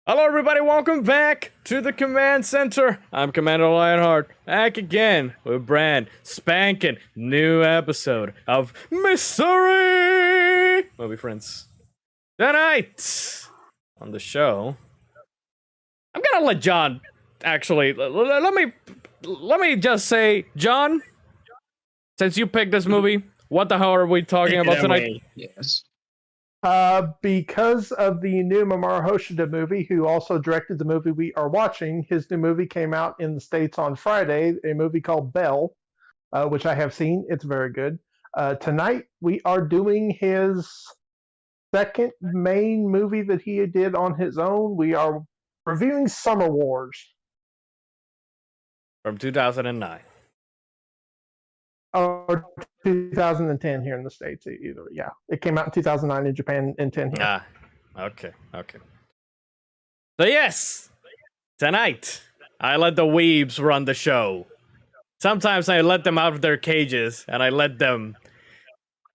Hello, everybody. Welcome back to the command center. I'm Commander Lionheart, back again with a brand spanking new episode of Mystery Movie Friends. Tonight on the show, I'm gonna let John. Actually, let me just say, John, since you picked this movie, what the hell are we talking about tonight? Yes. Because of the new Mamoru Hoshida movie, who also directed the movie we are watching, his new movie came out in the States on Friday, a movie called Belle, which I have seen. It's very good. Tonight, we are doing his second main movie that he did on his own. We are reviewing Summer Wars. From 2009. Or 2010 here in the States, either. Yeah, it came out in 2009 in Japan and 10 here. Okay. So yes, tonight I let the weebs run the show. Sometimes I let them out of their cages and I let them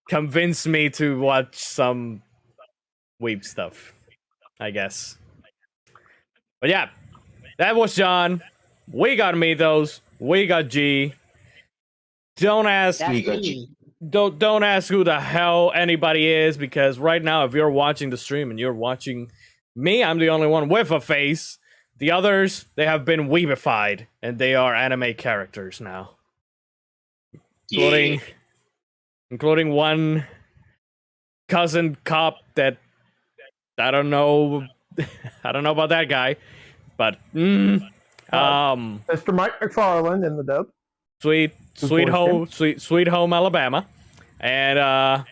convince me to watch some weeb stuff, I guess. But yeah, that was John. We got me those. We got G. Don't ask don't ask who the hell anybody is, because right now, if you're watching the stream and you're watching me, I'm the only one with a face. The others, they have been weebified, and they are anime characters now. Including one cousin cop that I don't know about that guy, but Mr. Mike McFarlane in the dub. Sweet home Alabama. And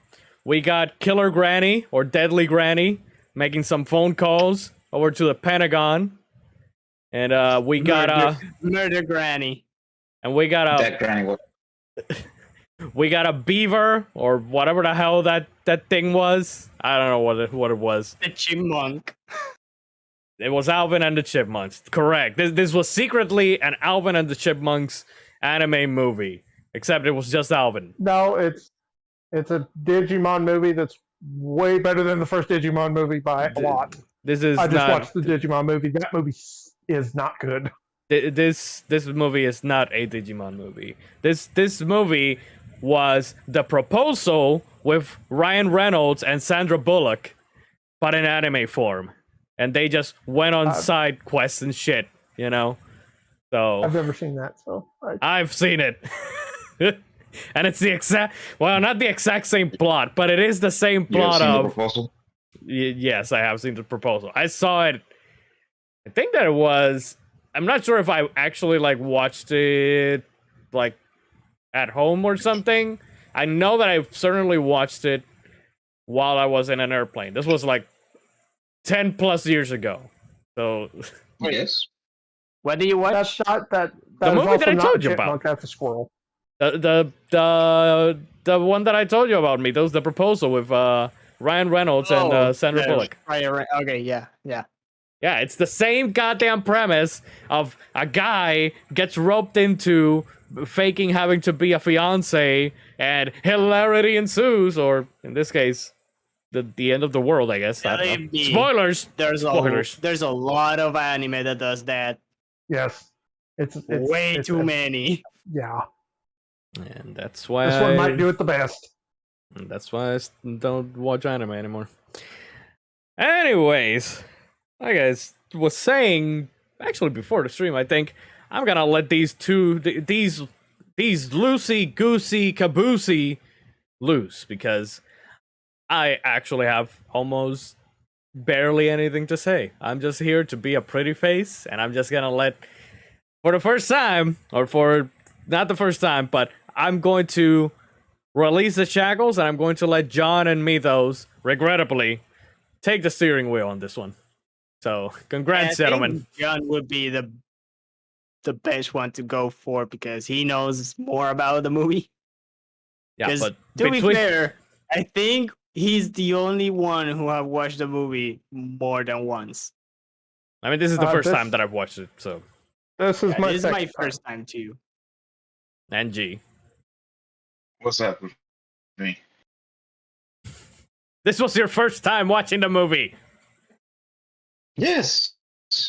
we got Killer Granny, or Deadly Granny, making some phone calls over to the Pentagon. And we got Murder Granny. And we got That Granny. we got a beaver, or whatever the hell that thing was. I don't know what it was. The chipmunk. It was Alvin and the Chipmunks. Correct. This was secretly an Alvin and the Chipmunks anime movie, except it was just Alvin. No, it's a Digimon movie that's way better than the first Digimon movie by a lot. I just watched the Digimon movie. That movie is not good. This movie is not a Digimon movie. This movie was The Proposal with Ryan Reynolds and Sandra Bullock, but in anime form, and they just went on side quests and shit, you know. So I've never seen that, so I've seen it. And it's the exact, well, not the exact same plot, but it is the same plot You have seen of The Proposal? Yes, I have seen The Proposal. I saw it. I think that it was, I'm not sure if I actually watched it at home or something. I know that I certainly watched it while I was in an airplane. This was 10 plus years ago. So Oh, yes. What do you watch? that's not that. The movie also that I not told you Chipmunk, about. That's a squirrel. the one that I told you about, me. That was The Proposal with Ryan Reynolds and Sandra Bullock. Right. Okay, yeah. Yeah, it's the same goddamn premise of a guy gets roped into faking having to be a fiance, and hilarity ensues, or in this case, the end of the world, I guess. I don't know. Believe me, Spoilers! There's a lot of anime that does that. Yes, it's Way too many. Yeah, And that's why this one might do it the best. That's why I don't watch anime anymore. Anyways, like I was saying, actually before the stream, I think I'm gonna let these loosey goosey caboosey loose, because I actually have almost barely anything to say. I'm just here to be a pretty face, and I'm just gonna let, for the first time, or for not the first time, but I'm going to release the shackles, and I'm going to let John and Mythos, regrettably, take the steering wheel on this one. So, congrats, gentlemen. John would be the best one to go for, because he knows more about the movie. Yeah, but to be fair, I think he's the only one who have watched the movie more than once. I mean, this is the first time that I've watched it, so. This is This is my first time too. And G. What's up with me? This was your first time watching the movie. Yes.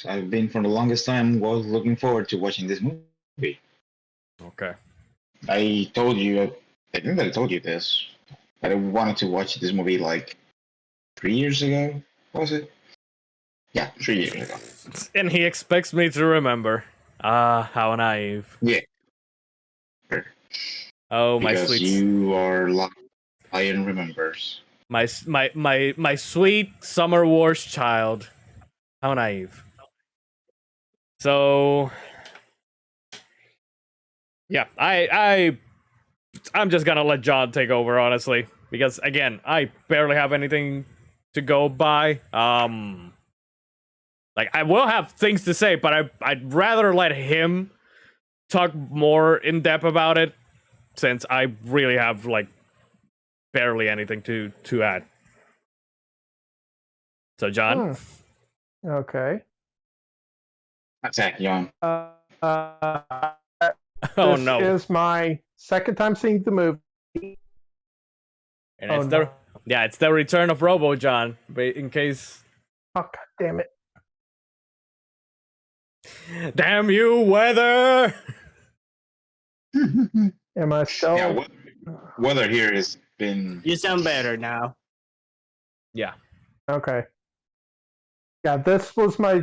I've been for the longest time was looking forward to watching this movie. Okay. I told you, I think that I told you this, but I wanted to watch this movie like 3 years ago. Was it? Yeah, 3 years ago. And he expects me to remember. Ah, how naive. Yeah. Oh, my Because sweet, you are lion remembers. my sweet Summer Wars child. How naive. So, yeah, I'm just gonna let John take over, honestly, because again, I barely have anything to go by. Like I will have things to say, but I'd rather let him talk more in depth about it, since I really have like barely anything to add. So, John. Okay. Attack Young. Uh, Oh this no. is my second time seeing the movie. And Oh, it's no. it's the return of Robo John. But in case, Oh, God damn it. damn you, weather. Am I still? Yeah, weather here has been. You sound better now. Yeah. Okay. Yeah, this was my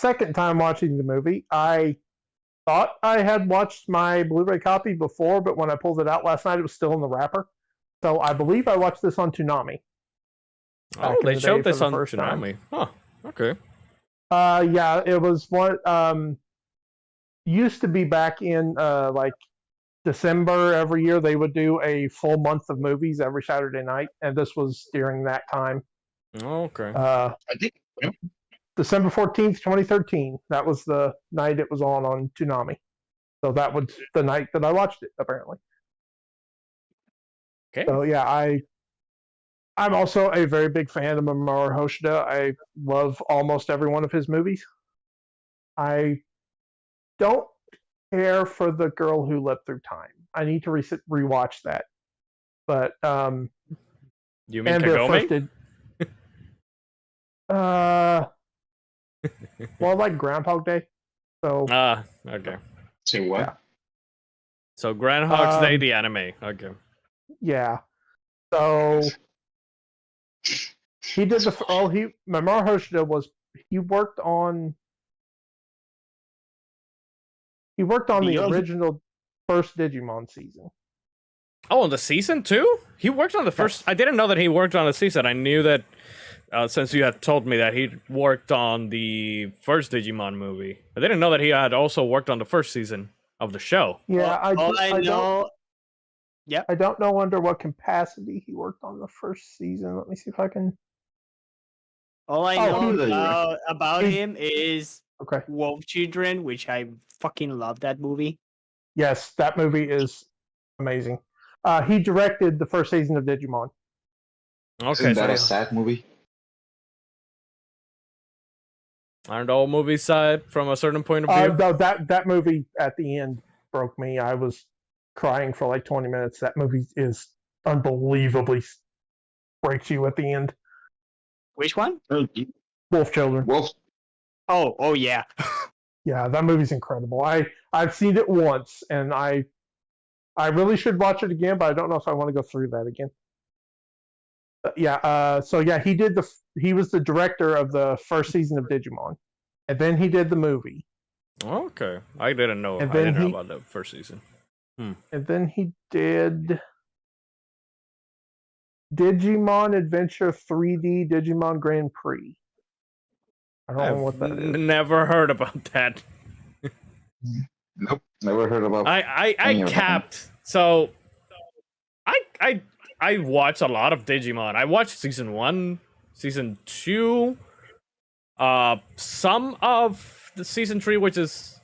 second time watching the movie. I thought I had watched my Blu-ray copy before, but when I pulled it out last night, it was still in the wrapper. So I believe I watched this on Toonami. Oh, they showed this on Tsunami. Huh. Okay. Yeah, it was one. Used to be back in like December every year. They would do a full month of movies every Saturday night, and this was during that time. Okay. I think. December 14th, 2013. That was the night it was on Toonami. So that was the night that I watched it, apparently. Okay. So yeah, I'm also a very big fan of Mamoru Hoshida. I love almost every one of his movies. I don't care for The Girl Who Lived Through Time. I need to rewatch that. But You mean and their first Kagome? well, like Groundhog Day. So Okay. Say what? Yeah. So Groundhog's Day, the anime. Okay. yeah. So he did Mamoru Hoshida worked on the original first Digimon season. Oh, on the season 2? He worked on the first. Yes. I didn't know that he worked on the season. I knew that since you had told me that he worked on the first Digimon movie. I didn't know that he had also worked on the first season of the show. Yeah, I know. Yep. I don't know under what capacity he worked on the first season. Let me see if I can. All I Oh, know about him is Okay. Wolf Children, which I fucking love that movie. Yes, that movie is amazing. He directed the first season of Digimon. Okay, Isn't that a so sad movie? aren't all movies sad from a certain point of view? No, that movie at the end broke me. I was crying for like 20 minutes. That movie is unbelievably breaks you at the end. Which one? Wolf Children. Wolf. Oh yeah. Yeah, that movie's incredible. I've seen it once, and I really should watch it again, but I don't know if I want to go through that again. So yeah, he was the director of the first season of Digimon, and then he did the movie, Okay, I didn't know. And I didn't then know he- about the first season. and then he did Digimon Adventure 3D Digimon Grand Prix. I don't know what that is. Never heard about that. Nope, never heard about. I any of them. capped. So I watched a lot of Digimon. I watched season 1, season 2, some of the season 3, which is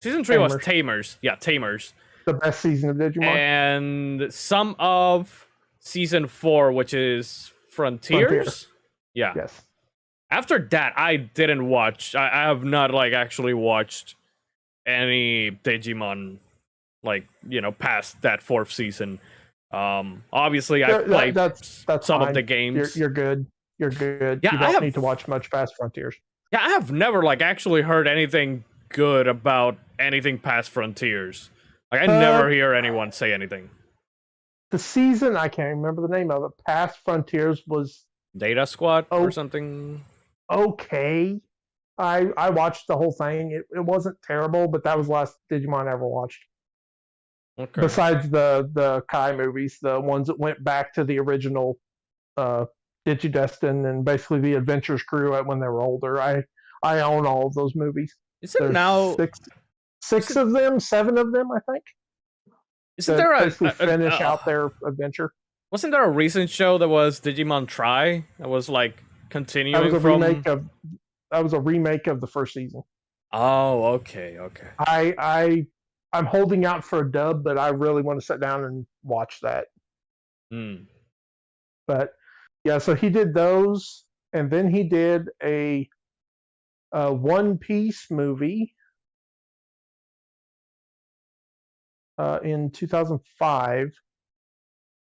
season 3 was Tamers. Yeah, Tamers. The best season of Digimon. And some of season 4, which is Frontiers. Yeah. Yes. After that, I didn't watch. I have not like actually watched any Digimon, like, you know, past that 4th season. Obviously I played That's some fine. of the games. You're good. You're good. Yeah, you don't need to watch much past Frontiers. Yeah, I have never like actually heard anything good about anything past Frontiers. Like I never Uh, hear anyone say anything. the season I can't remember the name of it. Past Frontiers was Data Squad or oh something. okay. I watched the whole thing. It wasn't terrible, but that was the last Digimon I ever watched. Okay. Besides the Kai movies, the ones that went back to the original uh, Digidestin and basically the Adventures crew when they were older. I own all of those movies. Isn't There's now six isn't, of them, seven of them, I think. isn't That there basically finish out their adventure. wasn't there a recent show that was Digimon Try that was like That was continuing a from? remake of the first season. Oh, okay, okay. I'm holding out for a dub, but I really want to sit down and watch that. Hmm. But yeah, so he did those, and then he did a One Piece movie in 2005,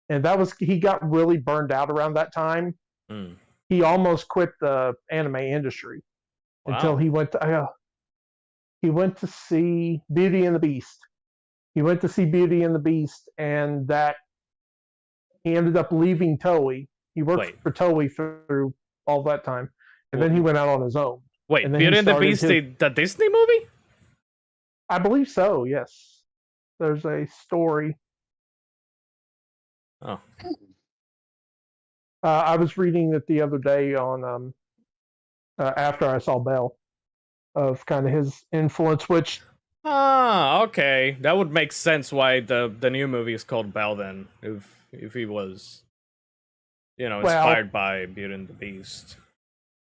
and that was he got really burned out around that time. Hmm. He almost quit the anime industry until Wow. he went to see Beauty and the Beast. He went to see Beauty and the Beast, and that he ended up leaving Toei. He worked Wait. for Toei through all that time, and then he went out on his own. And Wait, then he Beauty and the started Beast, his. the Disney movie? I believe so. Yes, there's a story. Oh. I was reading it the other day on after I saw Bell of kind of his influence, which Ah, okay. That would make sense why the new movie is called Belle then, if he was, well, inspired by Beauty and the Beast.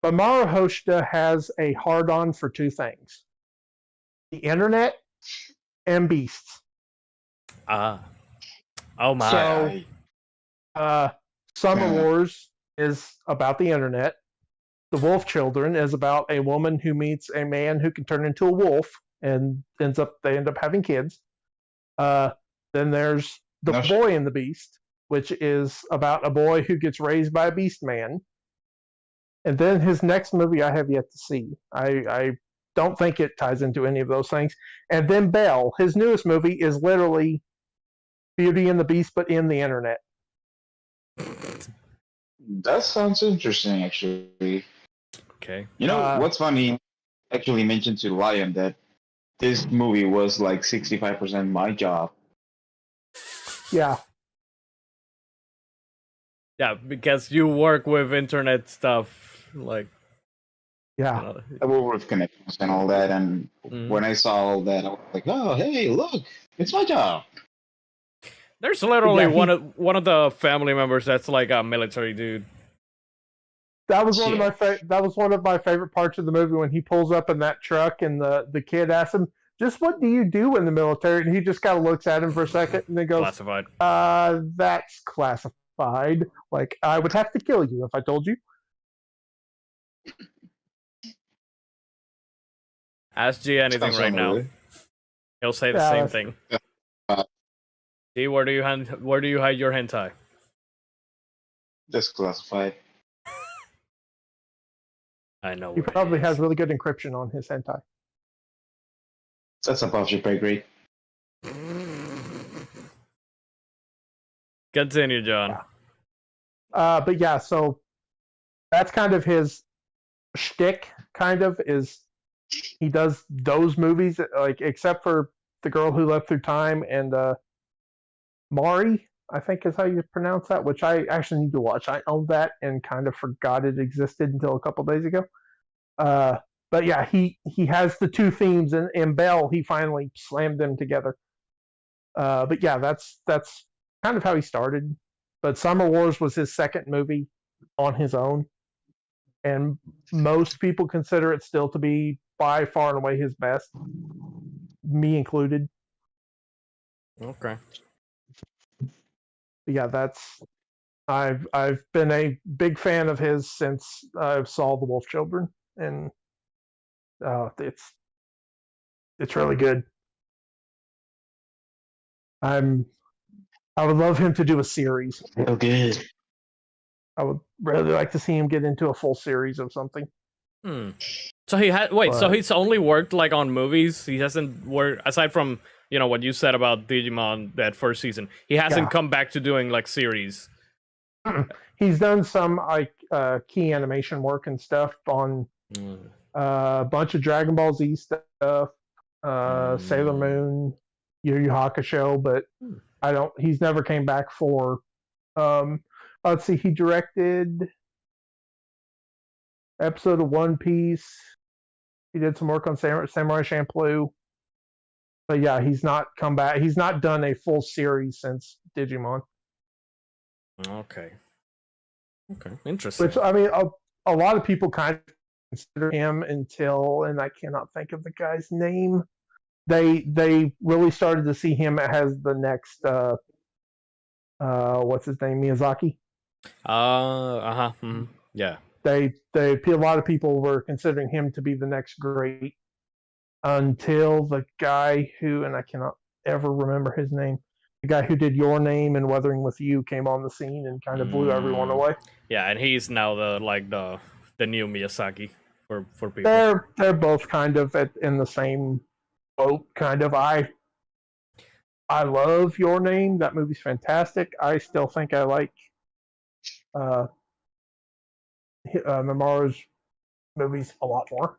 but Maru Hoshida has a hard on for two things: the internet and beasts. Ah. Oh my. So, Summer Yeah. Wars is about the internet. The Wolf Children is about a woman who meets a man who can turn into a wolf and they end up having kids. Uh, then there's The No Boy and the Beast, which is about a boy who gets raised by a beast man. And then his next movie I have yet to see. I don't think it ties into any of those things. And then Belle, his newest movie is literally Beauty and the Beast, but in the internet. That sounds interesting, actually. Okay. You know what's funny? Actually, mentioned to Lion that this movie was like 65% my job. Yeah. Yeah, because you work with internet stuff, like, Yeah. I work with connections and all that, and Mhm. when I saw all that, I was like, "Oh, hey, look, it's my job." There's literally Yeah, one of the family members that's like a military dude. That was Yeah. that was one of my favorite parts of the movie when he pulls up in that truck and the kid asks him, "Just what do you do in the military?" And he just kind of looks at him for a second and then goes, Classified. That's classified. Like I would have to kill you if I told you." Ask G anything Sounds right now. familiar. He'll say the Yeah, same that's- thing. Uh, G, where do you hide your hentai? Just classified. I know. He where it probably is. has really good encryption on his hentai. That's above your pay grade. Continue, John. But yeah, so that's kind of his shtick. Kind of is he does those movies like except for The Girl Who Left Through Time and Mari, I think is how you pronounce that, which I actually need to watch. I own that and kind of forgot it existed until a couple days ago. But yeah, he has the two themes, and in Bell he finally slammed them together. But yeah, that's kind of how he started. But Summer Wars was his second movie on his own, and most people consider it still to be by far and away his best, me included. Okay. But yeah, that's I've been a big fan of his since I saw The Wolf Children, and it's really good. I would love him to do a series. Real good. I would really like to see him get into a full series of something. Hmm. So he had so But- he's only worked like on movies. He hasn't worked aside from what you said about Digimon that first season. He hasn't Yeah. come back to doing like series. He's done some like key animation work and stuff on a bunch of Dragon Ball Z stuff, Sailor Moon, Yu Yu Hakusho, but he's never came back for let's see, he directed episode of One Piece. He did some work on Samurai Champloo. But yeah, he's not come back. He's not done a full series since Digimon. Okay. Interesting. Which, I mean, a lot of people kind of consider him until, and I cannot think of the guy's name. They really started to see him as the next what's his name, Miyazaki. Yeah. A lot of people were considering him to be the next great, until the guy who, and I cannot ever remember his name, the guy who did Your Name and Weathering with You came on the scene and kind of blew everyone away. Yeah, and he's now the new Miyazaki for people. They're both kind of in the same boat. Kind of. I love Your Name. That movie's fantastic. I still think I like Mamoru's movies a lot more.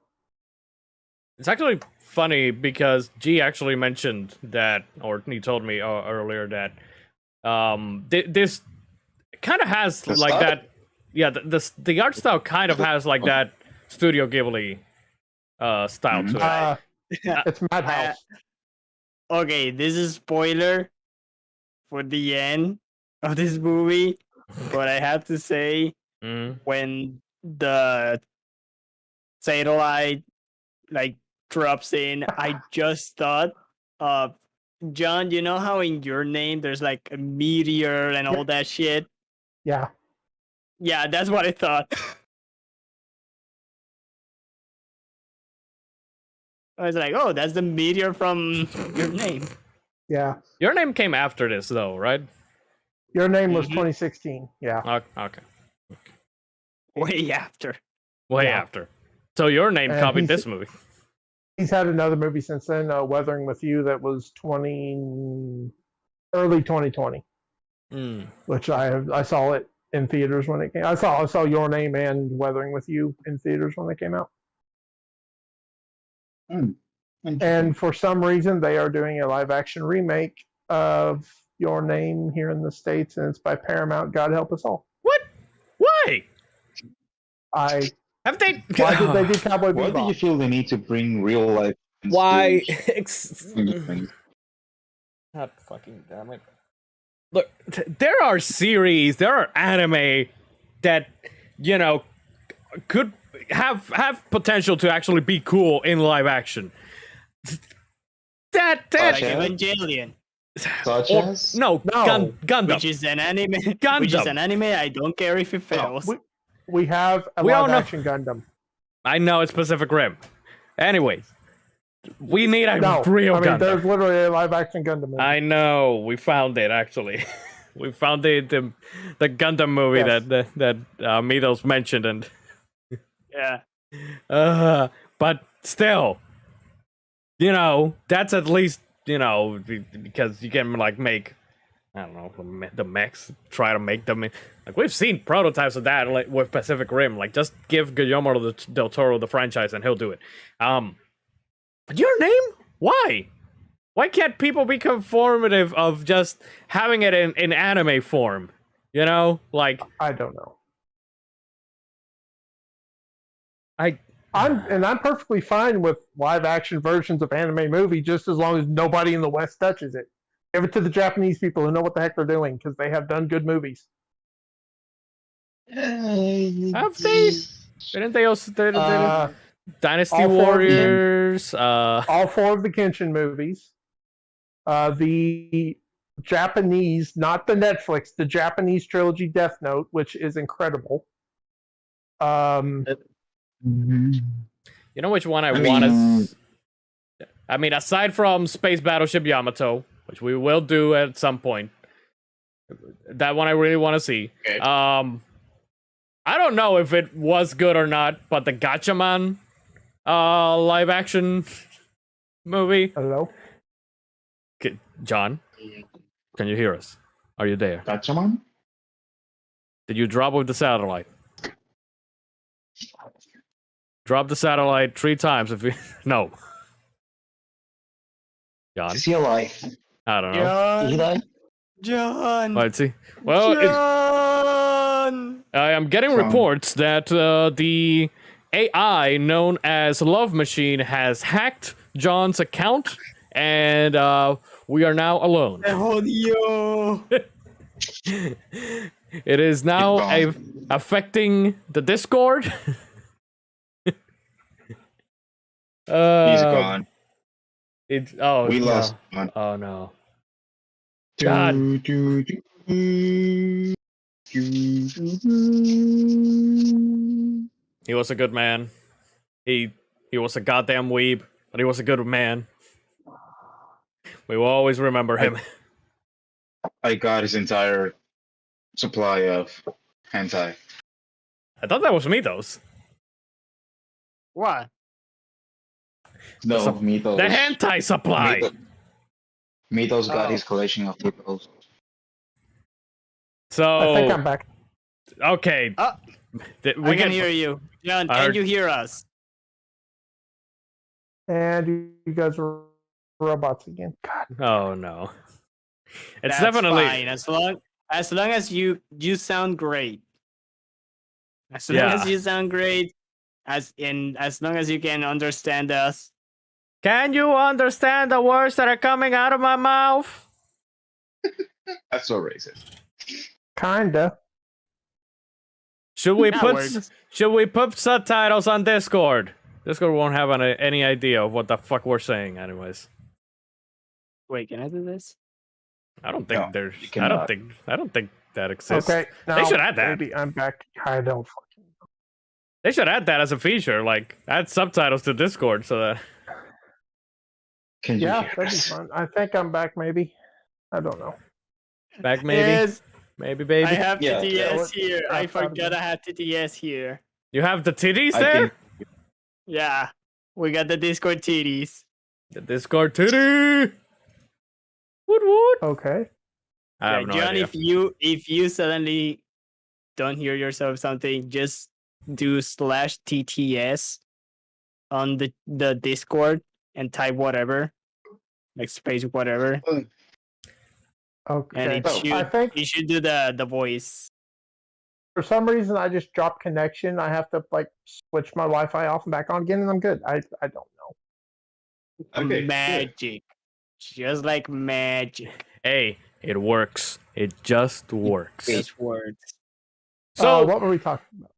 It's actually funny because G actually mentioned that, or he told me earlier that this kind of has The like style? that. Yeah, the art style kind of has like that Studio Ghibli style to it. It's Madhouse. Okay, this is spoiler for the end of this movie, but I have to say, when the satellite like drops in, I just thought, John, you know how in Your Name there's like a meteor and all that shit? Yeah. Yeah, that's what I thought. I was like, oh, that's the meteor from Your Name. Yeah. Your Name came after this, though, right? Your Name was 2016. Yeah. Okay. Way after. Way Yeah. after. So Your Name And copied he's- this movie. He's had another movie since then, Weathering with You, that was early 2020, which I saw it in theaters when it came. I saw Your Name and Weathering with You in theaters when they came out. And for some reason, they are doing a live action remake of Your Name here in the States, and it's by Paramount. God help us all. What? Why? Why Have they? did they do Cowboy Why do you Bebop? feel the need to bring real life? Why? God God fucking damn it. Look, there are series, there are anime that, could have potential to actually be cool in live action. Like Yeah. Evangelion, Such or, as? no, Gundam. which is an anime. Gundam. Which is an anime. I don't care if it fails. We have a We all live know- action Gundam. I know it's Pacific Rim. Anyways, we need a No, real I mean Gundam. there's literally a live action Gundam movie. I know. We found it actually. We found the Gundam movie Yes. that Midos mentioned, and Yeah. but still, that's at least because you can like make, I don't know, the mechs, try to make them like we've seen prototypes of that like with Pacific Rim. Like just give Guillermo del Toro the franchise and he'll do it. But Your Name? Why? Why can't people be conformative of just having it in anime form? Like I don't know. I I'm perfectly fine with live action versions of anime movie just as long as nobody in the West touches it. Give it to the Japanese people who know what the heck they're doing because they have done good movies. have they? Didn't they also Dynasty all four of them. Warriors? All four of the Kenshin movies. The Japanese, not the Netflix, the Japanese trilogy Death Note, which is incredible. You know which one I I want mean- to? I mean, aside from Space Battleship Yamato, which we will do at some point, that one I really want to see. Okay. I don't know if it was good or not, but the Gatchaman live action movie. Hello. John, can you hear us? Are you there? Gatchaman? Did you drop with the satellite? Drop the satellite 3 times if you no. John, Is he alive? I don't know. John. Eli? John. Let's see. Well, John. I am getting John. reports that the AI known as Love Machine has hacked John's account, and we are now alone. Audio. It is now gone. affecting the Discord. He's gone. We We no. lost John. Oh no. God. He was a good man. He was a goddamn weeb, but he was a good man. We will always remember him. I got his entire supply of hentai. I thought that was Mythos. What? No, Mythos. The hentai supply. Mythos got Oh. his collection of Mythos. I think So I'm back. okay, Oh, we I can hear you. John, I can heard- you hear us? And you guys are robots again. God. Oh no, it's That's definitely fine. As long as you sound great. As long Yeah. as you sound great, as long as you can understand us. Can you understand the words that are coming out of my mouth? That's so racist. Kinda. Should we That works. put subtitles on Discord? Discord won't have any idea of what the fuck we're saying, anyways. Wait, can I do this? I don't think No, there's. you I don't cannot. think that exists. Okay. Now, They should add that. Maybe I'm back. I don't fucking. They should add that as a feature, like add subtitles to Discord, so that. Can you Yeah, hear that'd be us? fun. I think I'm back. Maybe. I don't know. Back maybe, Yes, maybe baby. I have Yeah. TTS Yeah, here. I I found forgot it. I had TTS here. You have the titties I there. think Yeah, we got the Discord titties. The Discord titty. Woot woot. Okay. I have no John, idea. if you suddenly don't hear yourself something, just do /TTS on the Discord and type whatever, like space whatever, Okay. and it Oh, should I think it should do the voice. for some reason I just dropped connection. I have to like switch my Wi-Fi off and back on again, and I'm good. I don't know. Okay, good. Magic, just like magic. Hey, it works. It just works. Just words. So, what were we talking about?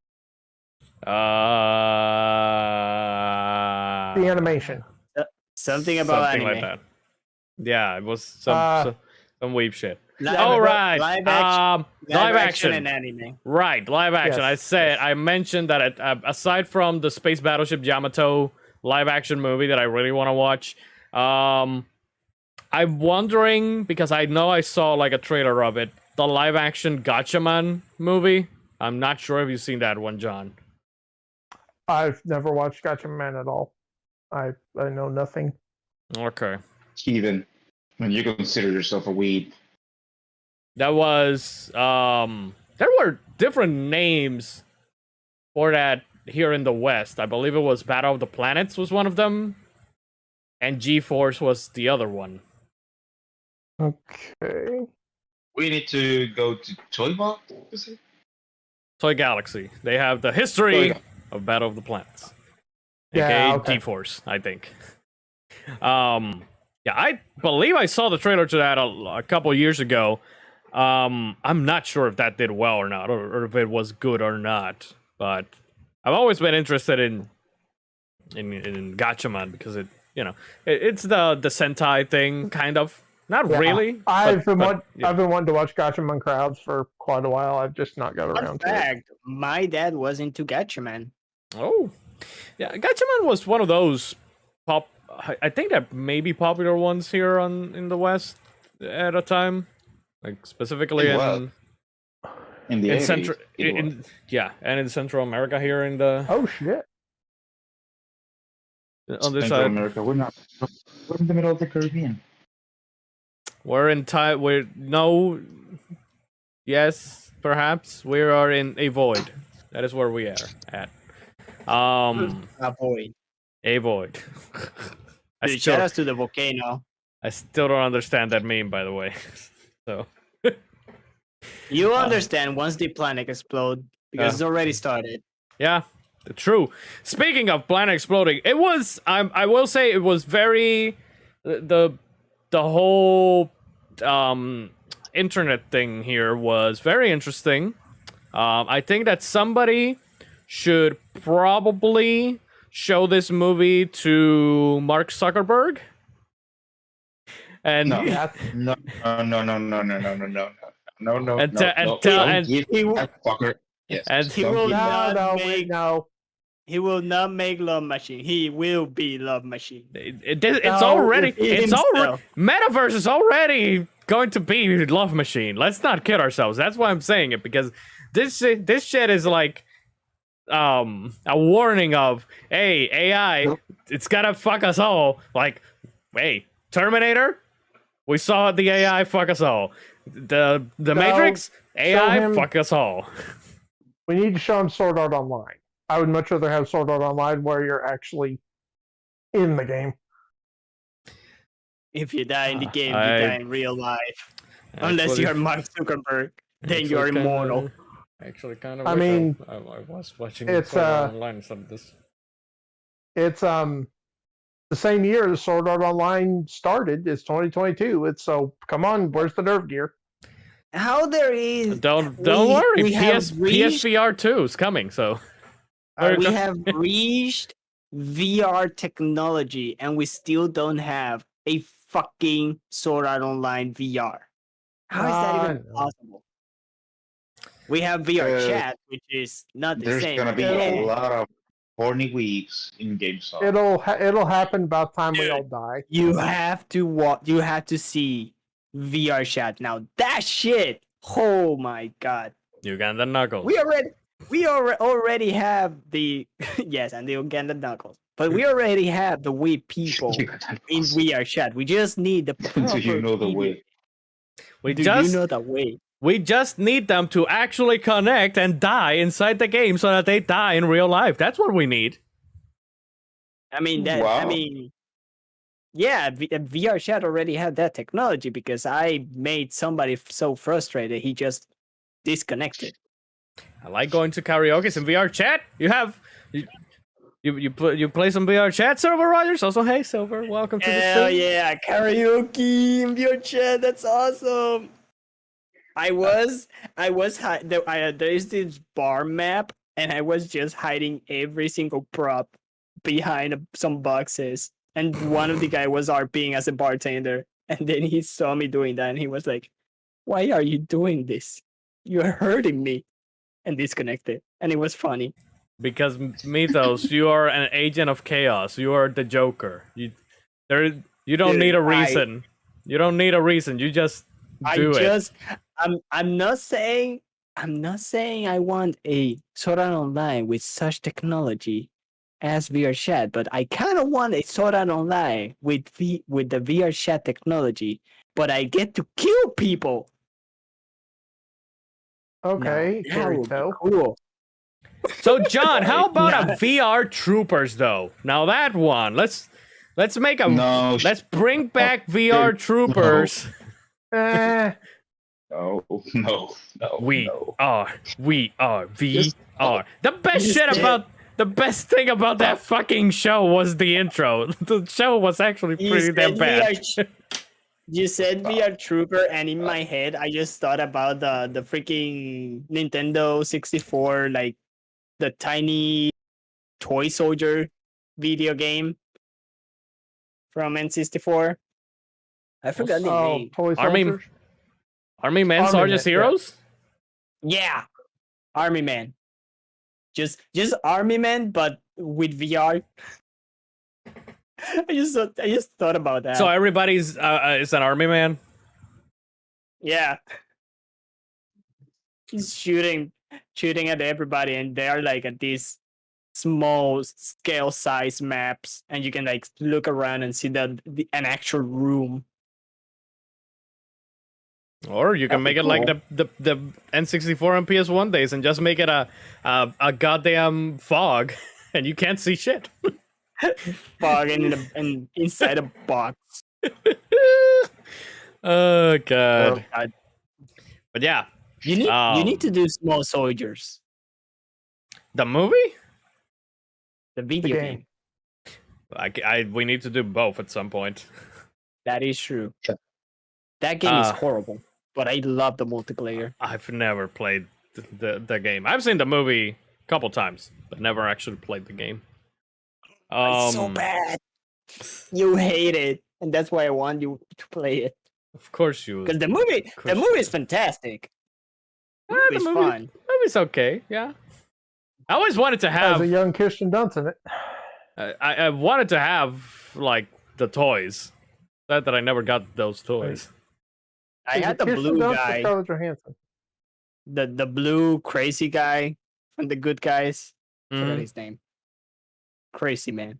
The animation. Something about something anime. like that. Yeah, it was some weeb shit. Live, Oh right, live action, live action. and anime. Right, live action. Yes, I mentioned that aside from the Space Battleship Yamato live action movie that I really want to watch, I'm wondering because I know I saw like a trailer of it, the live action Gatchaman movie. I'm not sure if you've seen that one, John. I've never watched Gatchaman at all. I know nothing. Okay. Steven, when you consider yourself a weed, That was there were different names for that here in the West. I believe it was Battle of the Planets was one of them, and G-Force was the other one. Okay. we need to go to Toy Box. Is it? Toy Galaxy. They have the history Toy- of Battle of the Planets. Yeah, AKA okay. G-Force, I think. Yeah, I believe I saw the trailer to that a couple years ago. I'm not sure if that did well or not, or if it was good or not. But I've always been interested in Gatchaman because it's the Sentai thing, kind of. Not Yeah, really. I've been yeah. I've been wanting to watch Gatchaman crowds for quite a while. I've just not got Fun around to it. fact: my dad was into Gatchaman. Oh, yeah. Gatchaman was one of those pop. I think that maybe popular ones here in the West at a time, like specifically It in. was. in the in 80s. Central, it was. and in Central America here in the Oh shit! on this Central side. America. We're not. We're in the middle of the Caribbean. We're in Thai. We're no. Yes, perhaps we are in a void. That is where we are at. Avoid. A void. Dude, shout outs to the volcano. I still don't understand that meme, by the way. So You understand once the planet explode because it's already started. yeah, true. Speaking of planet exploding, it was. I will say it was very the whole internet thing here was very interesting. I think that somebody should probably show this movie to Mark Zuckerberg. And No, Yeah. no, no. And Don't give that fucker. Yes. and He don't will give not No, make- wait, no. He will not make Love Machine. He will be Love Machine. it's No, already it's it's already himself. Metaverse is already going to be Love Machine. Let's not kid ourselves. That's why I'm saying it, because this shit is like a warning of, hey, AI, it's gonna fuck us all. Like, hey, Terminator, we saw the AI fuck us all. The Matrix, AI him- fuck us all. We need to show him Sword Art Online. I would much rather have Sword Art Online where you're actually in the game. If you die in the game, I- you die in real life. Unless Actually- you're Mark Zuckerberg, then actually you're kinda- immortal. Actually, kind of. I mean, I was watching it's, Sword Art Online instead of this. It's the same year the Sword Art Online started. It's 2022. It's so come on, where's the nerve gear? How there is? Don't we- worry. we have reached- PSVR 2 is coming. So We have reached VR technology, and we still don't have a fucking Sword Art Online VR. How is that even no. possible? We have VR Uh, chat, which is not the There's same. gonna be Yeah. a lot of horny weeks in GameStop. It'll happen about the time we Dude. all die. You have to You have to see VR chat now. That shit. Oh my god. Uganda Knuckles. We already have the yes, and the Uganda Knuckles. But we already have the way people You got that in awesome. VR chat. We just need the Do you know the proper way? we Do just you know the way? we just need them to actually connect and die inside the game so that they die in real life. That's what we need. I mean that. Wow. I mean, yeah, VR chat already had that technology because I made somebody so frustrated he just disconnected. I like going to karaoke and VR chat. You play some VR chat, Silver Rogers. Also, hey Silver, welcome to the Hell stream. yeah, karaoke in VR chat. That's awesome. There is this bar map, and I was just hiding every single prop behind some boxes. And one of the guy was RPing as a bartender, and then he saw me doing that, and he was like, "Why are you doing this? You're hurting me," and disconnected. And it was funny. Because Mythos, you are an agent of chaos. You are the Joker. You don't Dude, need a reason. You don't need a reason. You just do it. I'm not saying I want a Sword Art Online with such technology as VR chat, but I kind of want a Sword Art Online with the VR chat technology, but I get to kill people. Okay, Now, that would be Kirito. cool. So John, how about Yeah. a VR Troopers though? Now that one, let's make a No. let's bring back VR dude, Troopers. No. We no. are Just- VR. The best Just shit did. about the best thing about that fucking show was the intro. The show was actually pretty damn bad. You said VR Trooper, and in my head, I just thought about the freaking Nintendo 64, like the tiny toy soldier video game from N64. I forgot the Oh, name. toy Army- soldiers. Army Men Army are Men, just yeah. heroes? Yeah, Army Man. Just Army Man, but with VR. I just thought about that. So everybody's is an Army Man? Yeah. shooting at everybody, and they are like at these small scale size maps, and you can like look around and see an actual room. Or you can That'd be make it like cool. the N64 and PS1 days and just make it a goddamn fog and you can't see shit. Fog and inside a box. Oh god. Oh, God. But yeah, You need to do Small Soldiers, the movie? the video game. game. We need to do both at some point. That is true. That game is Uh, horrible, but I love the multiplayer. I've never played the game. I've seen the movie a couple times, but never actually played the game. It's so bad. You hate it, and that's why I want you to play it. Of course you. Because the movie is fantastic. The movie is fun. Movie's okay. Yeah. I always wanted to As have. a young Kirsten Dunst in it. I wanted to have like the toys. That I never got those toys. I Is had it the Kirsten blue Dunst or guy, Scarlett Johansson? the blue crazy guy from the Good Guys. I forgot Mhm. his name. Crazy Man.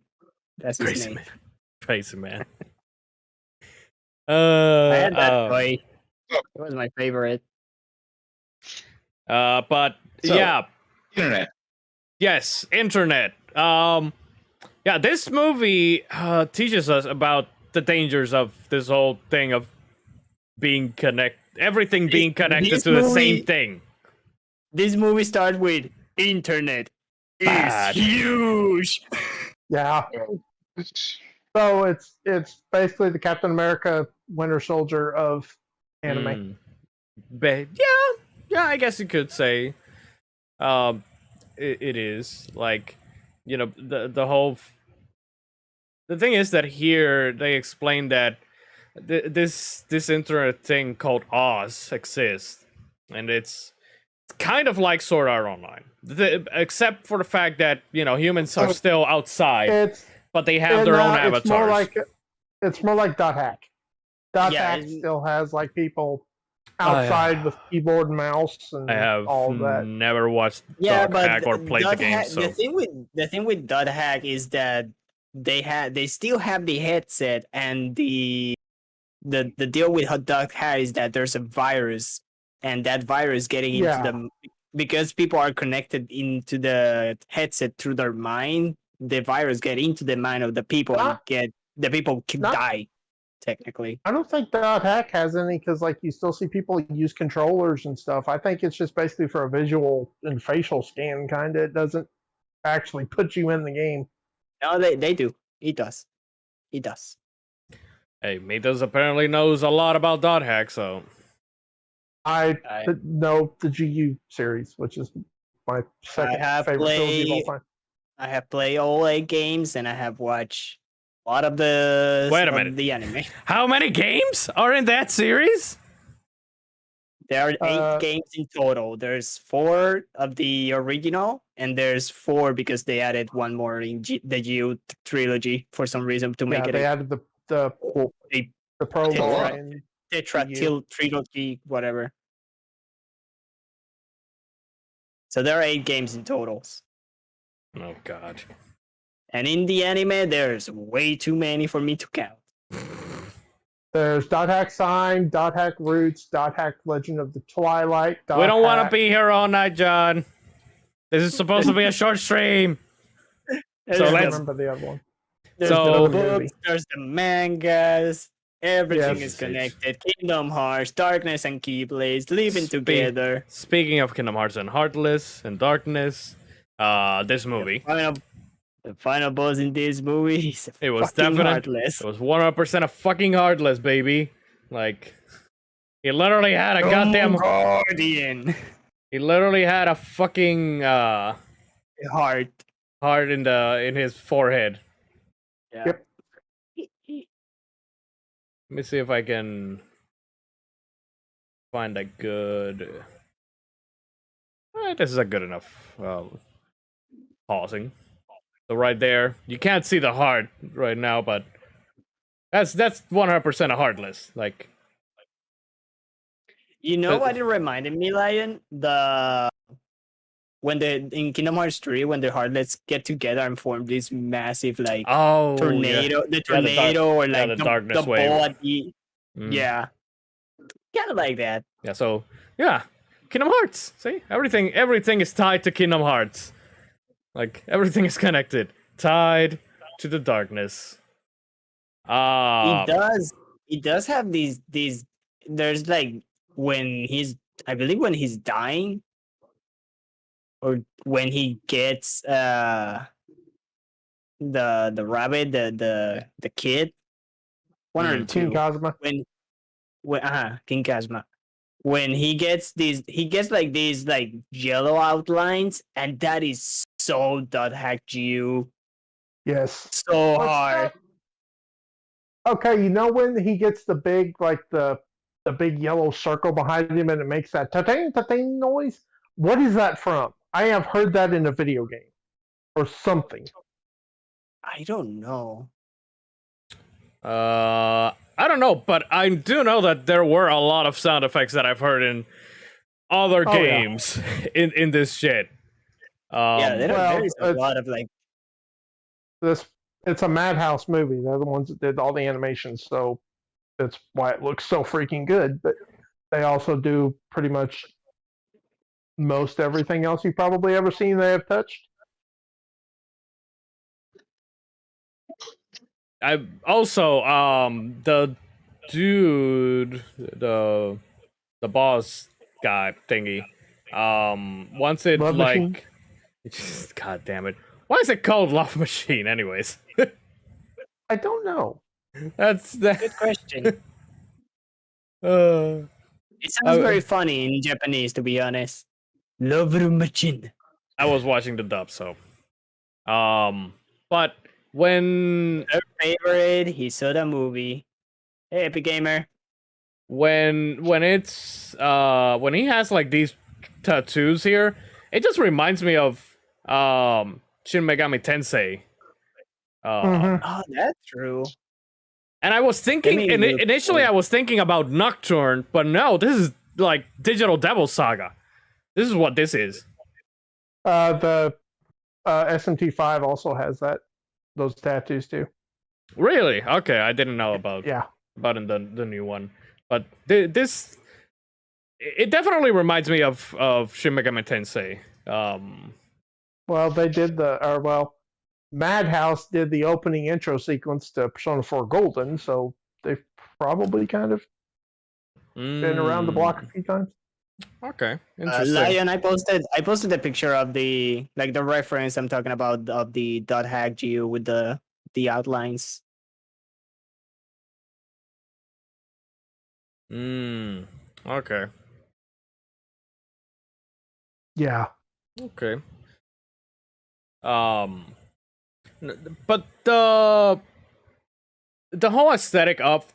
That's his Crazy name. man. Crazy man. I had that uh, toy. It was my favorite. but So- yeah, Internet. yes, internet. Yeah, this movie teaches us about the dangers of this whole thing of being everything being connected this to the movie- same thing. This movie starts with internet Bad. is huge. Yeah. So it's basically the Captain America Winter Soldier of anime. But yeah, I guess you could say, it is like, you know, the whole. The thing is that here they explain that this internet thing called Oz exists, and it's kind of like Sword Art Online, except for the fact that humans are still outside, It's but they have their own avatars. It's more like Dot Hack. Dot Yeah, Hack it's- still has like people outside with keyboard and mouse and I have all that. never watched Yeah, Dog but Hack or played the Dot game, Hack- so the thing with Dot Hack is that they still have the headset, and the deal with Dot Hack is that there's a virus, and that virus getting into Yeah. them because people are connected into the headset through their mind. The virus get into the mind of the people and the people can not- die. Technically, I don't think Dot Hack has any because like you still see people use controllers and stuff. I think it's just basically for a visual and facial scan kind of. It doesn't actually put you in the game. no, they do. It does. It does. hey, Mitas apparently knows a lot about Dot Hack, so I know the GU series, which is my second have favorite trilogy of all played- time. I have played all 8 games, and I have watched a lot of the Wait a of minute. the anime. how many games are in that series? There are 8 Uh, games in total. There's 4 of the original, and there's 4 because they added one more in the GU trilogy for some reason to make Yeah, it they a added the prologue lot. and trilogy, whatever. So there are 8 games in totals. Oh god. And in the anime, there's way too many for me to count. there's Dot Hack Sign, Dot Hack Roots, Dot Hack Legend of the Twilight. We don't want to be here all night, John. This is supposed to be a short stream. There's So I the- let's- remember the other one. There's So- the books, there's the mangas, everything Yes. is connected. Kingdom Hearts, Darkness and Keyblades, living together. Speaking of Kingdom Hearts and Heartless and Darkness, this movie, The final boss in this movie is it was fucking definite. heartless. It was 100% a fucking Heartless, baby. Like, he literally had a goddamn. Guardian. He literally had a fucking Heart. heart in his forehead. Yeah. Yep. Let me see if I can find a good. This is a good enough pausing. So right there, you can't see the heart right now, but that's 100% a Heartless. Like, You know what it reminded me, Lion? When in Kingdom Hearts 3, when the Heartlets get together and form this massive like Oh, tornado, the Yeah, the dark- tornado or yeah, like the the darkness ball wave. at the Mm. yeah, kind of like that. Yeah, so yeah, Kingdom Hearts. See, everything is tied to Kingdom Hearts. Like everything is connected, tied to the darkness. He does have these. There's like when he's, I believe when he's dying, or when he gets the rabbit, the kid, one or the King two. Cosma. When King Kazma. When he gets like these like yellow outlines, and that is so dot hack you Yes. so What's hard. that? Okay, you know when he gets the big like the big yellow circle behind him and it makes that ta-ting ta-ting noise? What is that from? I have heard that in a video game or something. I don't know. I don't know, but I do know that there were a lot of sound effects that I've heard in other Oh, yeah. games in this shit. Yeah, well, there is a it's- lot of like. It's a Madhouse movie. They're the ones that did all the animations, so that's why it looks so freaking good. But they also do pretty much most everything else you've probably ever seen they have touched. I also the dude, the boss guy thingy. Once it Love like Machine? God damn it. Why is it called Love Machine anyways? I don't know. That's that Good question. uh It sounds I- very funny in Japanese, to be honest. Love machine. I was watching the dub, so but when Her favorite Hisoda movie. Hey, Epic Gamer. when it's when he has like these tattoos here, it just reminds me of Shin Megami Tensei. Mhm. Oh, that's true. And I was thinking Let me look initially for- I was thinking about Nocturne, but no, this is like Digital Devil Saga. This is what this is. The SMT5 also has those tattoos too. Really? Okay, I didn't know about Yeah. in the new one. But this it definitely reminds me of Shin Megami Tensei. Well, they did Madhouse did the opening intro sequence to Persona 4 Golden, so they've probably kind of been around the block a few times. Okay, interesting. Lion, I posted a picture of the reference I'm talking about of the dot hack GU with the outlines. Okay. Yeah. Okay. But the whole aesthetic of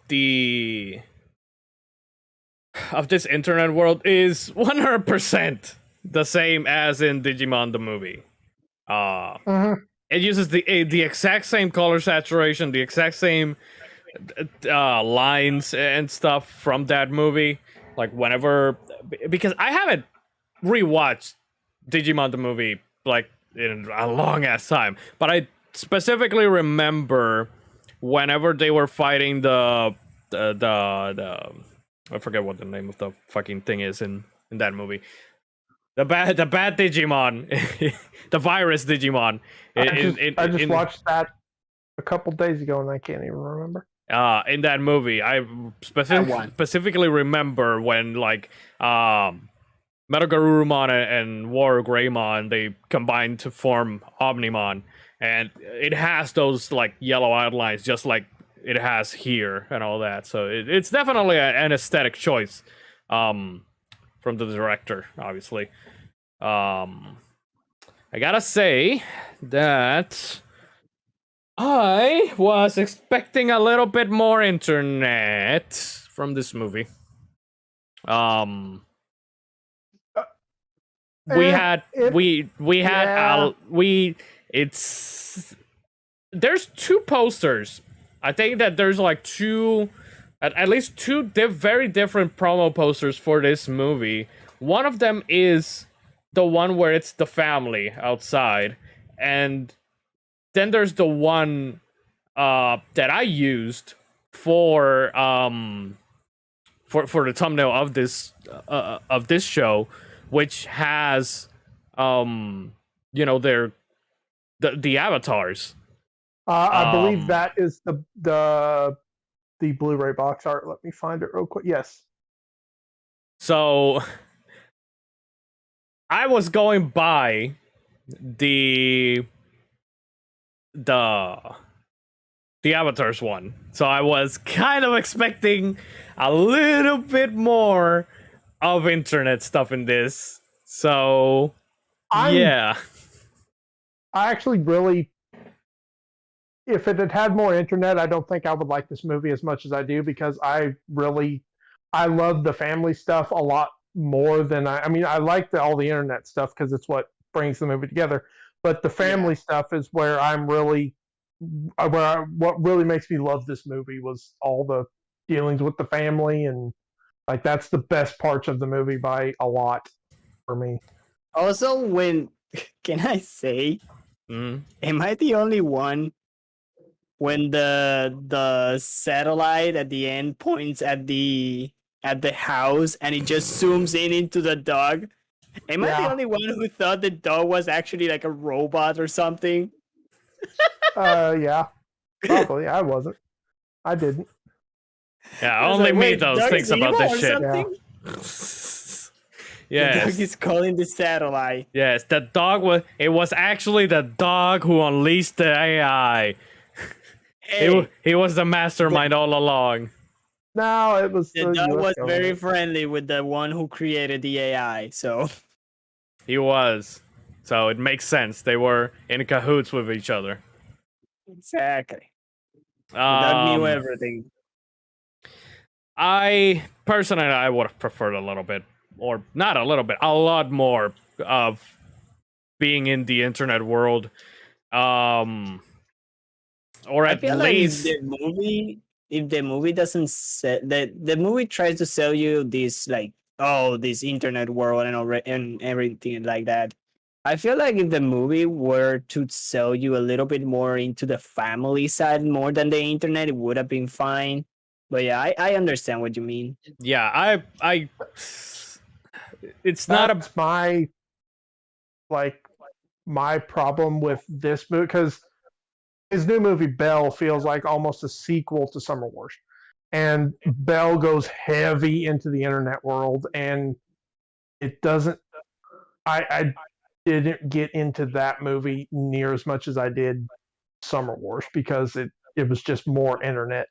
this internet world is 100% the same as in Digimon the movie. Mhm. It uses the exact same color saturation, the exact same lines and stuff from that movie. Like whenever, because I haven't rewatched Digimon the movie like in a long ass time, but I specifically remember whenever they were fighting the I forget what the name of the fucking thing is in that movie. The bad Digimon, the virus Digimon. I just watched that a couple days ago and I can't even remember. In that movie, I specifically remember when like Metagarurumon and War Greymon, they combined to form Omnimon, and it has those like yellow outlines just like it has here and all that. So it's definitely an aesthetic choice from the director, obviously. I gotta say that I was expecting a little bit more internet from this movie. There's two posters. I think that there's like two at least two very different promo posters for this movie. One of them is the one where it's the family outside, and then there's the one that I used for for the thumbnail of this show, which has their the avatars. I believe Um, that is the Blu-ray box art. Let me find it real quick. Yes. So I was going by the avatars one, so I was kind of expecting a little bit more of internet stuff in this. So yeah, I actually really, if it had had more internet, I don't think I would like this movie as much as I do, because I love the family stuff a lot more than I mean, I like all the internet stuff because it's what brings the movie together. But the family stuff is where I'm really, what really makes me love this movie was all the dealings with the family, and like that's the best parts of the movie by a lot for me. Also, when can I say, Mhm. am I the only one when the satellite at the end points at the house and it just zooms in into the dog? Am I the Yeah. only one who thought the dog was actually like a robot or something? Yeah, probably. I wasn't. I didn't. Yeah, I was only like, me wait, those dog thinks is about evil this or shit. something? The Yes. dog is calling the satellite. Yes, the dog was actually the dog who unleashed the AI. Hey, He was the mastermind all along. No, it was the the dog US was government. very friendly with the one who created the AI, so He was. So it makes sense. They were in cahoots with each other. exactly. The dog knew Um, everything. I personally, I would have preferred a little bit, or not a little bit, a lot more of being in the internet world. Or I at feel like least, if the movie doesn't sell, the movie tries to sell you this like, oh, this internet world and everything like that. I feel like if the movie were to sell you a little bit more into the family side more than the internet, it would have been fine. But yeah, I understand what you mean. yeah, it's not a That's my problem with this movie, because his new movie Belle feels like almost a sequel to Summer Wars, and Belle goes heavy into the internet world, and it doesn't. I didn't get into that movie near as much as I did Summer Wars, because it was just more internet.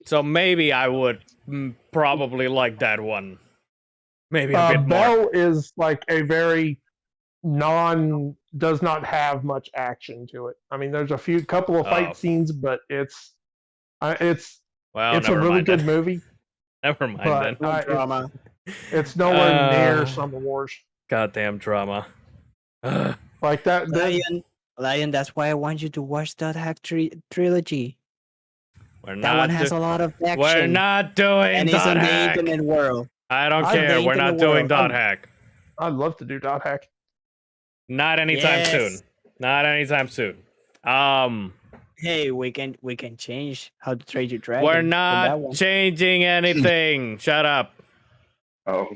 So maybe I would probably like that one. Maybe a bit more. Belle is like a very does not have much action to it. I mean, there's a couple of Oh. fight scenes, but it's Well, a never really mind good then. movie, Never mind but then. No drama. it's nowhere near Uh, Summer Wars. Goddamn drama. Ugh. Like that. Lion, that's why I want you to watch that Hack trilogy. We're That not one has do- a lot of action. We're not doing and it's dot on the hack. internet world. I don't I'm care. the We're not internet doing world. dot hack. I'd love to do dot hack. Not anytime Yes. soon. Not anytime soon. Hey, we can change how to trade your dragon. We're with that not one. changing anything. Shut up. Oh,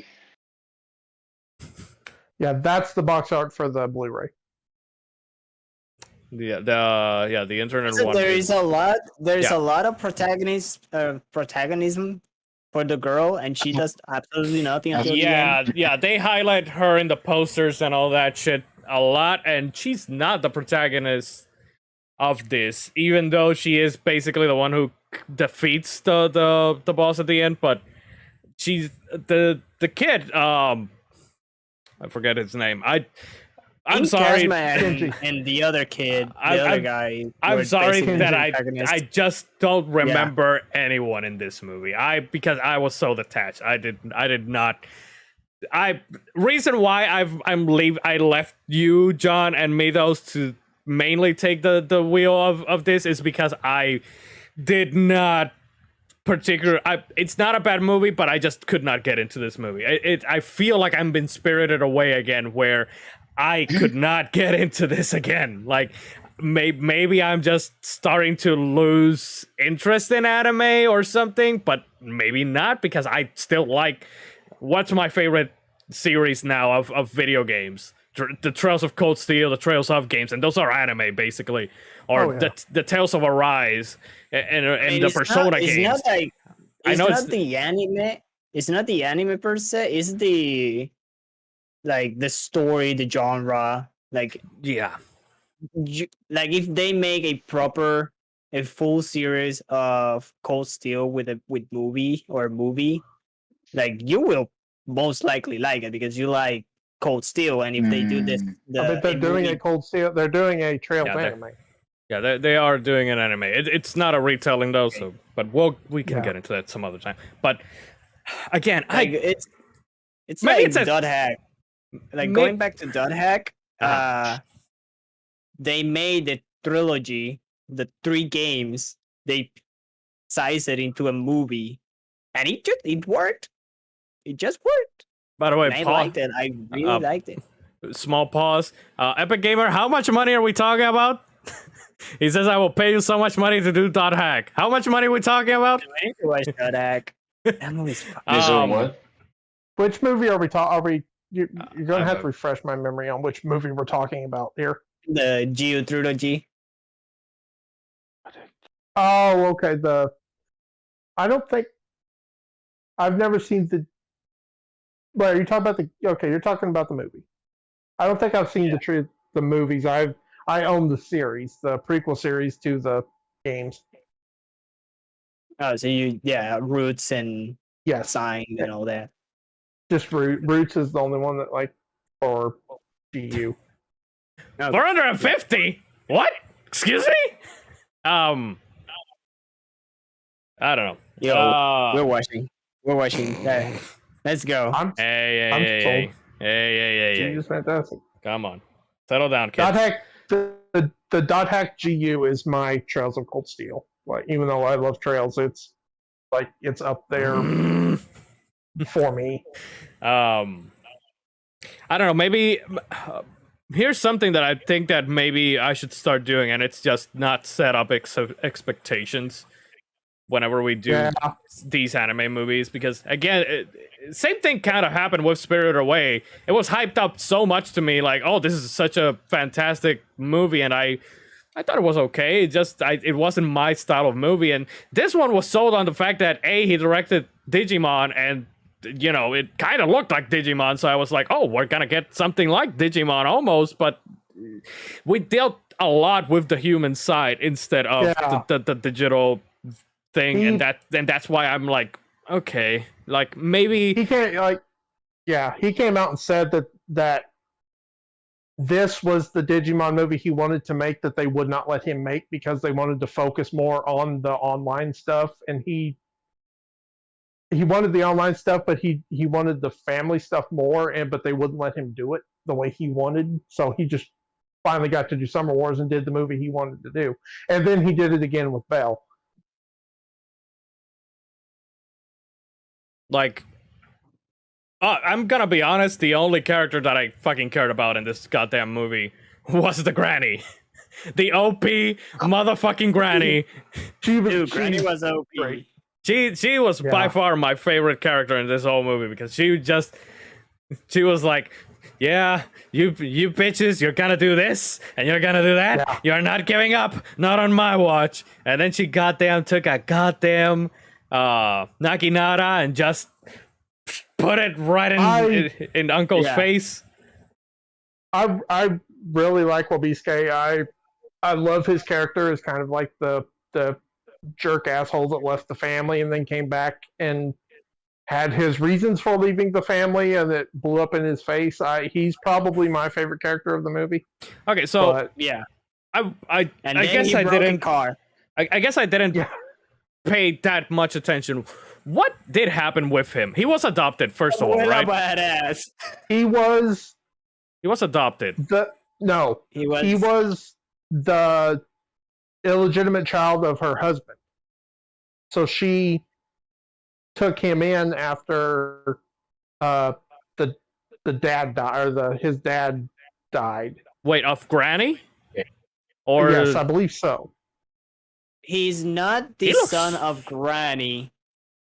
Yeah, that's the box art for the Blu-ray. The internet So one. there is a lot. There's Yeah. a lot of protagonism for the girl, and she does absolutely nothing until the end. Yeah, they highlight her in the posters and all that shit a lot, and she's not the protagonist of this, even though she is basically the one who defeats the boss at the end. But she's the kid. I forget his name. I'm Pink sorry. Kazma and the other kid, the other guy. I'm were sorry basically that the I antagonists. just don't remember anyone in this movie. Because I was so detached. I did not. Reason why I left you, John, and Midos to mainly take the wheel of this is because I did not particular. It's not a bad movie, but I just could not get into this movie. I feel like I'm been spirited away again, where I could not get into this again. Like maybe I'm just starting to lose interest in anime or something, but maybe not, because I still like. What's my favorite series now of video games? The Trails of Cold Steel, the Trails of games, and those are anime basically, or the Tales of Arise and the Persona games. It's not like I know it's not the anime. It's not the anime per se. It's the like the story, the genre. Like yeah, like if they make a full series of Cold Steel with movie, like you will most likely like it because you like Cold Steel, and if they do this, but they're doing a Cold Steel. They're doing a Trails anime. Yeah, they are doing an anime. It's not a retelling though, so but we can get into that some other time. But again, like it's like Dot Hack. Like going back to Dot Hack, they made the trilogy, the 3 games. They sized it into a movie, and it worked. It just worked. By the way, I liked it. I really liked it. Small pause. Epic Gamer, how much money are we talking about? He says, I will pay you so much money to do Dot Hack. How much money are we talking about? I need to watch Dot Hack. That movie's what? Which movie are we talking? You're going to have to refresh my memory on which movie we're talking about here. The Geo trilogy. Oh, okay. I don't think I've never seen the. Well, are you talking about the? Okay, you're talking about the movie. I don't think I've seen the movies. I own the series, the prequel series to the games. Oh, so Roots and Sign and all that. Just Roots is the only one that for GU. Okay. 450? What? Excuse me? I don't know. Yo, we're watching. Let's go. Hey. GU is fantastic. Come on. Settle down, kid. Dot Hack, the Dot Hack GU is my Trails of Cold Steel. Like, even though I love Trails, it's up there for me. I don't know. Maybe here's something that I think that maybe I should start doing, and it's just not set up expectations whenever we do these anime movies, because again, same thing kind of happened with Spirited Away. It was hyped up so much to me, like, oh, this is such a fantastic movie, and I thought it was okay. It wasn't my style of movie, and this one was sold on the fact that he directed Digimon, and it kind of looked like Digimon, so I was like, oh, we're gonna get something like Digimon almost, but we dealt a lot with the human side instead of the digital thing, and that's why I'm like, okay, like maybe he can't he came out and said that this was the Digimon movie he wanted to make that they would not let him make because they wanted to focus more on the online stuff, and he wanted the online stuff, but he wanted the family stuff more, but they wouldn't let him do it the way he wanted, so he just finally got to do Summer Wars and did the movie he wanted to do, and then he did it again with Belle. Like, I'm gonna be honest, the only character that I fucking cared about in this goddamn movie was the granny. The OP motherfucking granny. Granny was OP. Great. She was by far my favorite character in this whole movie, because she was like, yeah, you bitches, you're gonna do this, and you're gonna do that. Yeah. You're not giving up, not on my watch. And then she took a goddamn Naginata and just put it right in Uncle's face. I really like Wabisuke. I love his character as kind of like the jerk asshole that left the family and then came back and had his reasons for leaving the family, and it blew up in his face. He's probably my favorite character of the movie. Okay, so I guess I didn't. I guess I didn't pay that much attention. What did happen with him? He was adopted, first of all, right? Badass. He was adopted. He was the illegitimate child of her husband. So she took him in after the dad died, or his dad died. Wait, of Granny? Yeah. Or Yes, I believe so. He's not the He looks- son of Granny.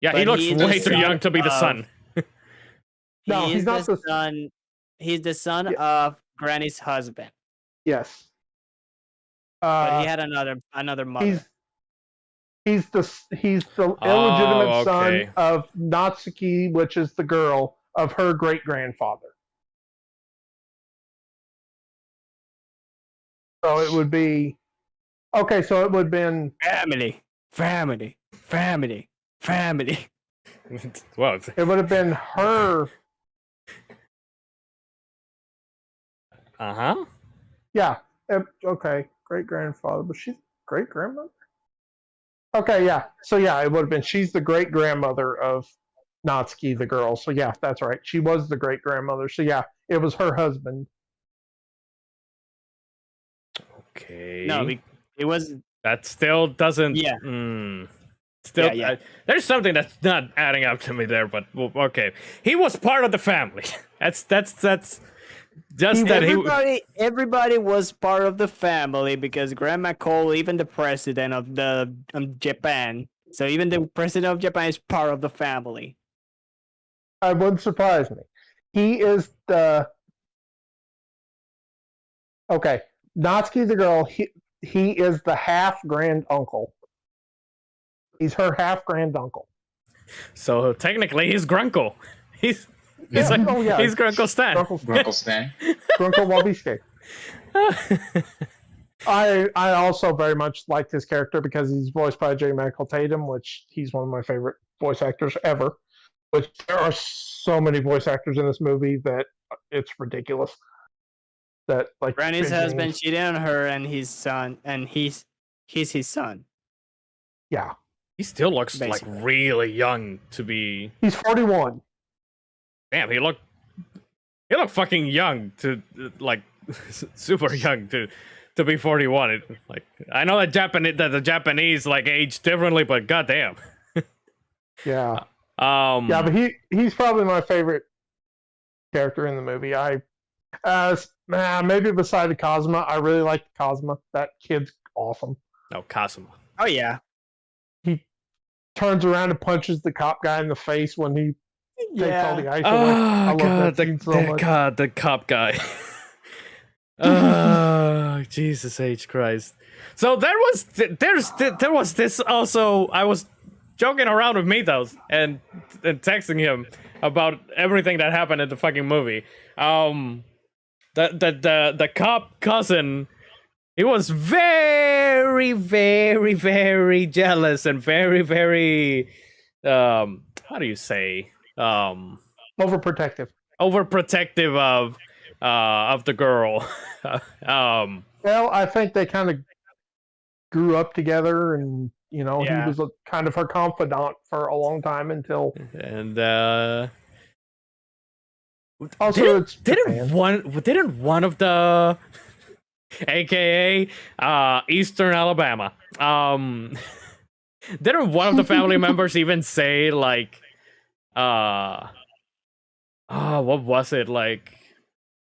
yeah, he but looks he's the way too young son to be the of- son. No, He he's is not the the- son. He's the son Yeah. of Granny's husband, Yes. but he had another mother. He's the Oh, illegitimate son okay. of Natsuki, which is the girl of her great grandfather. So it would be okay. So it would have been Family. Well, it would have been her. uh-huh. Yeah. Okay. Great grandfather, but she's great grandmother. Okay. Yeah. So yeah, it would have been. She's the great grandmother of Natsuki, the girl. So yeah, that's right. She was the great grandmother. So yeah, it was her husband. Okay. No, it was. that still doesn't. Yeah. Still, Yeah. there's something that's not adding up to me there. But well, okay, he was part of the family. That's just that he. Everybody was part of the family because Grandma Cole, even the president of the Japan. So even the president of Japan is part of the family. It wouldn't surprise me. He is the okay. Natsuki, the girl. He is the half grand uncle. He's her half grand uncle. So technically, he's Grunkle. He's Yeah, like, oh, yeah. he's Grunkle Stan. Grunkle Stan. Grunkle Wabiske. I also very much like this character because he's voiced by J. Michael Tatum, which he's one of my favorite voice actors ever. Which there are so many voice actors in this movie that it's ridiculous. That like Granny's big husband names. cheated on her and his son, and he's his son. Yeah, He still looks Basically. like really young to be. he's 41. Damn, he looked fucking young to like super young to be 41. Like I know that the Japanese like age differently, but goddamn. Yeah, yeah, but he's probably my favorite character in the movie. Maybe beside Cosma, I really like Cosma. That kid's awesome. No, Kazuma. Oh yeah, He turns around and punches the cop guy in the face when he takes all the ice away. I Oh love god, that scene so much. the cop guy. Oh Jesus H Christ! So there was this also. I was joking around with Mitos and texting him about everything that happened in the fucking movie. The cop cousin, he was very, very, very jealous and very, very how do you say Overprotective. overprotective of the girl. Well, I think they kind of grew up together, and he Yeah. was kind of her confidant for a long time until. And Also, it's Japan. didn't one of the AKA Eastern Alabama didn't one of the family members even say like what was it like?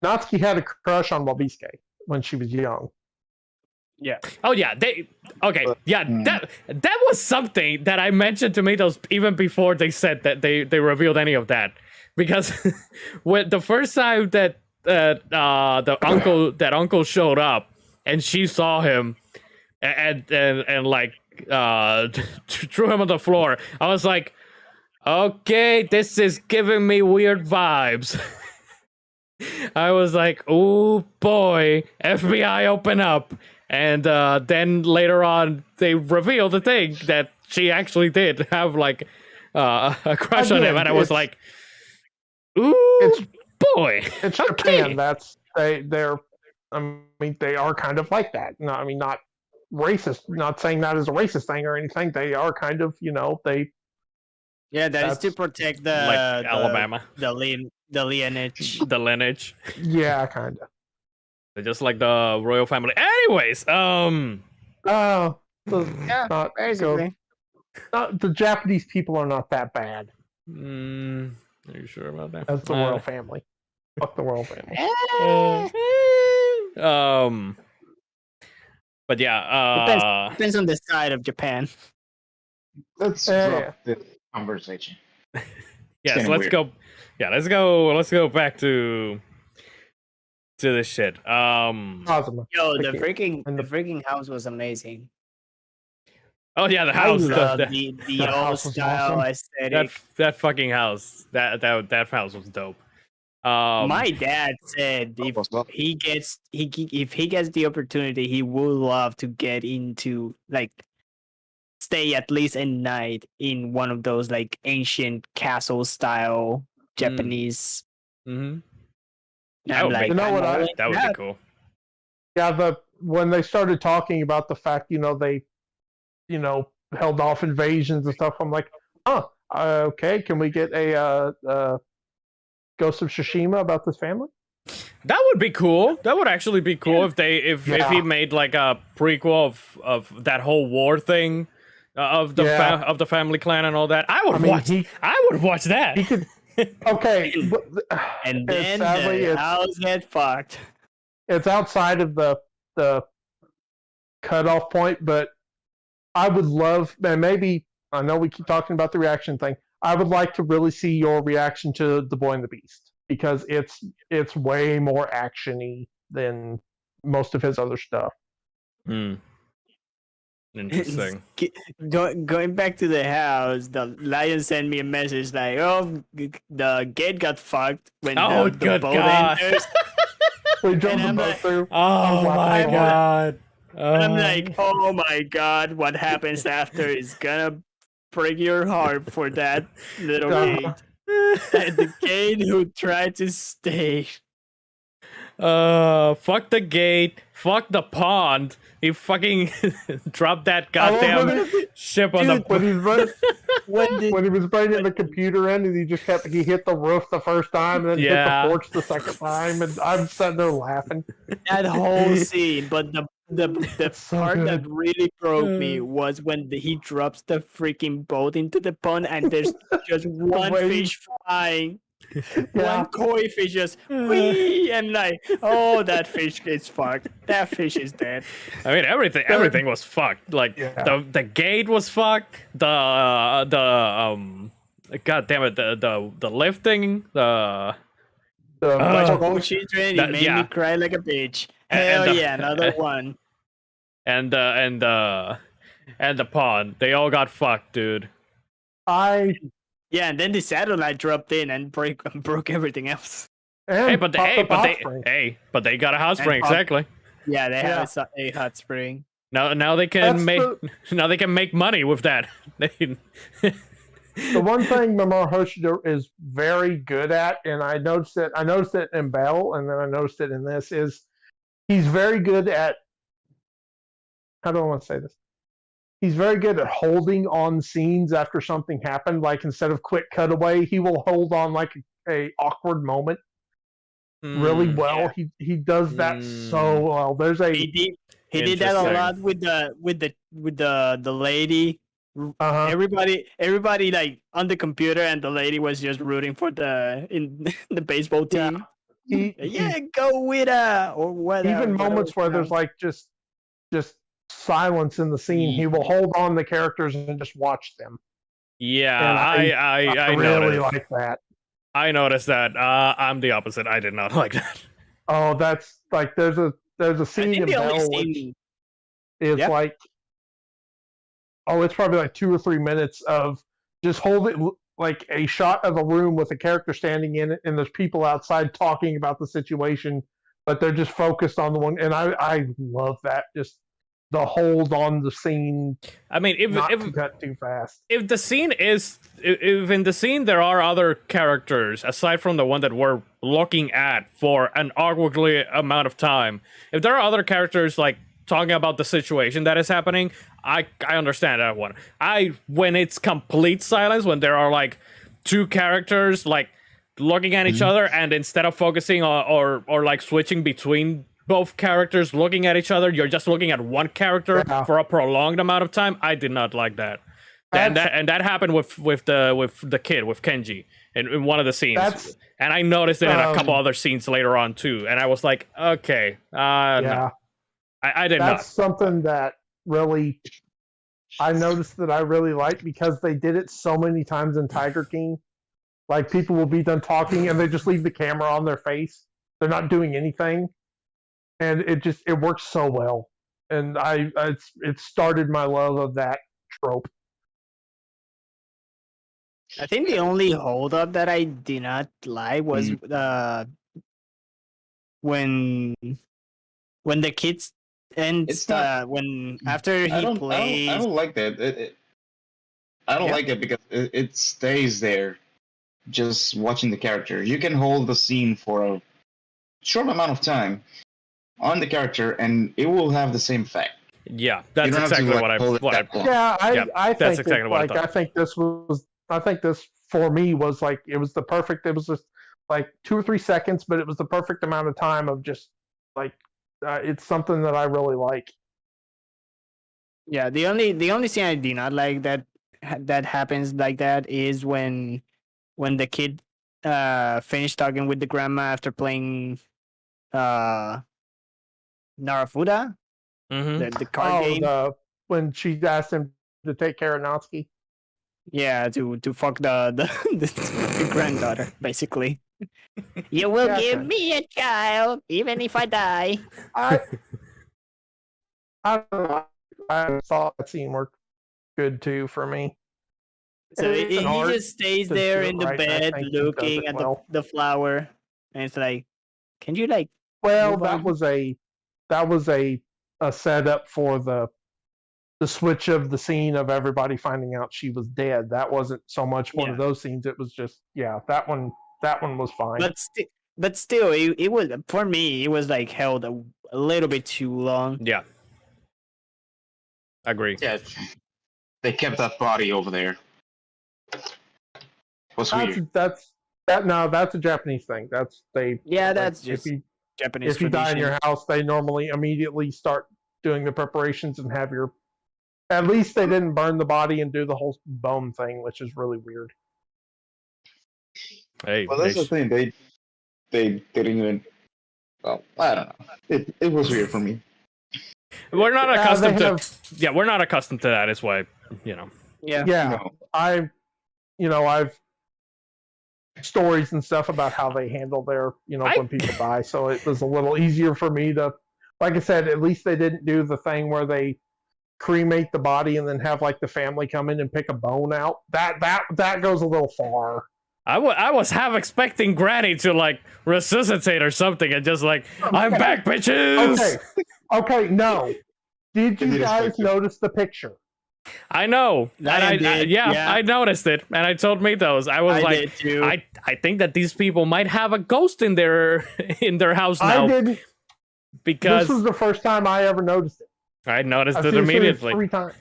Natsuki had a crush on Wabiske when she was young. Oh yeah, that was something that I mentioned to Mitos even before they said that they revealed any of that, because when the first time that the uncle showed up and she saw him and like threw him on the floor, I was like, okay, this is giving me weird vibes. I was like, oh boy, FBI open up. And then later on, they reveal the thing that she actually did have like a crush on him, and I was like, "Ooh, boy, It's okay." Japan. They're. I mean, they are kind of like that. No, I mean, not racist. Not saying that is a racist thing or anything. They are kind of, they. yeah. That is to That's- protect Like Alabama, the lineage. the lineage, Yeah, kind of. they're just like the royal family. Anyways, Oh, does Yeah, not go. Basically, The Japanese people are not that bad Are you sure about that? as the royal family. Fuck the royal family. But yeah, Depends on the side of Japan. Let's Yeah. drop the conversation. yes, kinda let's weird. go. Yeah, let's go back to this shit. Kazuma. Yo, The the kid. And the freaking house was amazing. Oh yeah, the I house. love The, the that old house was style awesome. aesthetic. that fucking house. That house was dope. My dad said if What's up? if he gets the opportunity, he would love to get into like stay at least a night in one of those like ancient castle style Japanese. Mhm. And That I'm would like, make- You know I'm what all in That would be cool. Yeah, when they started talking about the fact, they, held off invasions and stuff, I'm like, okay, can we get a Ghost of Tsushima about this family? That would be cool. That would actually be cool if he Yeah. made like a prequel of that whole war thing of the Yeah. of the family clan and all that. I would watch. he I would watch that. could. Okay, and it's- then sadly, the it's house get fucked. it's outside of the cutoff point, but I would love, and maybe I know we keep talking about the reaction thing. I would like to really see your reaction to The Boy and the Beast because it's way more actiony than most of his other stuff. Hmm. Interesting. Going back to the house, the lion sent me a message like, "Oh, the gate got fucked when Oh, the good boat God. enters." We drove And the I'm boat like- through. Oh my I'm god. And I'm like, "Oh my god, what happens after is gonna break your heart for that little Uh-huh. gate." And the gate who tried to stay. Fuck the gate. Fuck the pond. He fucking dropped that I love goddamn ship on Dude, when the. when he was bringing the computer in and he hit the roof the first time and then hit Yeah. the porch the second time, and I'm sitting there laughing. That whole scene, but the It's so part that good. really broke me was when he drops the freaking boat into the pond and there's just one way- fish flying, Yeah. one koi fish just whee, and like, oh, that fish is fucked. That fish is dead. I mean, everything was fucked. Like Yeah. the gate was fucked. God damn it, the lifting, The Oh. Oh, children, it That- made yeah. me cry like a bitch. And Hell the- yeah, another one. and the pond. They all got fucked, dude. I Yeah, and then the satellite dropped in and broke everything else. and Hey, but they, popped hey, up but the they, hot spring. hey, but they got a hot And spring, pop- exactly. Yeah, they Yeah. have a hot spring. Now they can That's make now they can make money with that. The one thing Mamoru Hoshida is very good at, and I noticed it in Bell, and then I noticed it in this, is he's very good at, how do I want to say this? He's very good at holding on scenes after something happened. Like instead of quick cutaway, he will hold on like a awkward moment really well. He does that so well. There's a He did that a Interesting. lot with the lady. Everybody like on the computer, and the lady was just rooting for the baseball team. Yeah, go with her or whatever. even moments where there's like just silence in the scene, he will hold on the characters and just watch them. Yeah, And I really noticed. like that. I noticed that. I'm the opposite. I did not like that. Oh, that's like there's a I scene think in the only Bell which scene. is Yeah. like, it's probably like 2 or 3 minutes of just holding like a shot of a room with a character standing in it, and there's people outside talking about the situation, but they're just focused on the one. And I love that, just the hold on the scene, I mean, not to cut too fast. if the scene is if in the scene there are other characters aside from the one that we're looking at for an awkwardly amount of time, if there are other characters like talking about the situation that is happening, I understand that one. When it's complete silence, when there are like two characters like looking at each other, and instead of focusing on or like switching between both characters looking at each other, you're just looking at one character Yeah. for a prolonged amount of time. I did not like that. And that happened with the kid with Kenji in one of the scenes, That's and I noticed it in a couple um, other scenes later on too, and I was like, okay, no, yeah. I did That's not. something that really I noticed that I really like because they did it so many times in Tiger King. Like people will be done talking and they just leave the camera on their face. They're not doing anything, and it works so well. And it started my love of that trope. I think the only holdup that I did not like was when when the kids and It's not. when after I he don't. I don't. I plays. don't like that. I don't Yeah. like it because it stays there, just watching the character. You can hold the scene for a short amount of time on the character, and it will have the same effect. Yeah, You that's don't have to exactly like hold it that long. Yeah, Yep, I that's think exactly what I thought. I think this for me was like it was the perfect. It was just like 2 or 3 seconds, but it was the perfect amount of time of just like it's something that I really like. Yeah, the only thing I do not like that happens like that is when the kid finished talking with the grandma after playing uh Narafuda, Mm-hmm. the card game. When she asked him to take care of Natsuki. Yeah, to fuck the granddaughter, basically. You will Yeah, give okay. me a child, even if I die. I I don't know. I thought that scene worked good too for me. So It's an he art just stays to there do it in the right, and I bed think he does looking it at well. the flower, and it's like, can you like Well, move on? that was a setup for the switch of the scene of everybody finding out she was dead. That wasn't so much one of Yeah, those scenes. It was just that one was fine. but still, it was for me. It was like held a little bit too long. Yeah, agree. Yeah, they kept that body over there. What's weird? That's a Japanese thing. That's they Yeah, like that's just Japanese if you die in tradition. your house, they normally immediately start doing the preparations and have your. At least they didn't burn the body and do the whole bone thing, which is really weird. Hey, Well, that's the thing. They didn't even. Well, I don't know. It was weird for me. we're not accustomed They to. have, Yeah, we're not accustomed to that. Is why, you know. Yeah, yeah. No. I've stories and stuff about how they handle their, when people die. So it was a little easier for me to, like I said, at least they didn't do the thing where they cremate the body and then have like the family come in and pick a bone out. That goes a little far. I was half expecting Granny to like resuscitate or something, and just like, I'm back, bitches. Okay. No. Did you Did guys expect it. notice the picture? I know, and Lion did, yeah. I noticed it, and I told Mythos, I was I like, did too. I think that these people might have a ghost in their house now. I didn't. Because This was the first time I ever noticed it. I noticed I've it seen immediately. 3 times.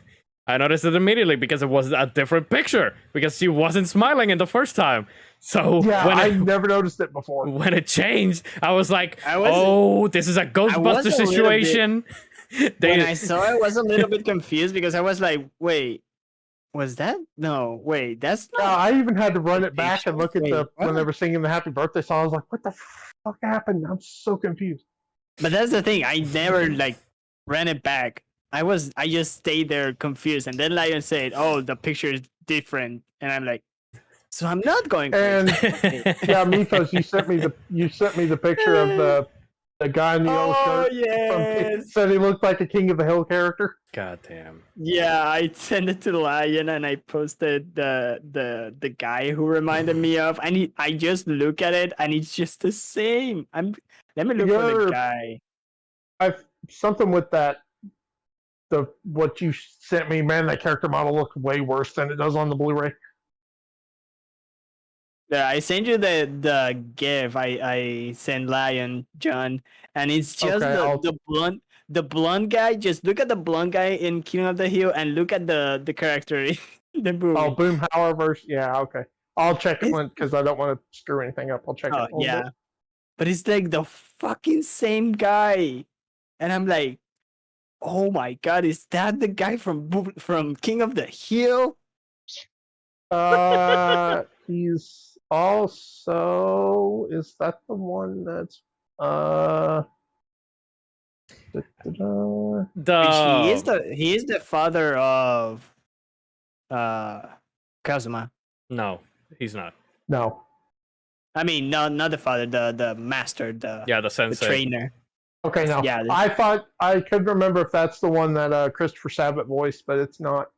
I noticed it immediately because it was a different picture, because she wasn't smiling in the first time. So Yeah, when I it, never noticed it before. when it changed, I was like, I was- oh, this is a Ghostbuster a little bit- situation. When I saw it, I was a little bit confused because I was like, wait, was that? No, wait, that's Yeah, not. I even had to run it back and look at Wait, when what? they were singing the happy birthday song. I was like, what the fuck happened? I'm so confused. But that's the thing. I never like ran it back. I just stayed there confused, and then Lion said, "Oh, the picture is different," and I'm like, "So I'm not going And crazy." yeah, Mythos, you sent me the picture of the guy in the yellow Oh shirt. yes, Said he looked like a King of the Hill character. God damn. yeah. I sent it to Lion, and I posted the guy who reminded me of, and I just look at it, and it's just the same. Let me look for the You're- guy. I've something with that. What you sent me, man, that character model looked way worse than it does on the Blu-ray. Yeah, I sent you the GIF. I sent Lion John, and it's just Okay, the blonde guy. Just look at the blonde guy in King of the Hill, and look at the character in the movie. Oh, Boomhauer verse. Yeah, okay. I'll check it because I don't want to screw anything up. I'll check it. Oh yeah, but it's like the fucking same guy, and I'm like, oh my god, is that the guy from King of the Hill? He's also, is that the one that's da-da-da. Which The he is the father of uh Kazuma. no, he's not. No. I mean, not the father, the master, Yeah, the the sensei. trainer. Okay, no. Yeah, I thought I could remember if that's the one that Christopher Sabat voiced, but it's not.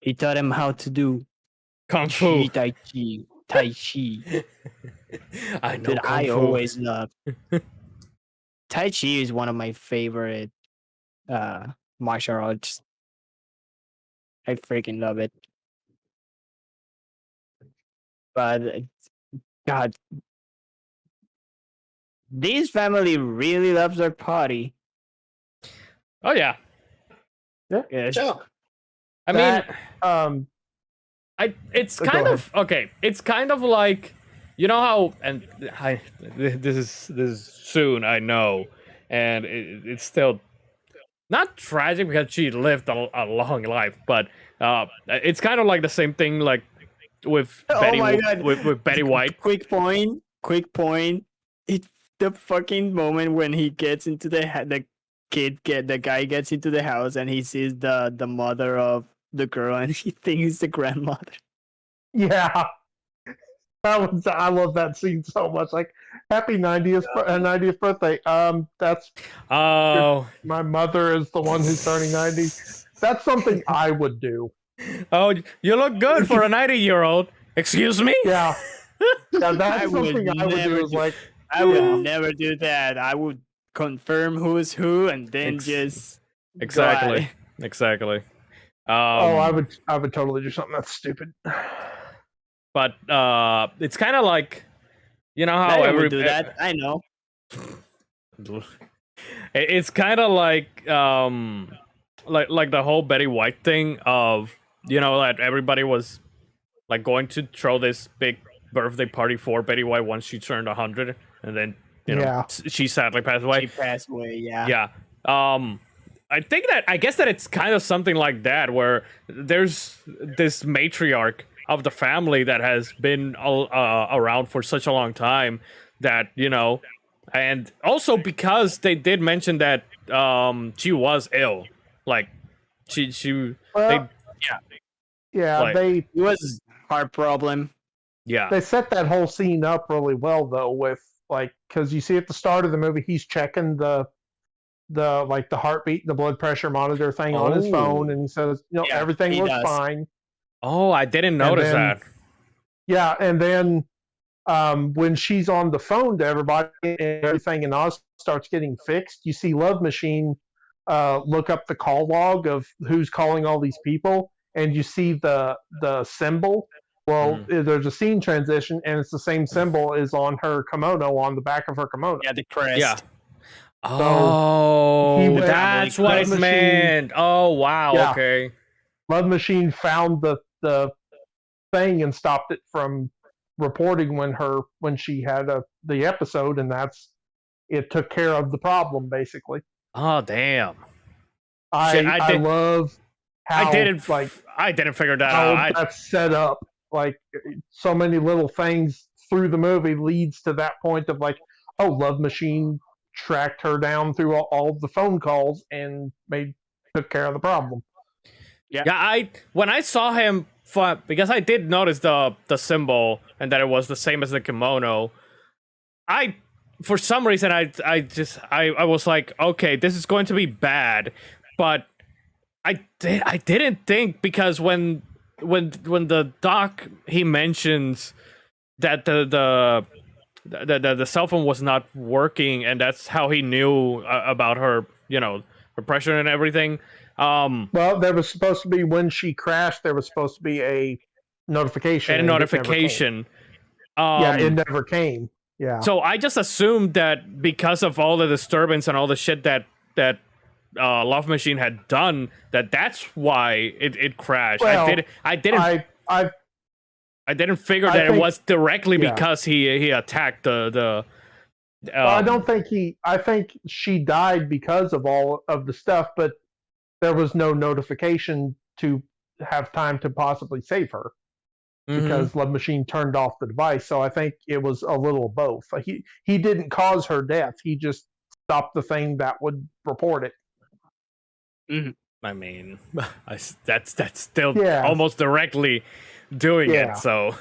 he taught him how to do Kung Fu. Tai Chi. I know That Kung I Fu. always love. Tai Chi is one of my favorite martial arts. I freaking love it. But God, this family really loves their party. Oh yeah. Yes. I mean, Um, it's Go kind ahead. of okay. It's kind of like, you know how, and this is soon, I know, and it's still not tragic because she lived a long life, but it's kind of like the same thing like with Oh my God. with Betty White. Quick point. It's the fucking moment when he gets into the guy gets into the house and he sees the mother of the girl and he thinks it's the grandmother. yeah, I love that scene so much. Like, happy 90th birthday. That's Oh, my mother is the one who's turning 90. That's something I would do. oh, you look good for a 90-year-old. Excuse me? Yeah, yeah, I that's would something I would never do. Is do- like, I would never do that. I would confirm who's who and then Ex- just go Exactly. at it. Exactly. oh, I would totally do something that's stupid. But it's kind of like, you know how I every would do that. I know. it's kind of like the whole Betty White thing of, you know, that everybody was like going to throw this big birthday party for Betty White once she turned 100, and then, you know, Yeah. she sadly passed away. She passed away. Yeah. Yeah. I guess that it's kind of something like that, where there's this matriarch of the family that has been around for such a long time that, you know, and also because they did mention that she was ill, like she Well, yeah, like- they It was heart problem. yeah. they set that whole scene up really well though, with like, because you see at the start of the movie he's checking the like the heartbeat, the blood pressure monitor thing on his phone, Oh. and he says, Yeah, everything he looks does. fine. Oh, I didn't notice then- that. Yeah, and then when she's on the phone to everybody and everything and Oz starts getting fixed, you see Love Machine look up the call log of who's calling all these people, and you see the symbol. Well, there's a scene transition, and it's the same symbol as on her kimono, on the back of her kimono. Yeah, the crest. Yeah. Oh, he went- that's what Love it's Machine- meant. Oh, wow. Yeah. Okay. Love Machine found the thing and stopped it from reporting when she had the episode, and it took care of the problem basically. Oh, damn. I Shit, I did- love how I didn't figure that how out. that's set up. Like, so many little things through the movie leads to that point of like, oh, Love Machine tracked her down through all the phone calls and took care of the problem. Yeah, when I saw him, because I did notice the symbol and that it was the same as the kimono. For some reason, I was like, okay, this is going to be bad, but I didn't think, because when the doc, he mentions that the cell phone was not working, and that's how he knew about her, you know, her pressure and everything. Well, there was supposed to be, when she crashed, there was supposed to be a notification. And a and it never came. notification. Yeah, it never came. Yeah. So I just assumed that because of all the disturbance and all the shit that Love Machine had done, that's why it crashed. Well, I didn't figure I that it think- was directly yeah. because he attacked the Well, I don't think he. I think she died because of all of the stuff, but there was no notification to have time to possibly save her because Love Machine turned off the device. So I think it was a little of both. He didn't cause her death. He just stopped the thing that would report it. I mean, that's still Yeah. almost directly doing Yeah. it. So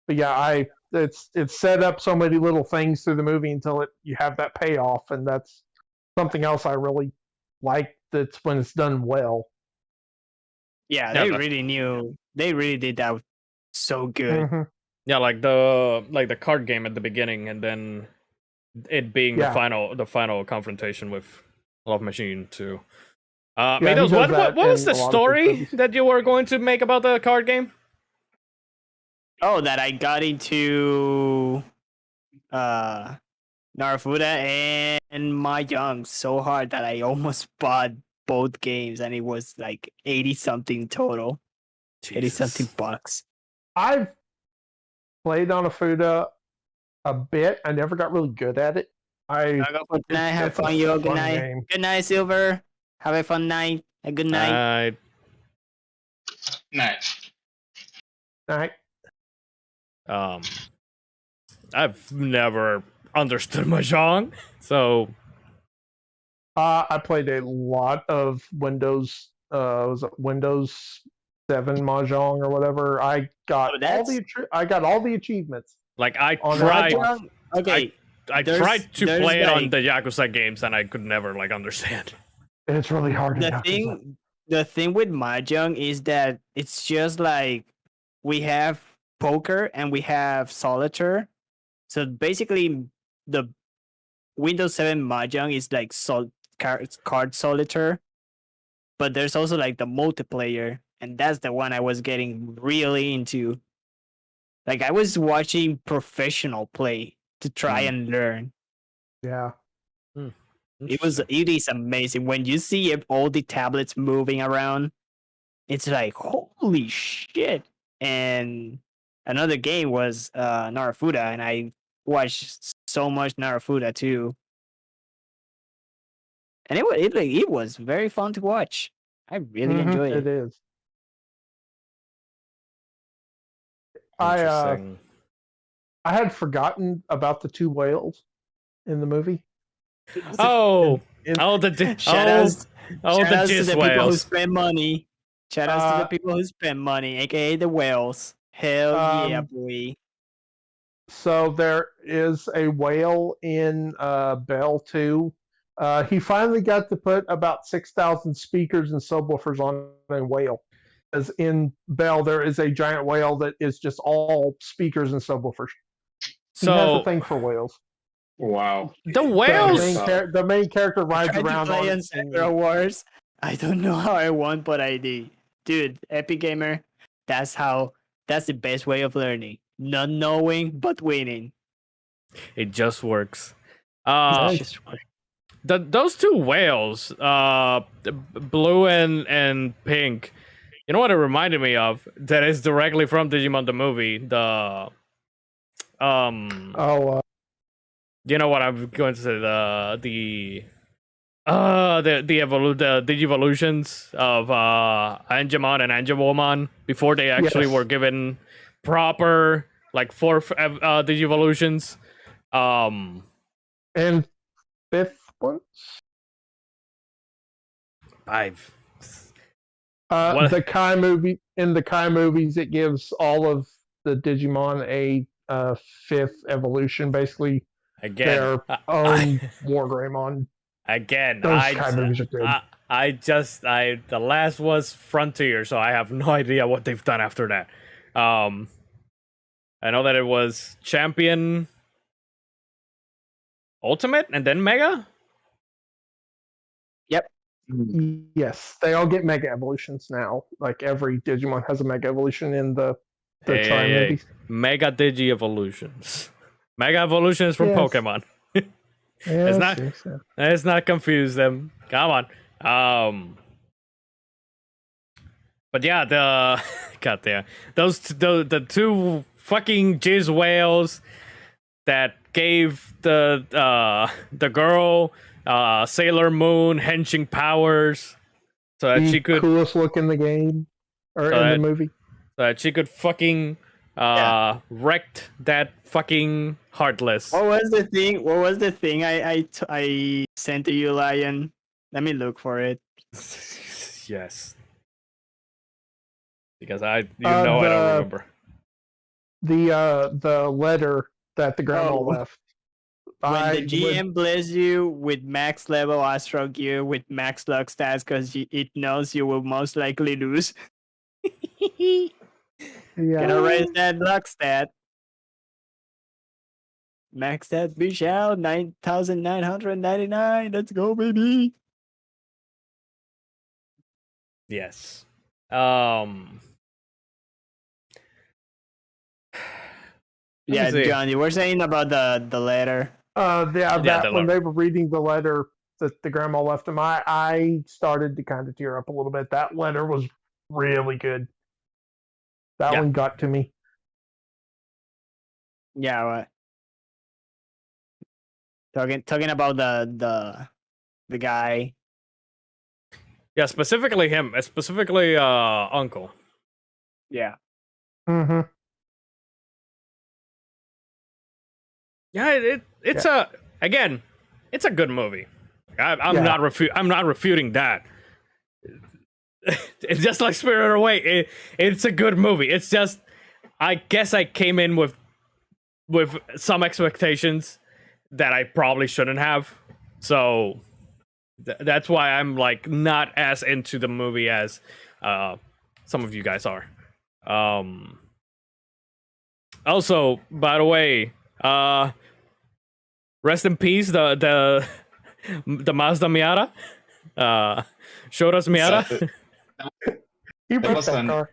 But yeah, it's set up so many little things through the movie until you have that payoff, and that's something else I really like. That's when it's done well. Yeah, Yeah, they but- really knew. They really did that so good. Mhm. yeah, like the card game at the beginning, and then it being Yeah. the final confrontation with Love Machine too. Yeah, he Matos, does what that was in the a lot of his story movies. that you were going to make about the card game? Oh, that I got into Narufuda and Mahjong so hard that I almost bought both games, and it was like 80 something total. 80 something Jesus. bucks. I've played on a Fuda a bit. I never got really good at it. Good night, have it's a fun, yo. Good fun night. game. Good night, Silver. Have a fun night. A good night. Nice. Right? I've never understood Mahjong, so I played a lot of Windows. Was it Windows 7 Mahjong or whatever? I got all the achievements. like I On tried. Mahjong? Okay. I There's- tried to there's play it on like- the Yakuza games, and I could never like understand. It's really hard. in the Yakuza. thing with Mahjong is that it's just like we have poker and we have solitaire. So basically, the Windows 7 Mahjong is like card solitaire, but there's also like the multiplayer, and that's the one I was getting really into. Like I was watching professional play to try and learn. Yeah. It is amazing when you see all the tablets moving around. It's like holy shit. And another game was Narufuda, and I watched so much Narufuda too. And it was very fun to watch. I really enjoyed It it. is. I Interesting. I had forgotten about the two whales in the movie. Oh, In- Shout outs, oh, shout the outs to jizz the people who whales. spend money. Shout outs to the people who spend money, aka the whales. Hell yeah, boy. So there is a whale in Bell too. He finally got to put about 6,000 speakers and subwoofers on a whale. As in Bell, there is a giant whale that is just all speakers and subwoofers. He has So a thing for whales. Wow. the The whales. the main character rides Tried to around play on on it. Sacred Wars. I don't know how I won, but I did. Dude, Epic Gamer, that's the best way of learning. Not knowing, but winning. It just works. Nice. Just work. Those two whales, blue and pink. You know what it reminded me of? That is directly from Digimon the movie. The Oh, you know what I'm going to say? The Digivolutions of Angemon and Angemon before they actually Yes. were given proper like fourth Digivolutions. and fifth one. I've The Kai movie in the Kai movies, it gives all of the Digimon a fifth evolution, basically again their own War Greymon. again Those Kai movies are good. the last was Frontier, so I have no idea what they've done after that. I know that it was Champion, Ultimate, and then Mega. Yes, they all get Mega Evolutions now. Like every Digimon has a Mega Evolution in the Tri movies. Mega Digi Evolutions. Mega Evolutions from Yes. Pokemon. Yes, not- yes, yes. Let's not confuse them. Come on. But yeah, goddamn, the two fucking jizz whales that gave the girl Sailor Moon henching powers so that The she could coolest look in the game or in the movie. fucking wrecked that fucking Heartless. What was the thing? What was the thing I sent to you, Lion? Let me look for it. Yes. Because I don't remember. The letter that the grandma Oh. left. When the GM bless you with max level Astro Gear with max luck stats because it knows you will most likely lose. Gonna raise that luck stat. Max that bitch out 9,999. Let's go, baby. Yes. Yeah, see. John, you were saying about the letter. When they were reading the letter that the grandma left him, I started to kind of tear up a little bit. That letter was really good. That one got to me. Yeah, what? Talking about the guy. Yeah, specifically him. Specifically Uncle. Yeah. Mm-hmm. Yeah, it's it's a good movie. I'm not refuting that. It's just like Spirited Away. It's a good movie. It's just I guess I came in with some expectations that I probably shouldn't have. So that's why I'm like not as into the movie as some of you guys are. Also, by the way, rest in peace the Mazda Miata. Shora's Miata. He That wrecked was that car.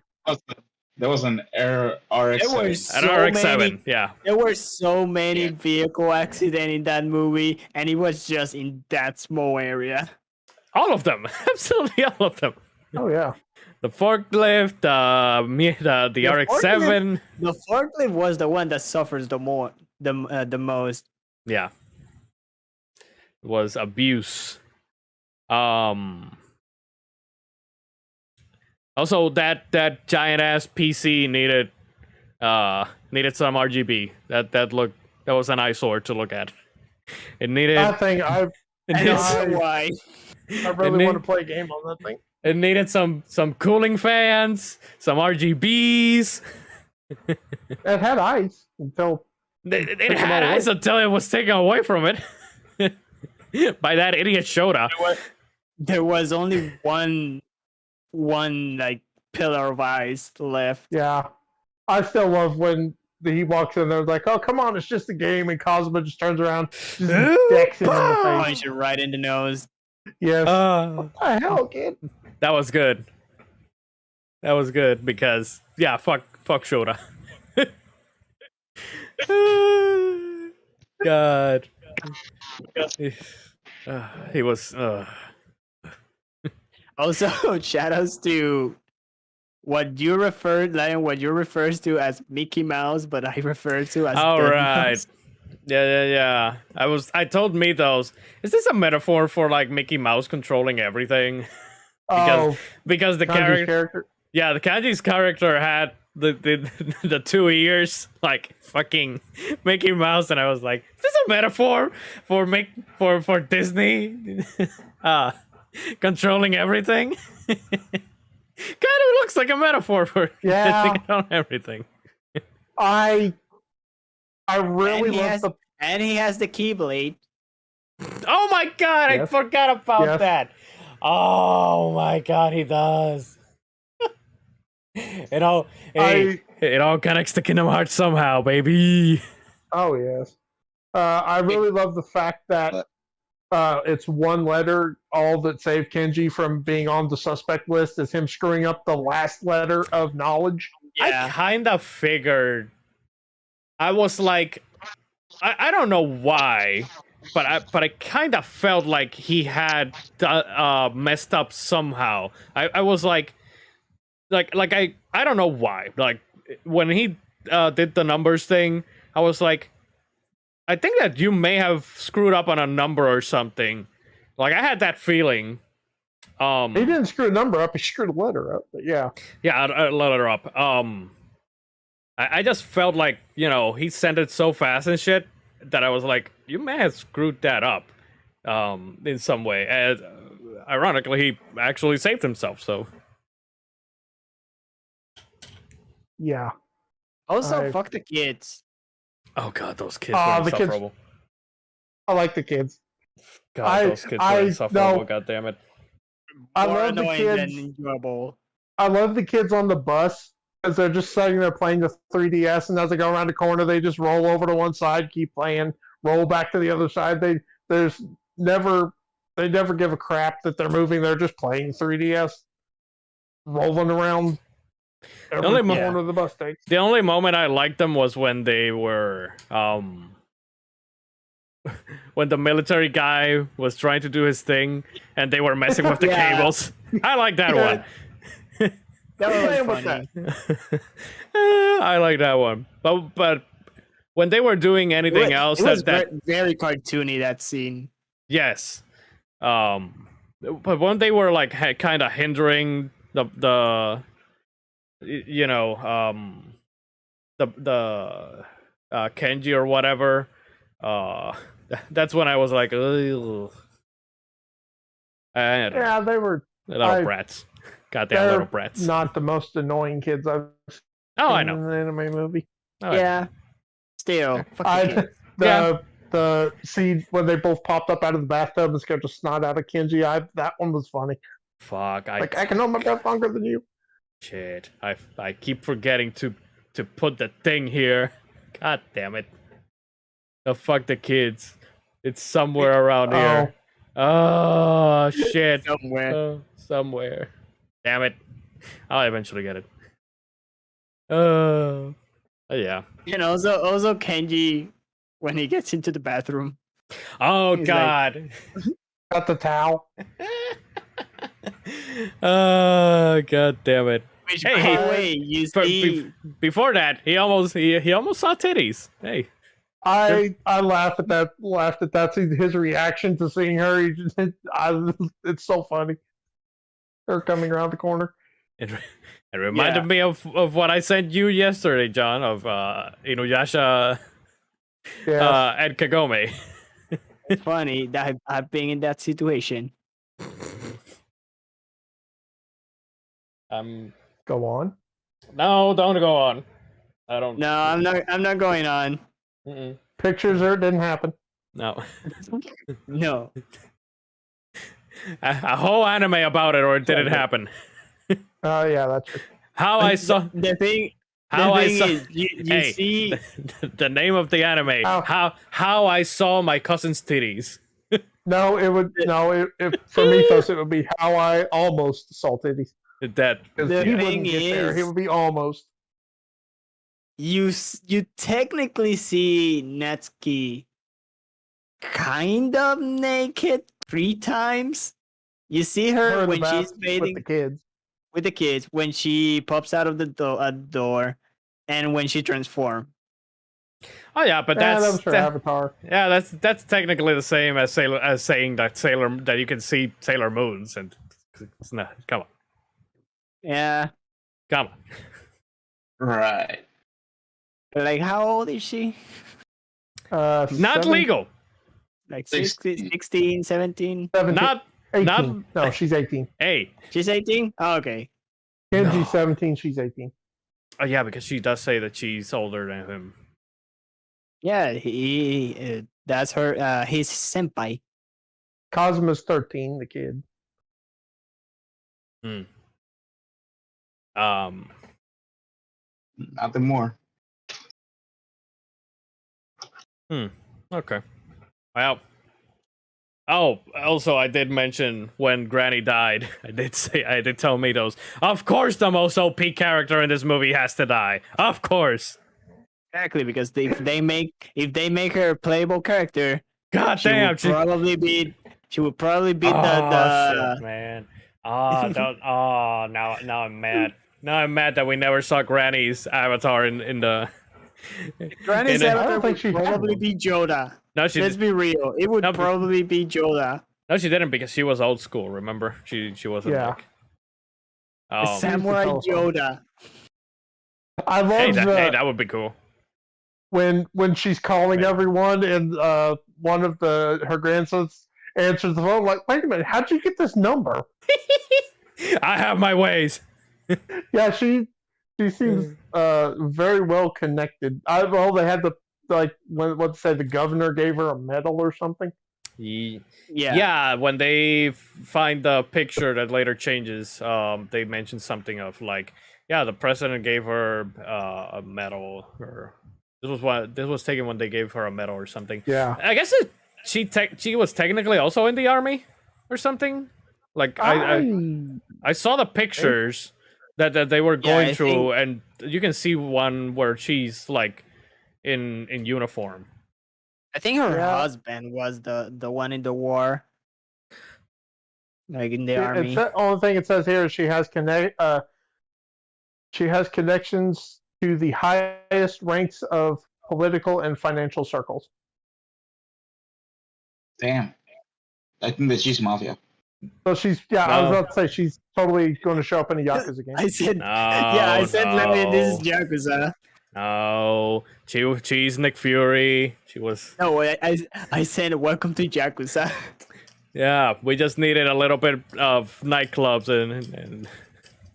that was an RX. There were An so RX-7, many. yeah. There were so many vehicle accidents in that movie, and it was just in that small area. All of them. Absolutely all of them. Oh yeah. The forklift, the RX-7. The forklift was the one that suffers the most. Yeah. It was abuse. Also that giant ass PC needed some RGB. That was an eyesore to look at. It needed That thing, I Why? really want to play a game on that thing. It needed some cooling fans, some RGBs. It had ice until It had ice until it was taken away from it by that idiot Shota. There was only one like pillar of ice left. Yeah. I still love when he walks in there like, oh come on, it's just a game, and Cosmo just turns around, just decks him in the face. Punch you right in the nose. Yes. What the hell, kid? That was good. That was good because fuck Shota. God. He was Also, shoutouts to what you referred to as Mickey Mouse, but I refer to as all Dead right. Mouse. Yeah. I told Mythos, is this a metaphor for like Mickey Mouse controlling everything? because the character. Yeah, the Kanji's character had the 2 ears like fucking Mickey Mouse, and I was like, is this a metaphor for Disney controlling everything? Kind of looks like a metaphor for on everything. I really love and he has the Keyblade. Oh my god, I forgot about that. Oh my god, he does. It all connects to Kingdom Hearts somehow, baby. Oh yes. I really love the fact that it's one letter. All that saved Kenji from being on the suspect list is him screwing up the last letter of knowledge. Yeah. I kind of figured. I was like, I don't know why, but I kind of felt like he had messed up somehow. I was like I don't know why. Like when he did the numbers thing, I was like, I think that you may have screwed up on a number or something. Like I had that feeling. He didn't screw a number up. He screwed a letter up. But yeah. Yeah, I let her up. I just felt like, he sent it so fast and shit that I was like, you may have screwed that up, in some way. And ironically, he actually saved himself. So Yeah. Also, fuck the kids. oh god, those kids were the kids- insufferable. I like the kids. God, those kids were insufferable. God damn it. I More love the annoying kids. than enjoyable. I love the kids on the bus because they're just sitting there playing the 3DS, and as they go around the corner, they just roll over to one side, keep playing, roll back to the other side. They never give a crap that they're moving. They're just playing 3DS, rolling around every only corner the bus takes. The only moment I liked them was when they were when the military guy was trying to do his thing and they were messing with the Yeah. cables. I like that one. That Playing was with funny. I like that one. But when they were doing anything else, it was that very cartoony, that scene. yes, but when they were like kind of hindering the Kenji or whatever, that's when I was like, ugh. Yeah, they were Little brats. Goddamn little brats. not the most annoying kids I've seen I in know. an anime movie. Oh, I know. Yeah. Still, fuck the kids. The scene when they both popped up out of the bathtub and scared the snot out of Kenji. That one was funny. Fuck. I can hold my breath longer than you. Shit. I keep forgetting to put the thing here. God damn it. Oh, fuck the kids. It's somewhere around here. Oh shit. Somewhere. Somewhere. Damn it. I'll eventually get it. Yeah. And also Kenji when he gets into the bathroom. Oh He's god. Got the towel. Oh god damn it. Which, Hey, by hey, the way, you For- see, Before that, he almost saw titties. Hey. I laugh at that. Laughed at that. See his reaction to seeing her. It's so funny. Her coming around the corner. It reminded me of what I sent you yesterday, John, of Inuyasha Yeah. and Kagome. it's funny that I've been in that situation. Go on. No, don't go on. I don't. No, I'm not going on. Mm-mm. Pictures or it didn't happen. No. No. A whole anime about it, or it didn't Okay. happen. Oh yeah, that's true. How I saw. The thing How I thing saw. is, you Hey, see, the name of the anime. How I saw my cousin's titties. No, it would for Mythos it would be how I almost saw titties. That. Because The he thing wouldn't get there. He is- would be almost. you technically see Natsuki kind of naked 3 times. You see her in the when she's bath with bathing the kids. with the kids, when she pops out of the door, and when she transforms. Oh yeah, but Yeah, that's that was her avatar. yeah, that's technically the same as saying that you can see Sailor Moons, and it's not. Come on, Yeah. come on. Right. Like, how old is she? Not 7, legal. Like 16. 16, 17? 17, Not 18. not- No, she's 18. hey. She's 18? Oh, okay. Kenji's No. 17. She's 18. Oh yeah, because she does say that she's older than him. Yeah, that's her, his senpai. Cosmo's 13. The kid. Nothing more. Okay. Well. Oh, also I did mention when Granny died. I did tell Mitos. Of course, the most OP character in this movie has to die. Of course. Exactly, because if they make her a playable character, God she damn. would probably be Oh, the shit, man. Oh, don't. Oh, now I'm mad. Now I'm mad that we never saw Granny's avatar in the Granny In a- I Seven don't think would she had probably one. be Yoda. No, she Let's be real. It would No, but- probably be Yoda. no, she didn't because she was old school. Remember, she wasn't Yeah. like. A Um, Samurai telephone. Yoda. I love hey, the that would be cool. when she's calling Right. everyone and one of her grandsons answers the phone like, wait a minute, how'd you get this number? I have my ways. Yeah, she seems very well connected. They had what to say, the governor gave her a medal or something. Yeah. Yeah. When they find the picture that later changes, they mention something of like, yeah, the president gave her a medal, or this was taken when they gave her a medal or something. Yeah. I guess she was technically also in the army or something. Like I saw the pictures that they were going I through, and you can see one where she's like in uniform. I think her Yeah. husband was the one in the war. Like in the army. It's the only thing it says here is she has connections to the highest ranks of political and financial circles. Damn. I think that she's mafia. So I was No. about to say she's totally going to show up in a Yakuza game. I said No, I said Larry, this is no. Yakuza. No, she's Nick Fury. She was. No, I said welcome to Yakuza. Yeah, we just needed a little bit of nightclubs and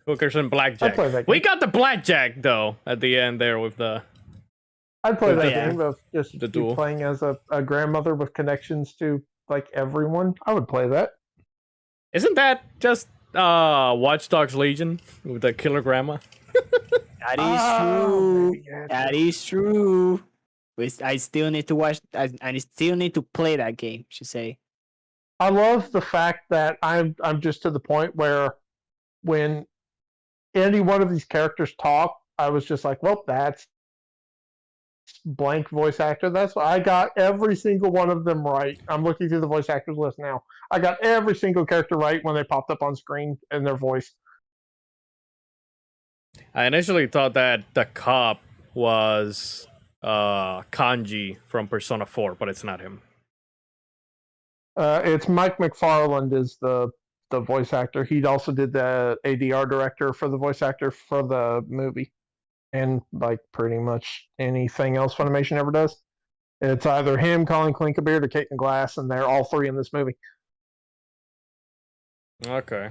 hookers and blackjack. play that We game. got the blackjack though at the end there with the. I'd play that Yeah. game of just The you duel. playing as a grandmother with connections to like everyone. I would play that. Isn't that just Watch Dogs Legion with the killer grandma? That is true. maybe, yeah. That is true. I still need to watch. I still need to play that game. Should say. I love the fact that I'm just to the point where when any one of these characters talk, I was just like, well, that's blank voice actor. That's I got every single one of them right. I'm looking through the voice actors list now. I got every single character right when they popped up on screen and their voice. I initially thought that the cop was Kanji from Persona 4, but it's not him. It's Mike McFarland is the voice actor. He also did the ADR director for the voice actor for the movie, and like pretty much anything else Funimation ever does. It's either him, Colin Clinkabeard, or Kate McGlass, and they're all three in this movie. Okay.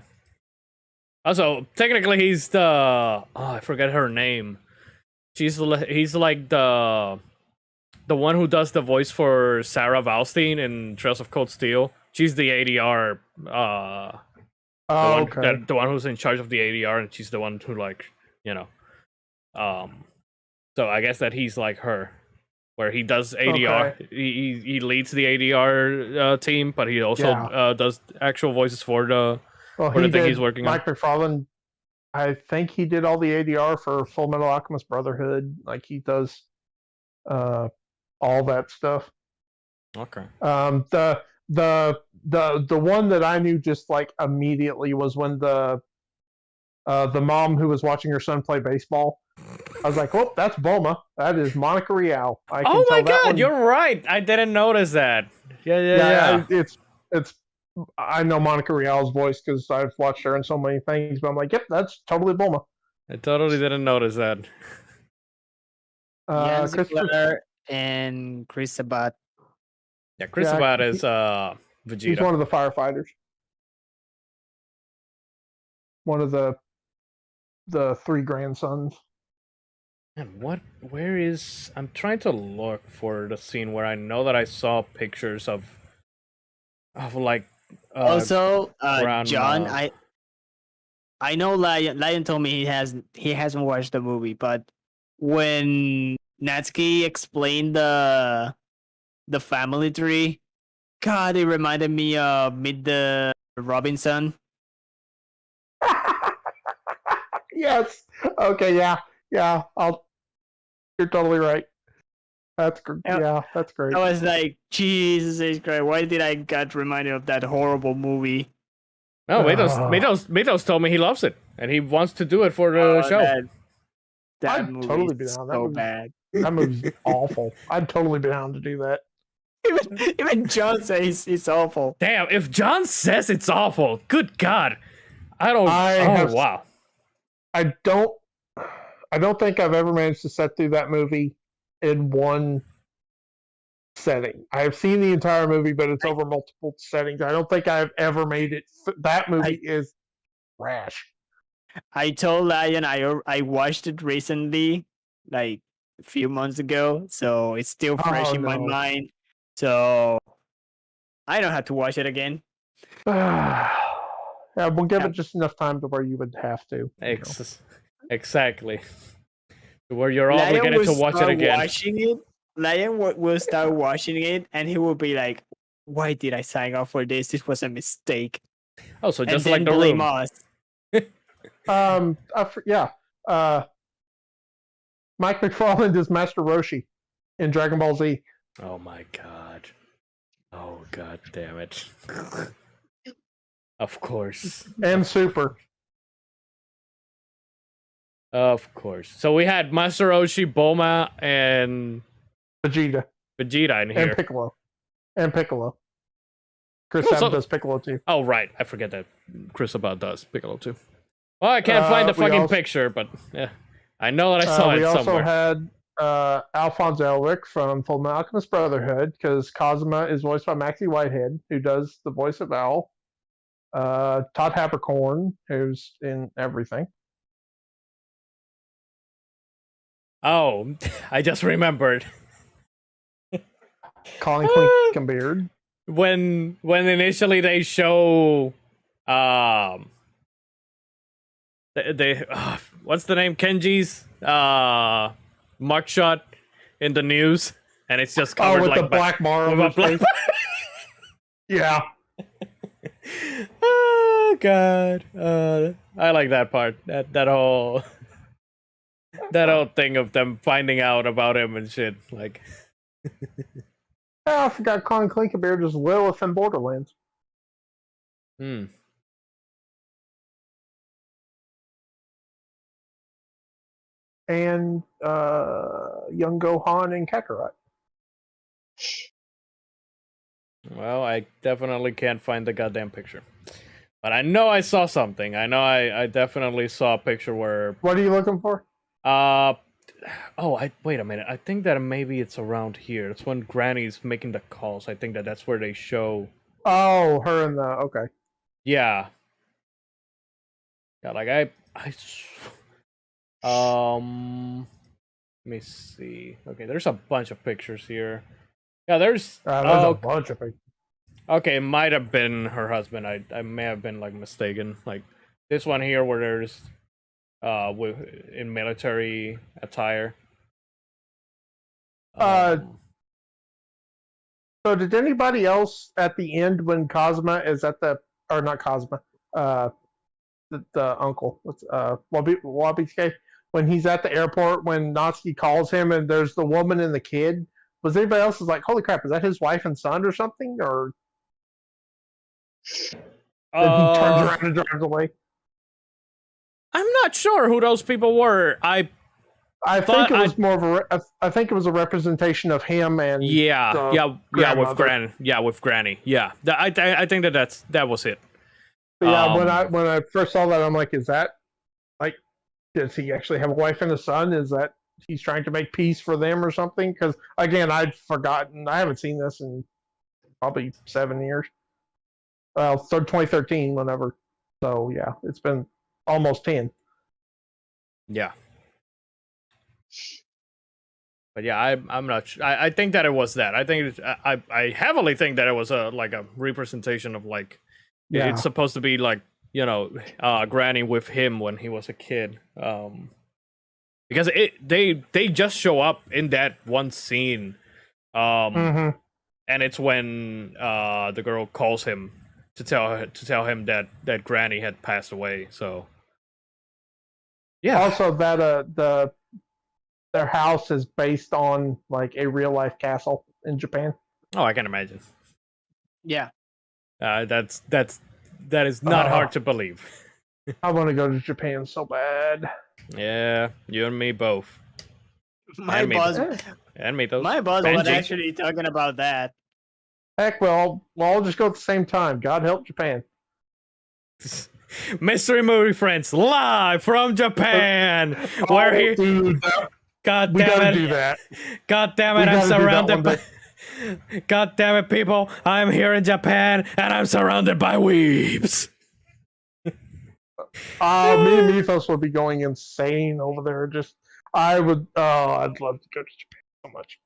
Also, technically, he's the I forget her name. He's like the one who does the voice for Sarah Valstein in Trails of Cold Steel. She's the ADR. Okay. The one who's in charge of the ADR, and she's the one who So I guess that he's like her, where he does ADR. Okay. He leads the ADR team, but he also does actual voices for the. Well, What do he you think did, he's working on? Mike McFarland, I think he did all the ADR for Full Metal Alchemist Brotherhood. Like he does all that stuff. Okay. The one that I knew just like immediately was when the mom who was watching her son play baseball. I was like, "Oh, that's Bulma. That is Monica Rial." I can Oh my tell that god, one- you're right. I didn't notice that. Yeah. It's. I know Monica Rial's voice because I've watched her in so many things, but I'm like, "Yep, that's totally Bulma." I totally didn't notice that. Ian Christopher- Ziegler and Chris Sabat. Yeah, Chris Yeah, Sabat is he's Vegeta. one of the firefighters. One of the three grandsons. Man, where is I'm trying to look for the scene where I know that I saw pictures of like Also, grandma. John, I know Lion told me he hasn't watched the movie, but when Natsuki explained the family tree, God, it reminded me of Meet the Robinson. Yes. Okay. Yeah. You're totally right. That's great. Yeah. Yeah, that's great. I was like, Jesus Christ, why did I get reminded of that horrible movie? No, Oh. Matos told me he loves it and he wants to do it for the show. That I'd movie totally be is down. That so would- bad. That movie's awful. I'd totally be down to do that. Even John says it's awful. Damn, if John says it's awful, good God. I Wow. I don't think I've ever managed to sit through that movie in one setting. I've seen the entire movie, but it's over multiple settings. I don't think I've ever made it. That movie is trash. I told Lion I watched it recently, like a few months ago, so it's still fresh in my no. mind. So I don't have to watch it again. Yeah, we'll give Yeah. it just enough time to where you would have to. you know. Exactly. Where you're Lion obligated to will watch it start again. Watching it, Lion will start watching it, and he will be like, "Why did I sign up for this? This was a mistake." Oh, so And just then like the blame room. us. Yeah. Mike McFarland is Master Roshi in Dragon Ball Z. Oh my God. Oh God damn it. Of course. And Super. Of course. So we had Master Roshi, Bulma, and Vegeta. Vegeta in And here. Piccolo. And Piccolo. Chris Oh, Sabat so- does Piccolo too. Oh, right. I forget that Chris About does Piccolo too. Well, I can't find the we fucking also- picture, but yeah. I know that I saw we it also somewhere. had Alphonse Elric from Fullmetal Alchemist Brotherhood, because Cosma is voiced by Maxie Whitehead, who does the voice of Al. Todd Habercorn, who's in everything. Oh, I just remembered. Colin Clinkenbeard. When initially they show what's the name, Kenji's mugshot in the news, and it's just covered with like the black bar with over a his black. face. Yeah. Oh God, I like that part. That whole thing of them finding out about him and shit. Like, Oh, I forgot Colin Clinkenbeard is Lilith in Borderlands. hmm. And young Gohan in Kakarot. Well, I definitely can't find the goddamn picture. But I know I saw something. I know I definitely saw a picture where What are you looking for? wait a minute. I think that maybe it's around here. It's when Granny's making the calls. I think that's where they show. Oh, her in the okay. Yeah. Yeah, like let me see. Okay, there's a bunch of pictures here. Yeah, there's There's a bunch of people. okay, it might have been her husband. I may have been like mistaken. Like this one here where there's in military attire. So did anybody else at the end when Cosma is at the or not Cosma, the uncle, what's Wabi's case, when he's at the airport when Natsuki calls him and there's the woman and the kid, was anybody else like, holy crap, is that his wife and son or something? Or then he turns around and drives away? I'm not sure who those people were. I think it was more of I think it was a representation of him and with Granny. Yeah, with Granny. Yeah, I think that was it. But yeah, when I first saw that, I'm like, is that like, does he actually have a wife and a son? Is that he's trying to make peace for them or something? Because again, I'd forgotten. I haven't seen this in probably 7 years. Well, 2013, whenever. So yeah, it's been almost 10. Yeah. But yeah, I'm not sure. I think that it was that. I think I heavily think that it was a representation of like it's supposed to be like, Granny with him when he was a kid. Because they just show up in that one scene. And it's when the girl calls him to tell him that Granny had passed away. So yeah. Also, that their house is based on like a real life castle in Japan. Oh, I can imagine. Yeah. That is not hard to believe. I want to go to Japan so bad. Yeah, you and me both. My Anime. boss, Anime those. my boss was Benji. actually talking about that. Heck, well, we'll all just go at the same time. God help Japan. Mystery movie friends live from Japan. We're here. Dude, God we damn gotta it! do that. God damn We it! I'm gotta do that surrounded one by. day. God damn it, people! I'm here in Japan and I'm surrounded by weebs. Me and Mythos would be going insane over there. I would. Oh, I'd love to go to Japan so much.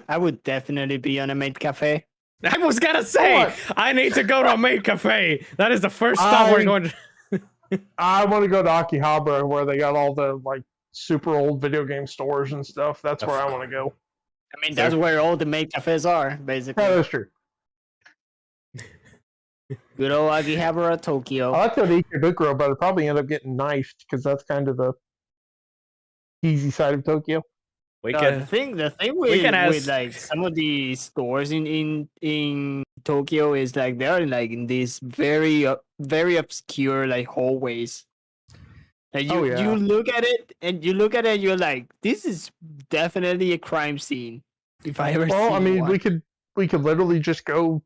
I would definitely be on a maid cafe. I was gonna say What? I need to go to a maid cafe. That is the first stop we're going to. I want to go to Akihabara where they got all the like super old video game stores and stuff. That's where I want to go. I mean, that's where all the maid cafes are, basically. Yeah, that's true. Good old Akihabara, I Tokyo. like to go to Ikebukuro, but I'd probably end up getting knifed because that's kind of the easy side of Tokyo. We The can. thing we with, can ask- with like some of the stores in Tokyo is like they're like in these very obscure like hallways. Like Oh, yeah. you look at it and you're like, this is definitely a crime scene. If I ever Well, see I mean, one. we could literally just go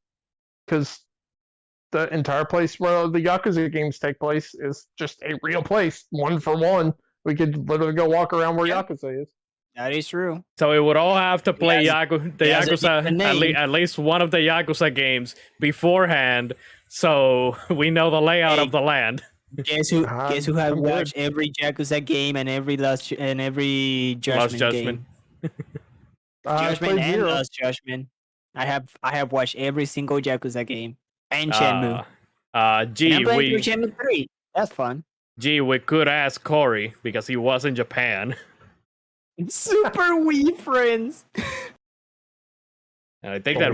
because the entire place where the Yakuza games take place is just a real place, one for one. We could literally go walk around where Yeah. Yakuza is. That is true. So we would all have to play has- the it has a Yakuza different name. at least one of the Yakuza games beforehand, so we know the layout Hey. of the land. Guess who have I'm good. watched every Yakuza game and every every Lost Judgment Judgment. game. I Judgment played and Zero. Lost Judgment. I have watched every single Yakuza game and Shenmue. And Gee, I'm playing through we Shenmue 3. That's fun. could ask Corey because he was in Japan. Super Wii friends. And I think that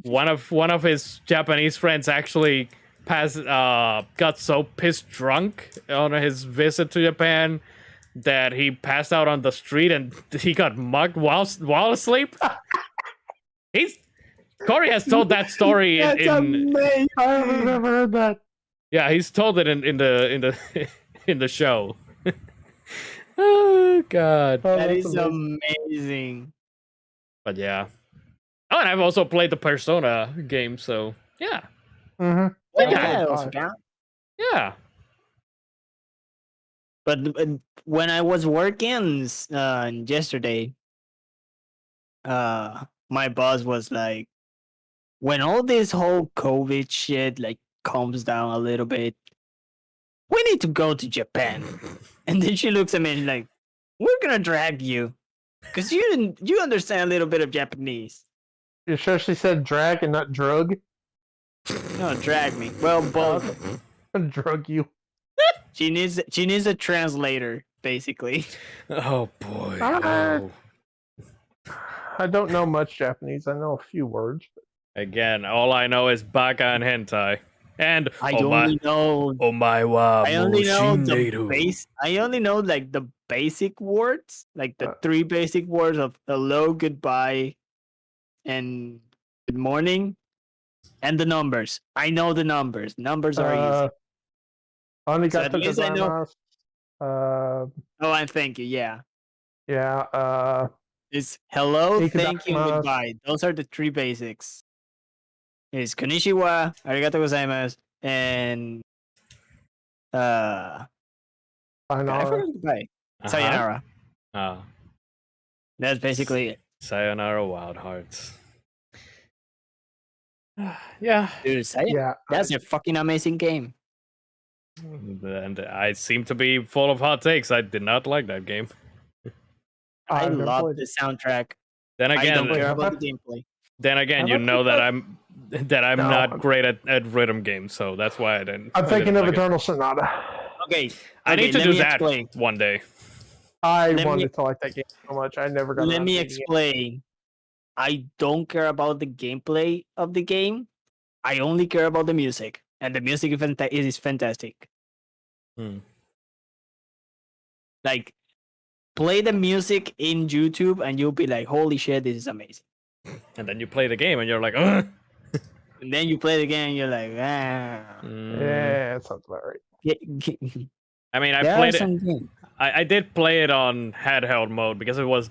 one of his Japanese friends actually got so pissed drunk on his visit to Japan that he passed out on the street and he got mugged while asleep. Corey has told that story That's in amazing. I haven't ever heard that. yeah, he's told it in the in the show. Oh god. Oh, That that's is amazing. amazing. But yeah. Oh, and I've also played the Persona game, so yeah. Mhm. Well, Yeah, that it's also fine. count. Yeah. But when I was working yesterday, my boss was like, when all this whole COVID shit like calms down a little bit, we need to go to Japan. And then she looks at me and like, we're gonna drag you, cause you understand a little bit of Japanese. You sure she said drag and not drug? No, drag me. Well, both. Drug you. She needs a translator, basically. Oh boy. Ah. Oh. I don't know much Japanese. I know a few words. Again, all I know is baka and hentai. And I only know omae wa I only know the mushineru. base. I only know like the basic words, like the 3 basic words of hello, goodbye, and good morning, and the numbers. I know the numbers. Numbers are easy. Arigato at least I know- gozaimasu. Oh, and thank you. Yeah, Yeah. it's hello, thank you, and Ikudaimasu. goodbye. Those are the 3 basics. It's konnichiwa, arigato gozaimasu, and I Sayonara. forgot goodbye. Uh-huh. Sayonara. Ah, That's basically it. Sayonara Wild Hearts. Yeah. Dude, Sayonara. Yeah. That's a fucking amazing game. And I seem to be full of hot takes. I did not like that game. I I've never love played the it. soundtrack. Then I don't again, care about the gameplay. you Have I know played that I'm No. not great at rhythm games, so that's why I didn't. I'm I thinking didn't of like it. Eternal Sonata. Okay, I need to let do me that explain. one day. I Let me- wanted to like that game so much. I never got Let around me to beating it. explain. I don't care about the gameplay of the game. I only care about the music, and the music is fantastic. Hmm. Like, play the music in YouTube, and you'll be like, "Holy shit, this is amazing!" And then you play the game, and you're like, Ugh. And then you play the game, and you're like, "Ah." Mm. Yeah, that sounds about right. Get- I mean, I There are played it. some games. I did play it on handheld mode because it was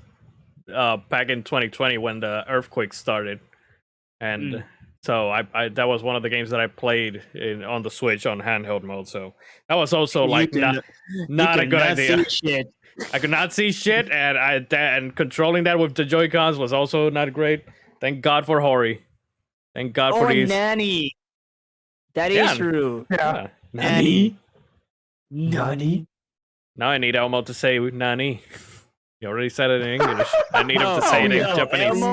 back in 2020 when the earthquake started, and so I that was one of the games that I played on the Switch on handheld mode. So that was also like not a good idea. See shit. I could not see shit, and controlling that with the Joy-Cons was also not great. Thank God for Hori. Thank God for these. Nanny. That is Yeah. true. Yeah. Nani? Nani? Now I need Elmo to say Nani. You already said it in English. I need him to say it in Japanese.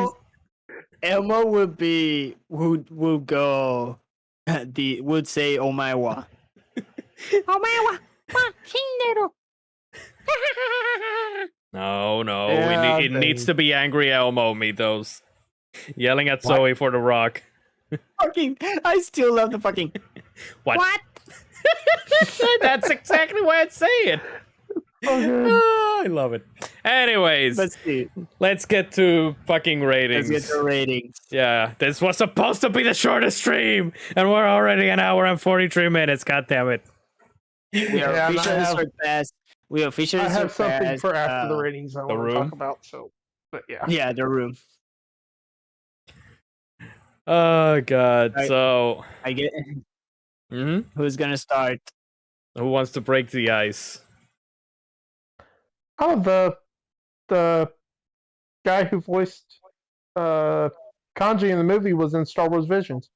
Elmo would be would go would say Omaewa. Omaewa. No, Yeah, it needs to be angry Elmo, Mitos. Yelling at Zoe for the rock. Fucking, I still love the fucking. What? That's exactly why I'd say it. I love it. Anyways, let's get to fucking ratings. Let's get to ratings. Yeah, this was supposed to be the shortest stream, and we're already an hour and 43 minutes. God damn it. We are officially surpassed. We officially I have surpassed, something for after the ratings I want to talk about. So, but yeah. Yeah, the room. Oh God. So I get. Mhm. Who's gonna start? Who wants to break the ice? Oh, the guy who voiced Kanji in the movie was in Star Wars Visions.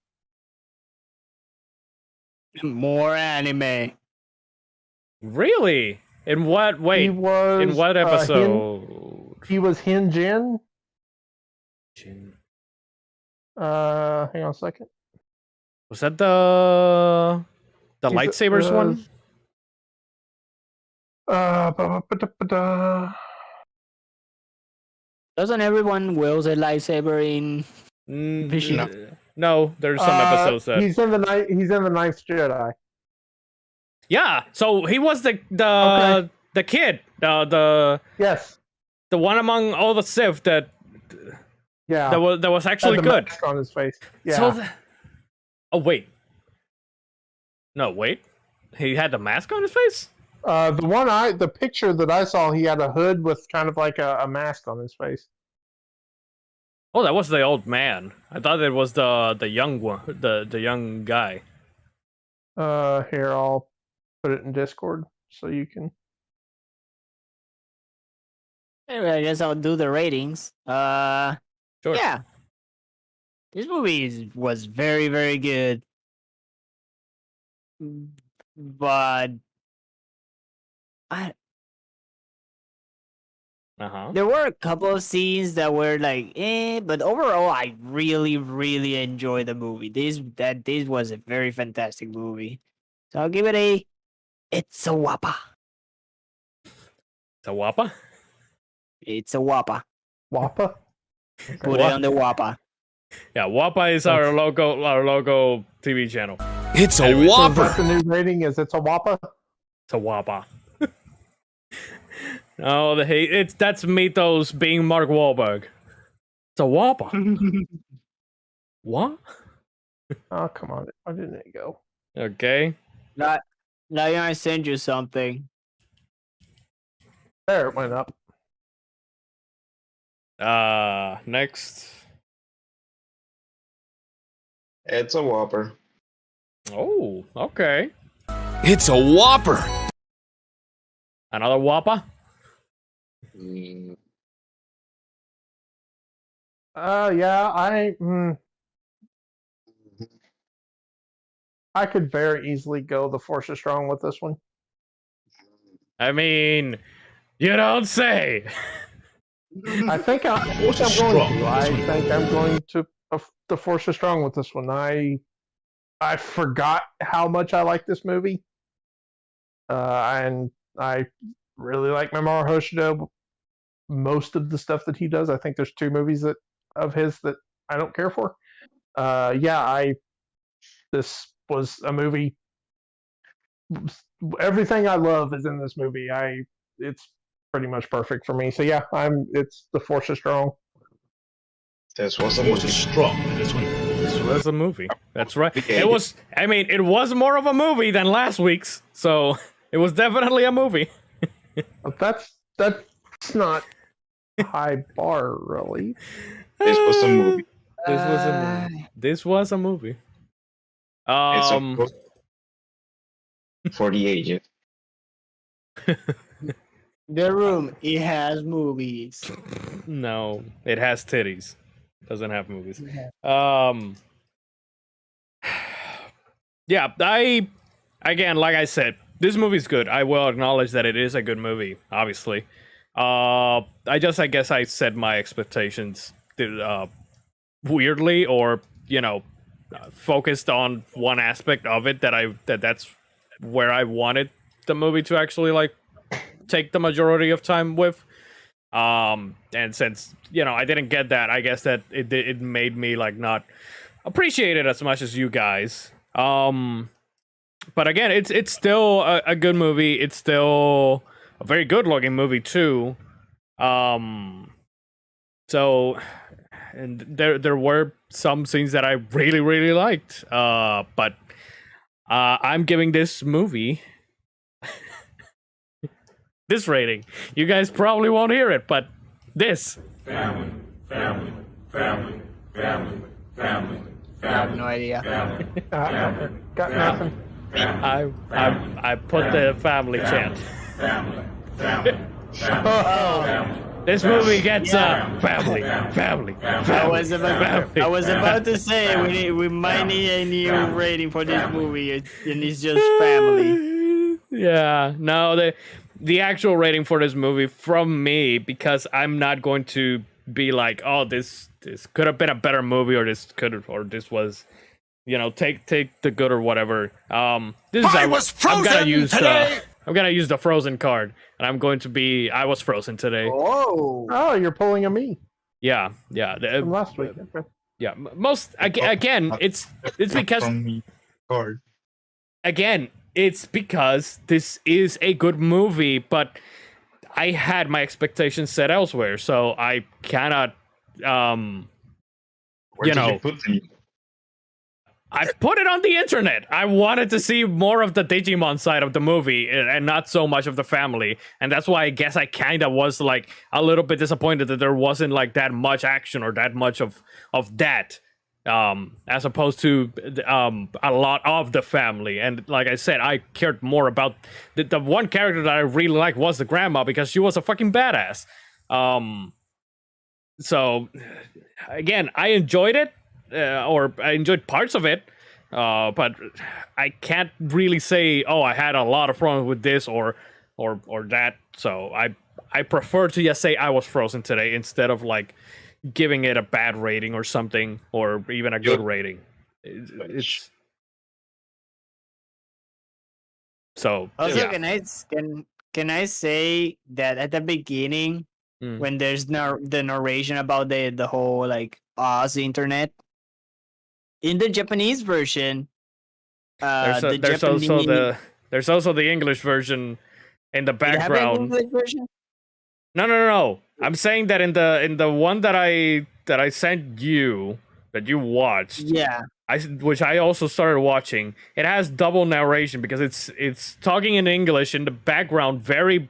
More anime. Really? In what? Wait. He was in what episode? He was Hin Jin. Hang on a second. Was that the lightsabers one? Doesn't everyone wields a lightsaber in Vision? No, there's some episodes that he's in the Ninth Jedi. Yeah, so he was the kid, yes, the one among all the Sith that that was actually had the good. mask on his face. Yeah. So oh wait, no wait, he had the mask on his face. The picture that I saw, he had a hood with kind of like a mask on his face. Oh, that was the old man. I thought it was the young one, the young guy. Here, I'll put it in Discord so you can. Anyway, I guess I'll do the ratings. Sure. Yeah. This movie was very, very good. But there were a couple of scenes that were like, but overall, I really, really enjoyed the movie. This was a very fantastic movie. So I'll give it it's a whopper. It's a whopper? It's a whopper. Whopper? Put it on the whopper. Yeah, Whopper is our logo TV channel. It's a whopper. So the new rating is it's a whopper. It's a Whopper. Oh, that's Mitos being Mark Wahlberg. It's a Whopper. What? Oh, come on. Why didn't it go? Okay. Now I send you something. There, it went up. Next. It's a Whopper. Oh, okay. It's a whopper. Another Whopper? Yeah, I could very easily go the Force is Strong with this one. I mean, you don't say. I think I'm going to. I think I'm going to the Force is Strong with this one. I forgot how much I like this movie, and I really like Mamoru Hoshida. Most of the stuff that he does, I think there's 2 movies of his that I don't care for. This was a movie. Everything I love is in this movie. It's pretty much perfect for me. So yeah, it's the Force is Strong. This was a Force movie. is strong. This was a movie. That's right. It was. I mean, it was more of a movie than last week's, so it was definitely a movie. But that's not a high bar, really. This was a movie. This was a movie. This was a movie. It's a for the ages. The Room, it has movies. No, it has titties. Doesn't have movies. Yeah, again, like I said, this movie's good. I will acknowledge that it is a good movie, obviously. I guess I set my expectations weirdly, or focused on one aspect of it that's where I wanted the movie to actually like take the majority of time with. And since I didn't get that, I guess that it made me like not appreciate it as much as you guys. But again, it's still a good movie. It's still a very good looking movie too. So, and there were some scenes that I really really liked. But I'm giving this movie this rating. You guys probably won't hear it, but this. Family, family, family, family, family. I have no idea. Got nothing. I put the family chant. This movie gets family. I was about to say we might need a new rating for this movie, and it's just family. Yeah, no, the actual rating for this movie from me, because I'm not going to be like, oh, this could have been a better movie, or this was, take the good or whatever. I'm gonna use the Frozen card, and I'm going to be I was frozen today. Oh, you're pulling a me. Yeah. From last week. Okay. Yeah, it's because Card. again, it's because this is a good movie, but I had my expectations set elsewhere, so I cannot, Where did you put them? I put it on the internet. I wanted to see more of the Digimon side of the movie and not so much of the family, and that's why I guess I kind of was like a little bit disappointed that there wasn't like that much action or that much of that. As opposed to a lot of the family. And like I said, I cared more about the one character that I really liked was the grandma, because she was a fucking badass. So again, I enjoyed it, or I enjoyed parts of it, but I can't really say, oh, I had a lot of problems with this or that. So I prefer to just say I was frozen today instead of like giving it a bad rating or something, or even a good rating. It's so. Also, Yeah. can I say that at the beginning, when there's the narration about the whole like Oz internet, in the Japanese version, There's also the English version in the background. English version? No. I'm saying that in the one that I sent you, that you watched. Yeah. Which I also started watching. It has double narration because it's talking in English in the background, very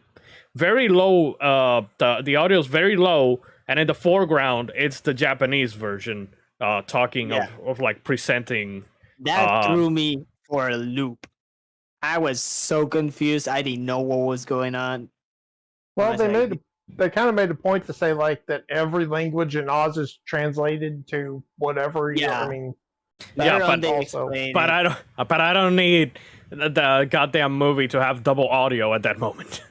very low. The audio is very low, and in the foreground it's the Japanese version talking of like presenting. That threw me for a loop. I was so confused. I didn't know what was going on. Well, they kind of made a point to say like that every language in Oz is translated to whatever. Yeah. I mean, Yeah, but I don't need the goddamn movie to have double audio at that moment.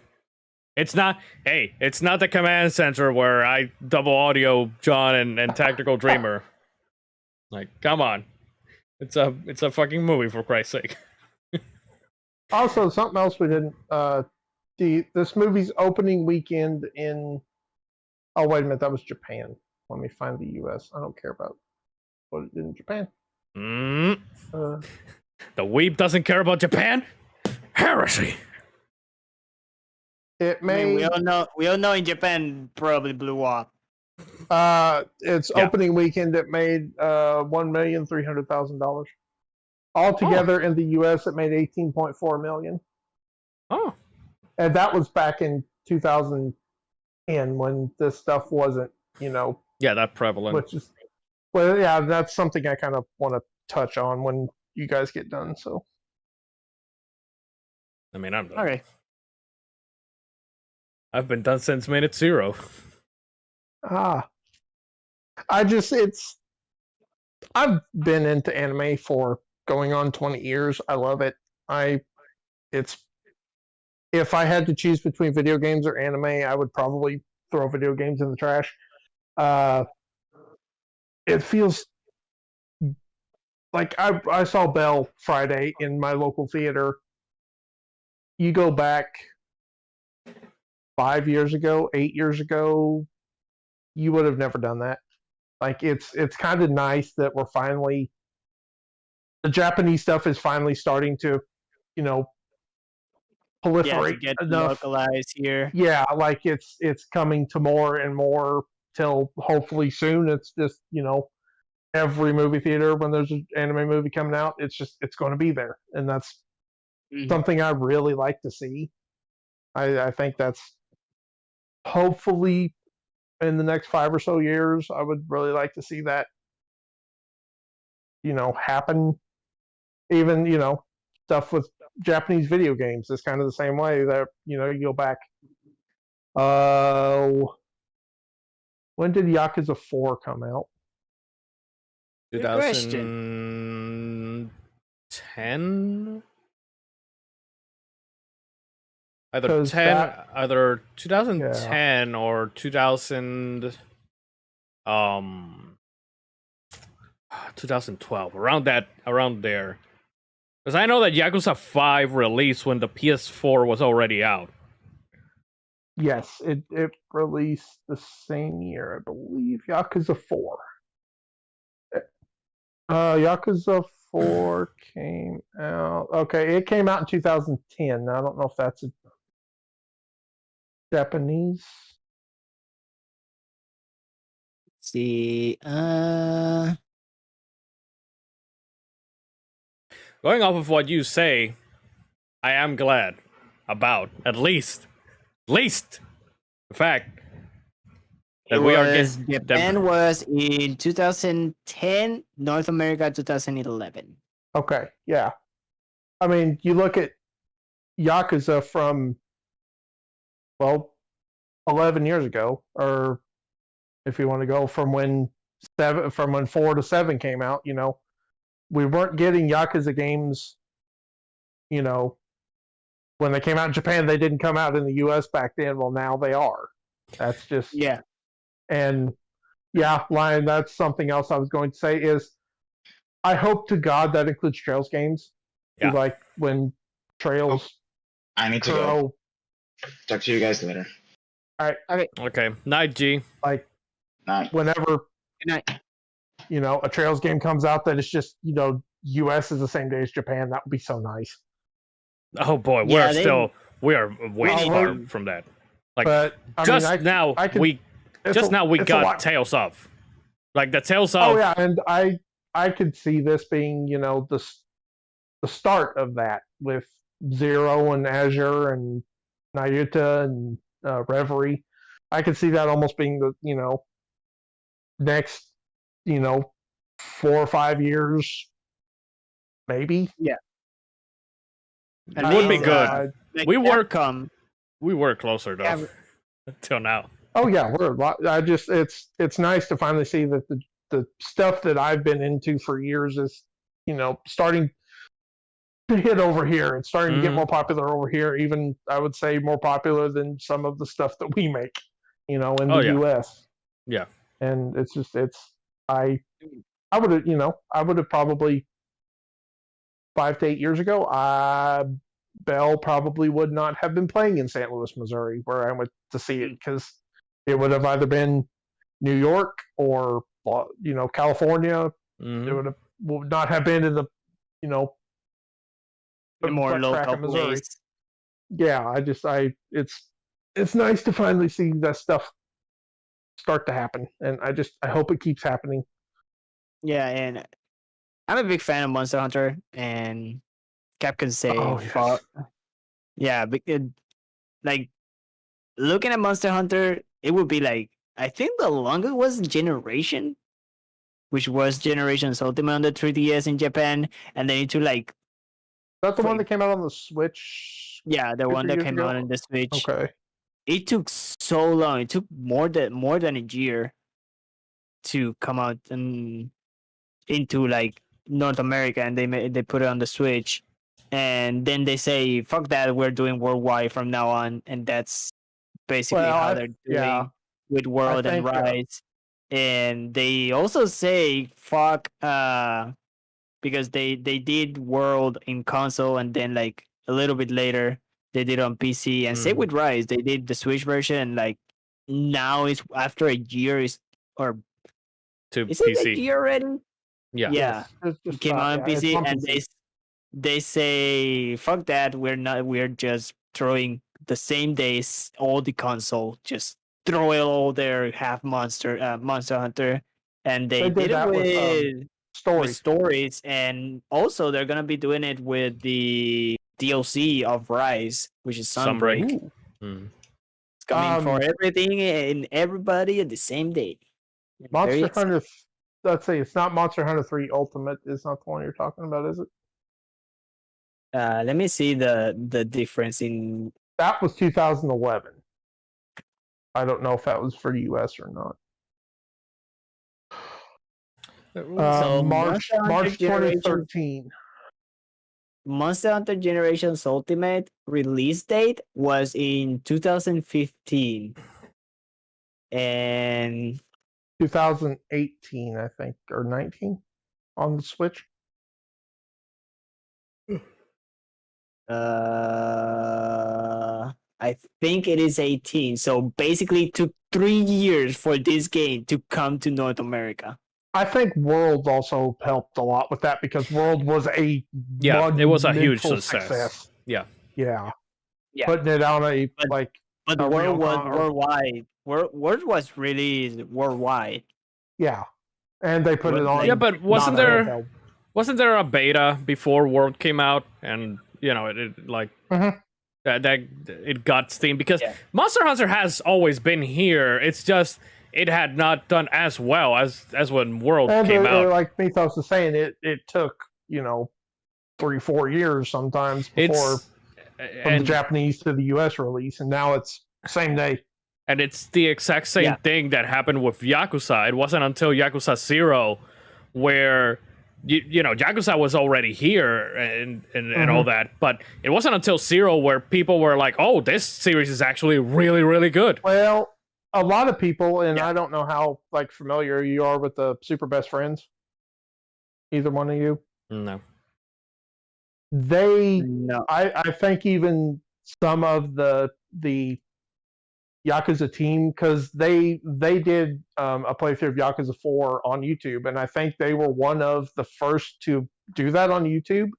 It's not the command center where I double audio John and Tactical Dreamer. Like, come on. It's a fucking movie, for Christ's sake. Also, something else we didn't. This movie's opening weekend in. Oh wait a minute, that was Japan. Let me find the U.S. I don't care about what it did in Japan. The weeb doesn't care about Japan. Heresy. It made. We all know in Japan probably blew up. Its opening weekend it made $1,300,000. Altogether in the U.S. it made $18.4 million. Oh, And that was back in 2010 when this stuff wasn't, Yeah, that prevalent. which is, well, yeah, that's something I kind of want to touch on when you guys get done. So, I mean, I'm done. Okay. I've been done since minute 0. I've been into anime for going on 20 years. I love it. It's, if I had to choose between video games or anime, I would probably throw video games in the trash. It feels like I saw Belle Friday in my local theater. You go back 5 years ago, 8 years ago, you would have never done that. Like it's kind of nice that we're finally, the Japanese stuff is finally starting to, proliferate to get enough. localized here. Yeah, like it's coming to more and more till hopefully soon. It's just every movie theater when there's an anime movie coming out, it's going to be there, and that's something I really like to see. I think that's hopefully in the next 5 or so years, I would really like to see that happen. Even stuff with Japanese video games is kind of the same way. That you go back. When did Yakuza 4 come out? Good question. 2010. Either 2010 or 2000. 2012, around there. Because I know that Yakuza 5 released when the PS4 was already out. Yes, it released the same year, I believe. Yakuza 4. Yakuza 4 came out. Okay, it came out in 2010. I don't know if that's a Japanese. Let's see. Going off of what you say, I am glad about at least the fact that we are getting. Japan was in 2010, North America 2011. Okay, yeah. I mean, you look at Yakuza from 11 years ago, or if you want to go from when 4 to 7 came out, we weren't getting Yakuza games, when they came out in Japan, they didn't come out in the US back then. Well, now they are. That's just, yeah. And yeah, Lion, that's something else I was going to say is I hope to God that includes Trails games. Yeah. Like when Trails. I need to go. Talk to you guys later. All right. Okay. Night, G. Like, Night. Whenever, Good night. A Trails game comes out that it's just, US is the same day as Japan, that would be so nice. Oh boy, we are way far from that. Like, but now we got Tales of. Like the Tales of. Oh yeah, and I could see this being, the start of that with Zero and Azure and Nayuta and Reverie. I could see that almost being the, next, 4 or 5 years, maybe. Yeah. It would be good. Like we were closer though. Yeah. Until now. Oh yeah, it's nice to finally see that the stuff that I've been into for years is, starting to hit over here. It's starting to get more popular over here. Even I would say more popular than some of the stuff that we make, in the US. Yeah. And it's just I would have probably 5 to 8 years ago, Bell probably would not have been playing in St. Louis, Missouri, where I went to see it, because it would have either been New York or California. It would not have been in the more local Missouri. place. Yeah, it's nice to finally see that stuff start to happen, and I hope it keeps happening. Yeah, and I'm a big fan of Monster Hunter, and Capcom say, Oh, yes. yeah, like looking at Monster Hunter, it would be like I think the longest was Generation, which was Generations Ultimate on the 3DS in Japan, and they need to like That's the one Wait. that came out on the Switch. yeah, the 2, one 3 that years came ago? out on the Switch. Okay. It took so long. It took more than a year to come out and into like North America, and they put it on the Switch, and then they say fuck that, we're doing worldwide from now on, and that's basically Well, how they're doing with World and think, Rise. And they also say fuck because they did World in console, and then like a little bit later they did on PC, and same Mhm. with Rise, they did the Switch version, and like now it's after a year or To is it a PC. year already? Yeah. Yeah, It's it just came out on it's PC, on and PC. they say fuck that, we're just throwing the same days all the console, just throw it all there, half Monster Hunter, and they They did did it that with Stories. stories, and also they're gonna be doing it with the DLC of Rise, which is Sunbreak. Sunbreak. Ooh. Mm. It's coming for Um, everything and everybody at the same day. I'm very Monster excited. Hunter. Let's see. It's not Monster Hunter 3 Ultimate. Is not the one you're talking about, is it? Let me see the difference in. That was 2011. I don't know if that was for US or not. So March Monster Hunter March Generation 2013. Monster Hunter Generations Ultimate release date was in 2015, and 2018, I think, or 19 on the Switch. I think it is 18. So basically, it took 3 years for this game to come to North America. I think World also helped a lot with that because World was a Yeah, it was a huge monumental success. Yeah. Yeah. Yeah, Putting it on a But- like but a real World was con- worldwide. World was released worldwide. yeah, and they put was it on. like- Yeah, but wasn't not a there handheld. wasn't there a beta before World came out, and you know it like Mhm. that it got Steam because Yeah. Monster Hunter has always been here. It's just it had not done as well as when World And came out. like Mythos was saying, it took 3-4 years sometimes before It's from the Japanese to the US release, and now it's same day. And it's the exact same Yeah. thing that happened with Yakuza. It wasn't until Yakuza 0 where you know Yakuza was already here and all that, but it wasn't until 0 where people were like, "Oh, this series is actually really really good." Well, a lot of people, and Yeah. I don't know how familiar you are with the Super Best Friends. Either one of you, No. they No. I think even some of the Yakuza team, because they did a playthrough of Yakuza 4 on YouTube, and I think they were one of the first to do that on YouTube.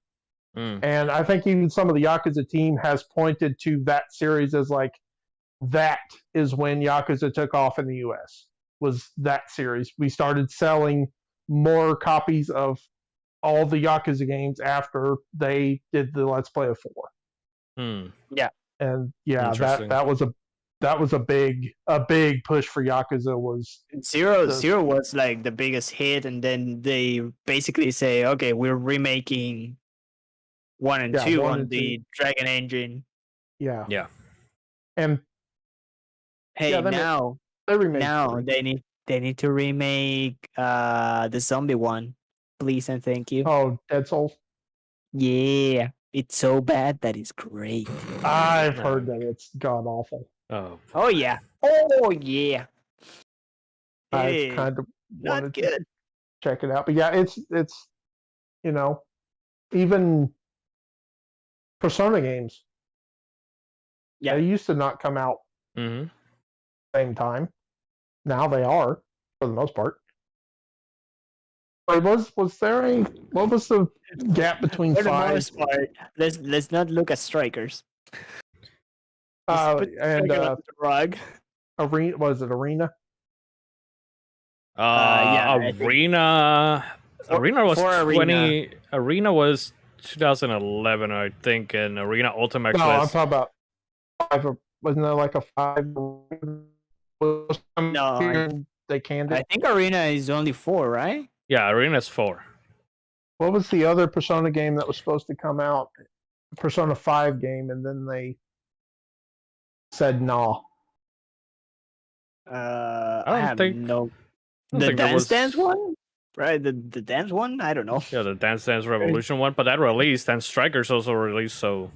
Mm. And I think even some of the Yakuza team has pointed to that series as like that is when Yakuza took off in the US. Was that series? We started selling more copies of all the Yakuza games after they did the Let's Play of 4. Hmm. And yeah, Interesting. that was a big push for Yakuza. Was Zero was like the biggest hit, and then they basically say, okay, we're remaking 1 and Yeah, 2 1 on and the Dragon Engine. yeah, Yeah. and Hey, Yeah, they made- now they remade now 3. they need to remake the zombie one, please and thank you. Oh, Dead Souls. Yeah, it's so bad that it's great. I've No. heard that it's god awful. Oh. Oh yeah, oh yeah. I It is kind of not wanted to good. check it out, but yeah, it's even Persona games. Yeah. They used to not come out Mm-hmm. same time. Now they are, for the most part. Or was there what was the gap between For the 5? most part, let's not look at strikers. Just put And Striker on the rug. Arena, was it Arena? Yeah, I think- Arena. Arena was for 20. Arena was 2011, I think, and Arena Ultimate No, I'm was talking about Wasn't there like a 5? No, They canned I it. think Arena is only 4, right? Yeah, Arena's 4. What was the other Persona game that was supposed to come out? Persona 5 game, and then they said no. I don't have think- no. I don't The think there was- Dance one, right? The dance one. I don't know. Yeah, the Dance Dance Revolution one, but that released, and Strikers also released, so...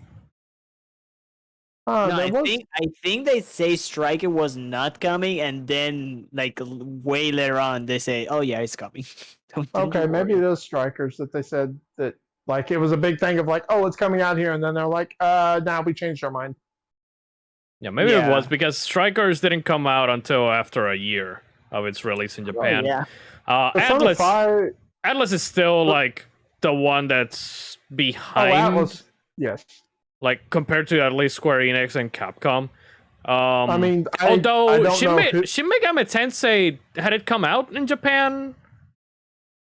No, There was, I think they say Striker was not coming, and then like way later on they say, "Oh yeah, it's coming." Don't okay, you maybe worry. it is Strikers that they said that like it was a big thing of like, oh, it's coming out here, and then they're like, now we changed our mind. Yeah, maybe it was Yeah. because Strikers didn't come out until after a year of its release in Oh, Japan. yeah. Persona Atlas 5, Atlas is still like the one that's oh, behind, Atlas, yes. like compared to at least Square Enix and Capcom. I mean, although I don't know who, Shin Megami Tensei, had it come out in Japan?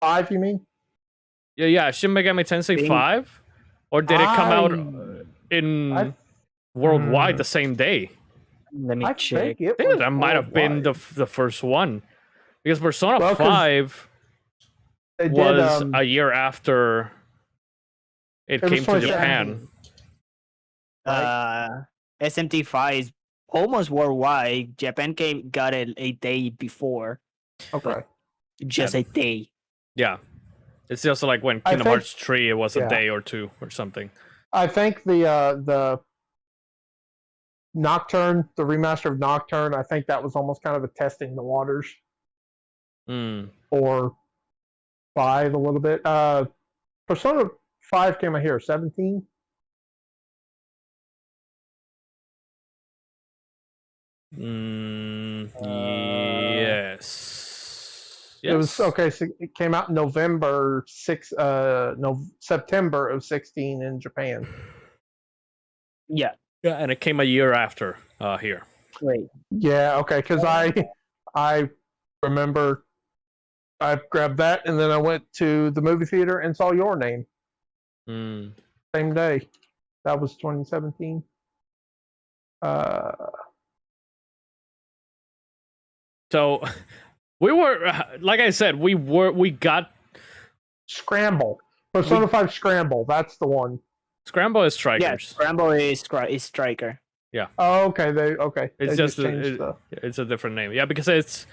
5, you mean? Yeah, Shin Megami Tensei Think- 5, or did it come out I- in I- worldwide the same day? Let me I check. think it I think was that might have been the worldwide. first one, because Persona Well, 'cause 5 They did, was a year after it it was came to 2017. Japan. SMT5 is almost worldwide. Japan got it a day before, Okay. just a day. Yeah, it's just like when I Kingdom think- Hearts 3, it was a yeah. day or two or something. I think the Nocturne, the remaster of Nocturne, I think that was almost kind of a testing the waters Hmm. or 5 a little bit. Persona 5 came out here, 17. Yes. It was okay. So it came out in November 6, no, September of 16 in Japan. Yeah. Yeah, and it came a year after here. Wait. Yeah, okay, because I remember I grabbed that and then I went to the movie theater and saw Your Name Hmm. same day. That was 2017. So we were, like I said, we got Scramble. Persona 5 Scramble. That's the one. Scramble is Yeah, Strikers. Scramble is Striker. Oh, okay. They It's They just changed the. it's a different name. Yeah, because it's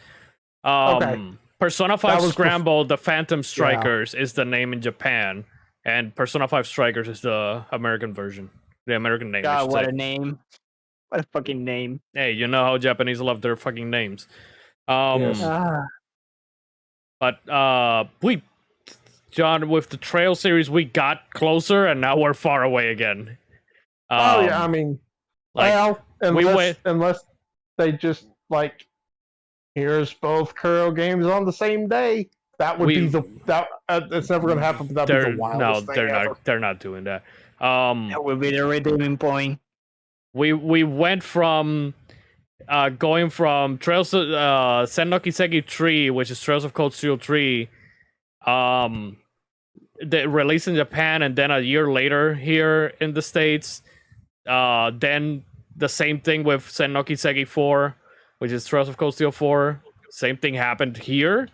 Okay. Persona That 5 was Scramble, the Phantom Strikers is the name in Japan, and Persona 5 Strikers is the American version. The American name. I God, should what say. a name! What a fucking name! Hey, you know how Japanese love their fucking names. Yes. But we, John, with the Trail series, we got closer, and now we're far away again. Oh yeah, I mean, like well, we unless went- unless they just like, here's both Kuro games on the same day. That would We- be it's never gonna happen. But that'd be they're the wildest thing they're ever. not they're not doing that. That will be the redeeming point. We went from going from Trails of Sennoki Segi 3, which is Trails of Cold Steel 3, the release in Japan, and then a year later here in the States. Then the same thing with Sennoki Segi 4, which is Trails of Cold Steel 4. Same thing happened here.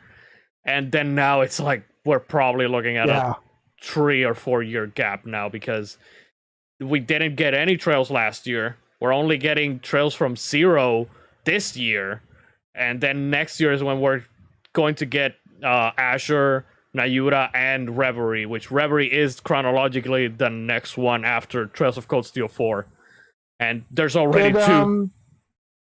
And then now it's like we're probably looking at Yeah. a 3 or 4 year gap now, because we didn't get any Trails last year. We're only getting Trails from Zero this year. And then next year is when we're going to get Asher, Nayura, and Reverie, which Reverie is chronologically the next one after Trails of Cold Steel 4. And there's already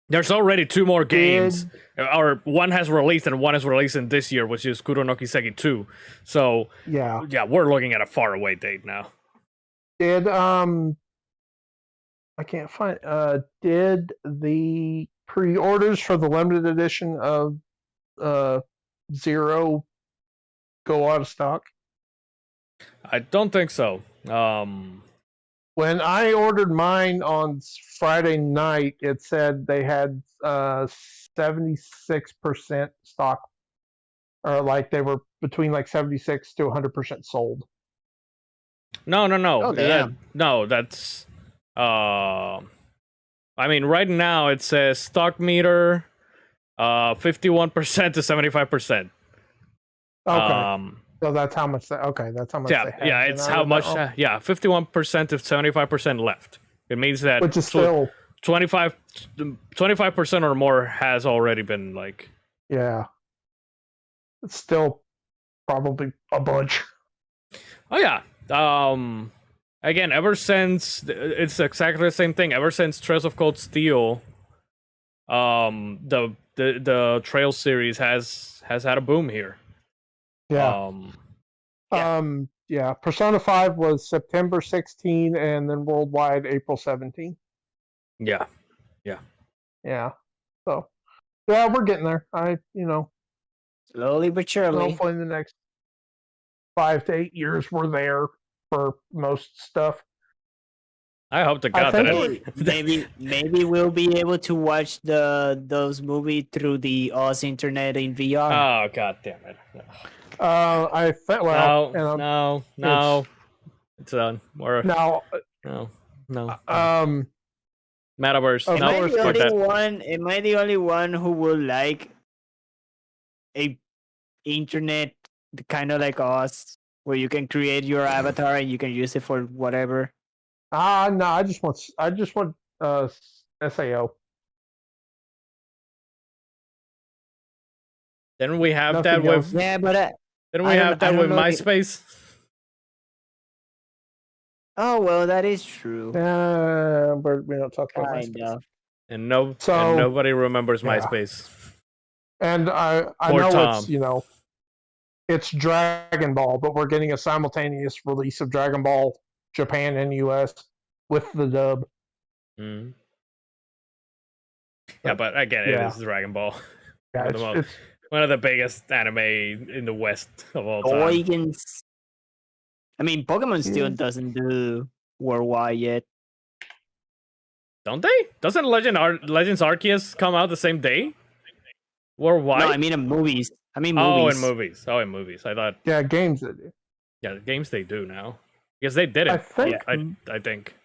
there's already 2 more games. Or one has released and one is releasing this year, which is Kuronoki Segi 2. So Yeah. yeah, we're looking at a far away date now. Did I can't find did the pre-orders for the limited edition of Zero go out of stock? I don't think so. When I ordered mine on Friday night, it said they had 76% stock, or like they were between like 76 to 100% sold. No. Oh, damn. No, that's I mean, right now it says stock meter, 51% to 75%. Okay. So that's how much. That's how much Yeah, they have. yeah, then. it's I how read that much. wrong. 51% to 75% left. It means that Which is still 25% or more has already been like. yeah. It's still probably a bunch. Oh yeah. Again, ever since it's exactly the same thing. Ever since Trails of Cold Steel, the Trail series has had a boom here. Yeah. Yeah. Persona 5 was September 16 and then worldwide April 17. Yeah. Yeah. So yeah, we're getting there. Slowly but surely. Hopefully in the next 5 to 8 years we're there for most stuff. I hope to I God that think Maybe we'll be able to watch those movies through the Oz internet in VR. Oh God damn it! I think No. It's done. Or now no. Metaverse. Of Am I No, course, the fuck only that. one? Am I the only one who will like a internet kind of like us, where you can create your avatar and you can use it for whatever? no, I just want SAO. Didn't we have Nothing that else. with? Yeah, but Didn't I we don't- have I that don't with know the- MySpace? oh well, that is true. But we don't talk about Kind MySpace. of. And So- nobody remembers yeah. MySpace. And I Poor know Tom. it's Dragon Ball, but we're getting a simultaneous release of Dragon Ball Japan and US with the dub. Mm. Yeah, but again, Yeah. it is Dragon Ball. Yeah, One of the most- it's One of the biggest anime in the West of all time. Oigans. I mean, Pokemon still Yeah. doesn't do worldwide yet. Don't they? Doesn't Legends Arceus come out the same day? Worldwide? No, I mean in movies. I mean Oh, movies. in movies. Oh, in movies. I thought, yeah, games that do. yeah, the games they do now. Because they did it. I think I think.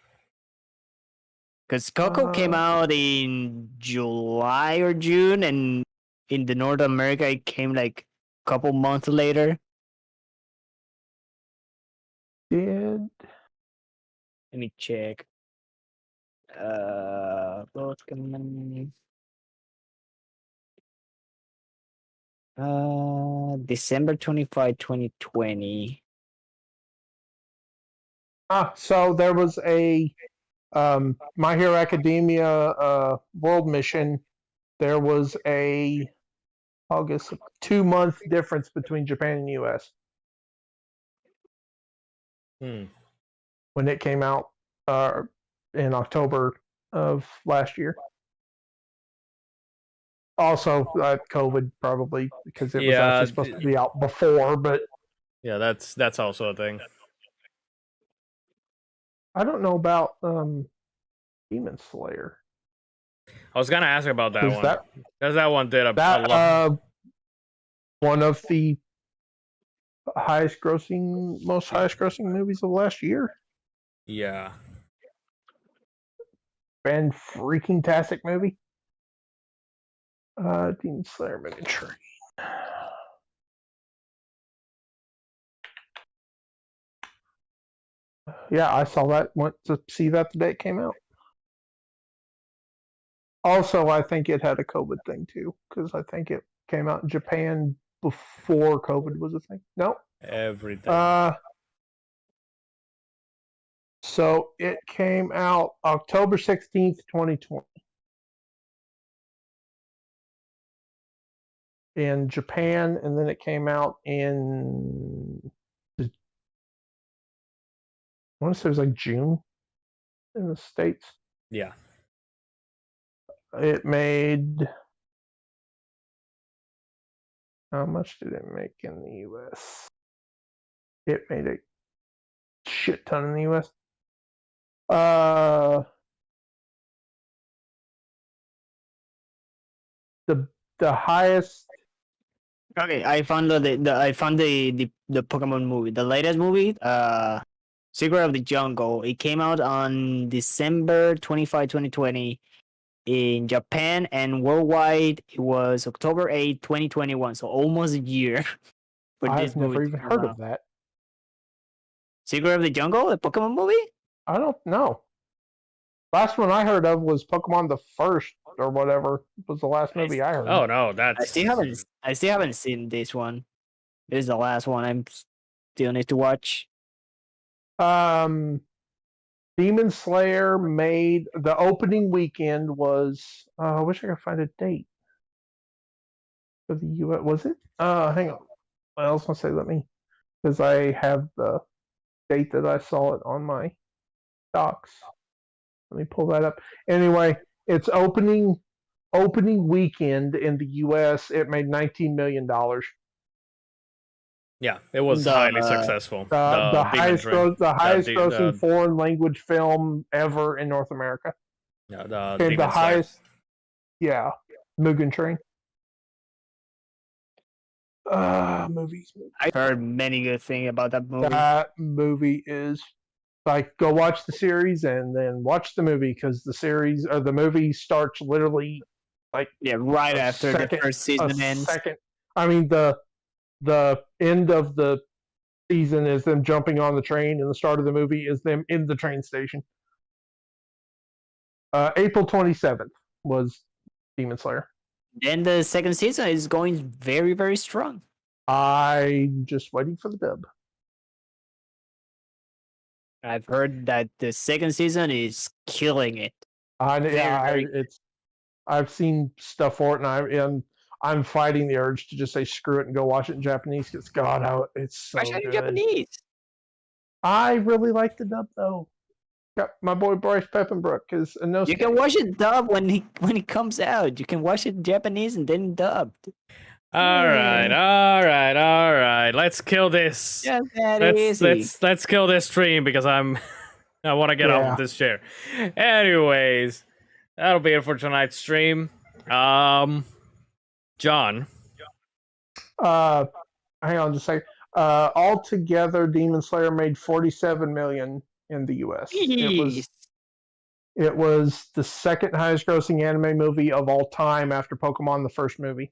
Because Coco came out in July or June, and in the North America it came like a couple months later. did Let me check. Pokemon. December 25, 2020. so there was a My Hero Academia world mission. There was a August 2-month difference between Japan and US Hmm. when it came out in October of last year. Also, COVID probably because it was Yeah, actually supposed to be out before, but Yeah, that's also a thing. I don't know about Demon Slayer. I was gonna ask about that Is one. that Because that one did a that lot. one of the most highest grossing movies of last year? Yeah. And freaking tastic movie. Demon Slayer miniature. Yeah, I saw that. Went to see that the day it came out. Also, I think it had a COVID thing too, because I think it came out in Japan before COVID was a thing. No. Everything. So it came out October 16th, 2020. In Japan, and then it came out in I want to say it was like June in the States. Yeah. It made how much did it make in the US? It made a shit ton in the US. The highest. Okay, I found the Pokemon movie, the latest movie, Secret of the Jungle. It came out on December 25, 2020. In Japan and worldwide, it was October 8th, 2021. So almost a year for this I've never movie to even come heard out. of that. Secret of the Jungle, the Pokemon movie? I don't know. Last one I heard of was Pokemon the First or whatever was the last movie I heard. Oh no, I that's still haven't seen this one. This is the last one I'm still need to watch. Demon Slayer made the opening weekend was. I wish I could find a date for the U.S. Was it? Hang on. I was gonna say let me, because I have the date that I saw it on my docs. Let me pull that up. Anyway, it's opening weekend in the U.S. It made $19 million. yeah, it was The, highly successful. The Demon highest Train. grossing foreign language film ever in North America. Yeah, the Okay, Demon the Slayer. highest. Yeah, Mugen Train. Movies. I've heard many good things about that movie. That movie is like go watch the series and then watch the movie because the series or the movie starts literally like Yeah, right a after second- the first a season ends. second. I mean the end of the season is them jumping on the train, and the start of the movie is them in the train station. April 27th was Demon Slayer. Then the second season is going very, very strong. I'm just waiting for the dub. I've heard that the second season is killing it. I've seen stuff for it, and I'm fighting the urge to just say screw it and go watch it in Japanese because God, it's so Watch it in good. Japanese. I really like the dub though. Got my boy Bryce Peppenbrook is a no. You can watch it dub when it comes out. You can watch it Japanese and then dubbed. All right. Let's kill this. Just that easy. Let's kill this stream because I want to get off of this chair. Anyways, that'll be it for tonight's stream. John. Hang on just a second. Altogether, Demon Slayer made $47 million in the U.S. Jeez. It was the second highest grossing anime movie of all time after Pokemon the first movie.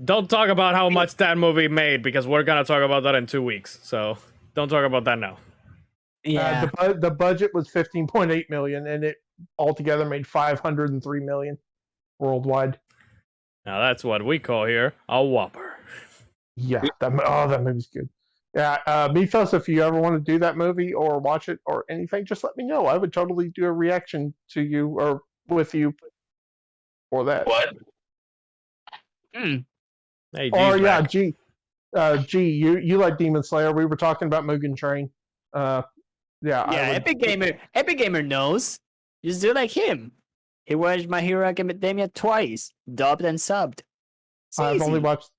Don't talk about how much that movie made because we're gonna talk about that in 2 weeks. So don't talk about that now. Yeah. The budget was $15.8 million, and it altogether made $503 million worldwide. Now that's what we call here a whopper. Yeah, that movie's good. Yeah, Mythos, if you ever want to do that movie or watch it or anything, just let me know. I would totally do a reaction to you or with you for that. What? Hey, Or G's yeah, back. G, you like Demon Slayer? We were talking about Mugen Train. Yeah, Epic Gamer knows. Just do like him. He watched My Hero Academia twice, dubbed and subbed. I watched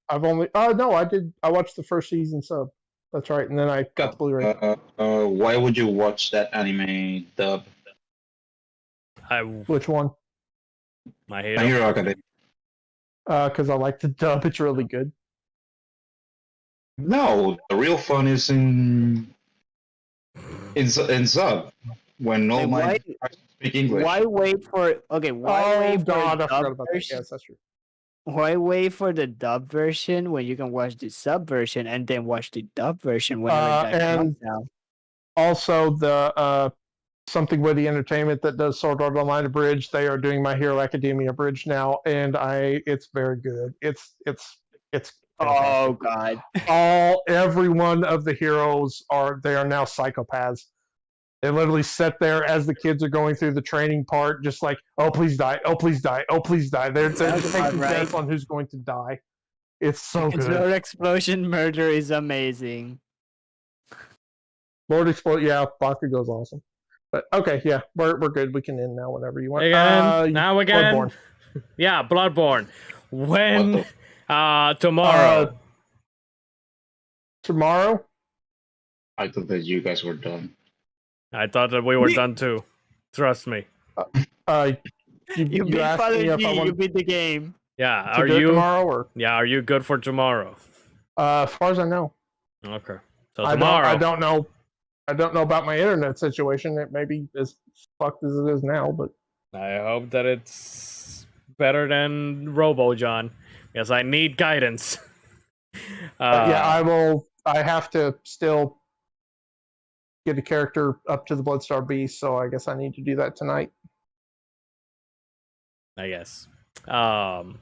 the first season sub. That's right, and then I got the Blu-ray. Why would you watch that anime dub? Which one? My My hero. Hero Academia. Because I like the dub. It's really good. No, the real fun is in sub when all my speak English. Why wait for I forgot about that. Yes, that's true. Why wait for the dub version when you can watch the sub version and then watch the dub version whenever that comes out? Also, the Something Witty Entertainment that does Sword Art Online Abridged, they are doing My Hero Academia Abridged now, and it's very good. It's Oh god. every one of the heroes are now psychopaths. They literally sit there as the kids are going through the training part, just like, oh please die, oh please die, oh please die. They're just taking bets on who's going to die. It's so good. Lord Explosion Murder is amazing. Lord Explosion, yeah, Bakugo's awesome. But okay, yeah, we're good. We can end now whenever you want. Now again. Bloodborne. Yeah, Bloodborne. When? Tomorrow. Tomorrow? I thought that you guys were done. I thought that we were done too. Trust me. You beat asked Father me if G, I you want beat the game. Yeah, to are do it you? tomorrow or? Yeah, are you good for tomorrow? As far as I know. Okay. So I tomorrow. don't know I don't know about my internet situation. It may be as fucked as it is now, but I hope that it's better than Robo John, because I need guidance. yeah, I will. I have to still get a character up to the Bloodstar Beast, so I guess I need to do that tonight. I guess. So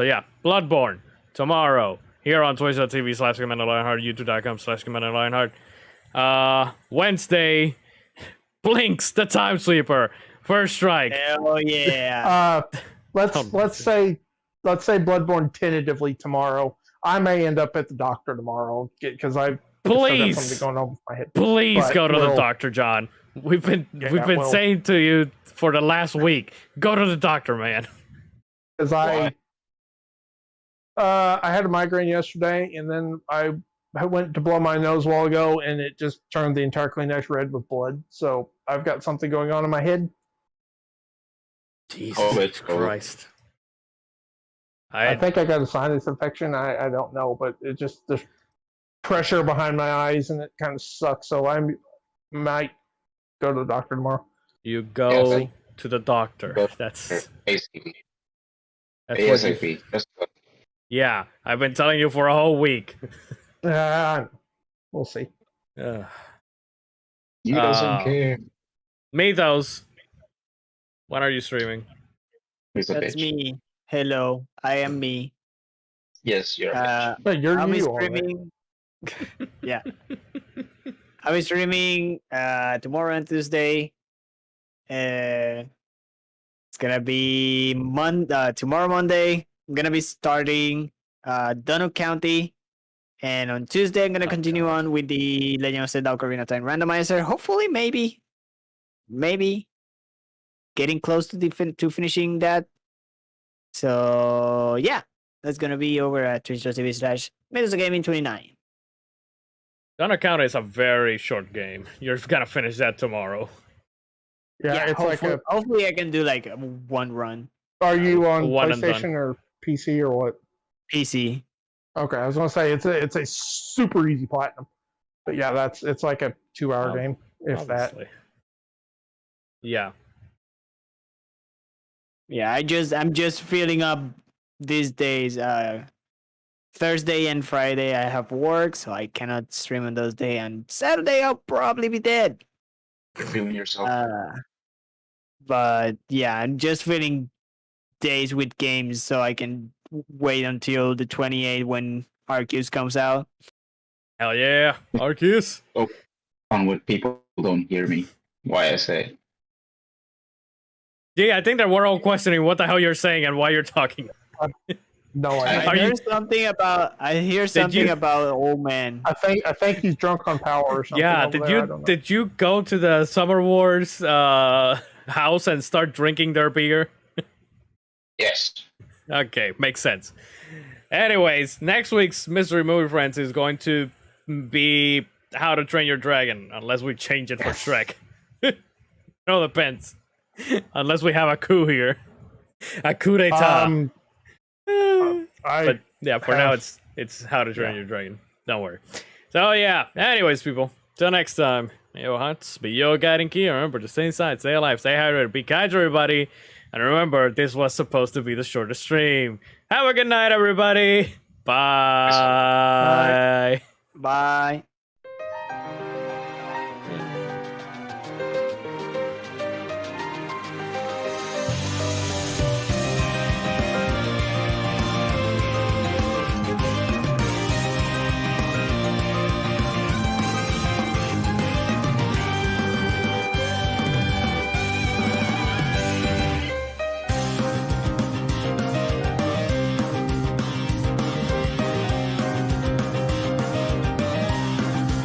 yeah, Bloodborne tomorrow here on twitch.tv/CommanderLionheart, youtube.com/CommanderLionheart. Wednesday, Blinks the Time Sweeper, First Strike. Hell yeah. Let's say Bloodborne tentatively tomorrow. I may end up at the doctor tomorrow because I've still got something going on with my head. Please But go to the we'll- doctor, John. We've been well- saying to you for the last week, go to the doctor, man. Because I had a migraine yesterday, and then I went to blow my nose a while ago, and it just turned the entire Kleenex red with blood. So I've got something going on in my head. Jesus Christ. I think I got a sinus infection. I don't know, but it just there's pressure behind my eyes, and it kind of sucks. So I might go to the doctor tomorrow. You go Yes, to the doctor. Go That's ASAP. what you, ASAP. Just go. yeah, I've been telling you for a whole week. We'll see. Ugh. You doesn't care. Mythos, when are you streaming? He's a That's bitch. me. Hello, I am me. Yes, you're a bitch. But you're I'll be you, all right. streaming. Yeah, I'll be streaming tomorrow and Tuesday. It's gonna be tomorrow Monday. I'm gonna be starting Dunno County, and on Tuesday I'm gonna continue on with the Legend of Zelda Ocarina of Time randomizer. Hopefully, maybe getting close to to finishing that. So yeah, that's gonna be over at twitch.tv/MidosGaming29. Dunno County is a very short game. You're gonna finish that tomorrow. Yeah, it's like hopefully, a. hopefully I can do like one run. Are you on one and done. PlayStation or PC or what? PC. Okay, I was gonna say it's a super easy platinum, but yeah, it's like a 2-hour Oh, game, if that. Obviously. Yeah. Yeah, I'm just filling up these days. Thursday and Friday I have work, so I cannot stream on those days. And Saturday I'll probably be dead. You're feeling yourself. But yeah, I'm just filling days with games so I can wait until the 28th when Arceus comes out. Hell yeah. Arceus. On with people who don't hear me. Why I say. Yeah, I think that we're all questioning what the hell you're saying and why you're talking. No, I Are you- hear something about old man. I think he's drunk on power or something. Yeah, over there, I don't know. did you go to the Summer Wars house and start drinking their beer? Yes. Okay, makes sense. Anyways, next week's Mystery Movie Friends is going to be How to Train Your Dragon, unless we change it for Shrek. No, depends. Unless we have a coup here. A coup d'etat. But yeah, for now it's How to Train Your Dragon. Don't worry. So yeah, anyways, people, till next time. Yo, Hunts, be your guiding key. Remember to stay inside, stay alive, stay hydrated, be kind to everybody. And remember, this was supposed to be the shortest stream. Have a good night, everybody. Bye. Bye.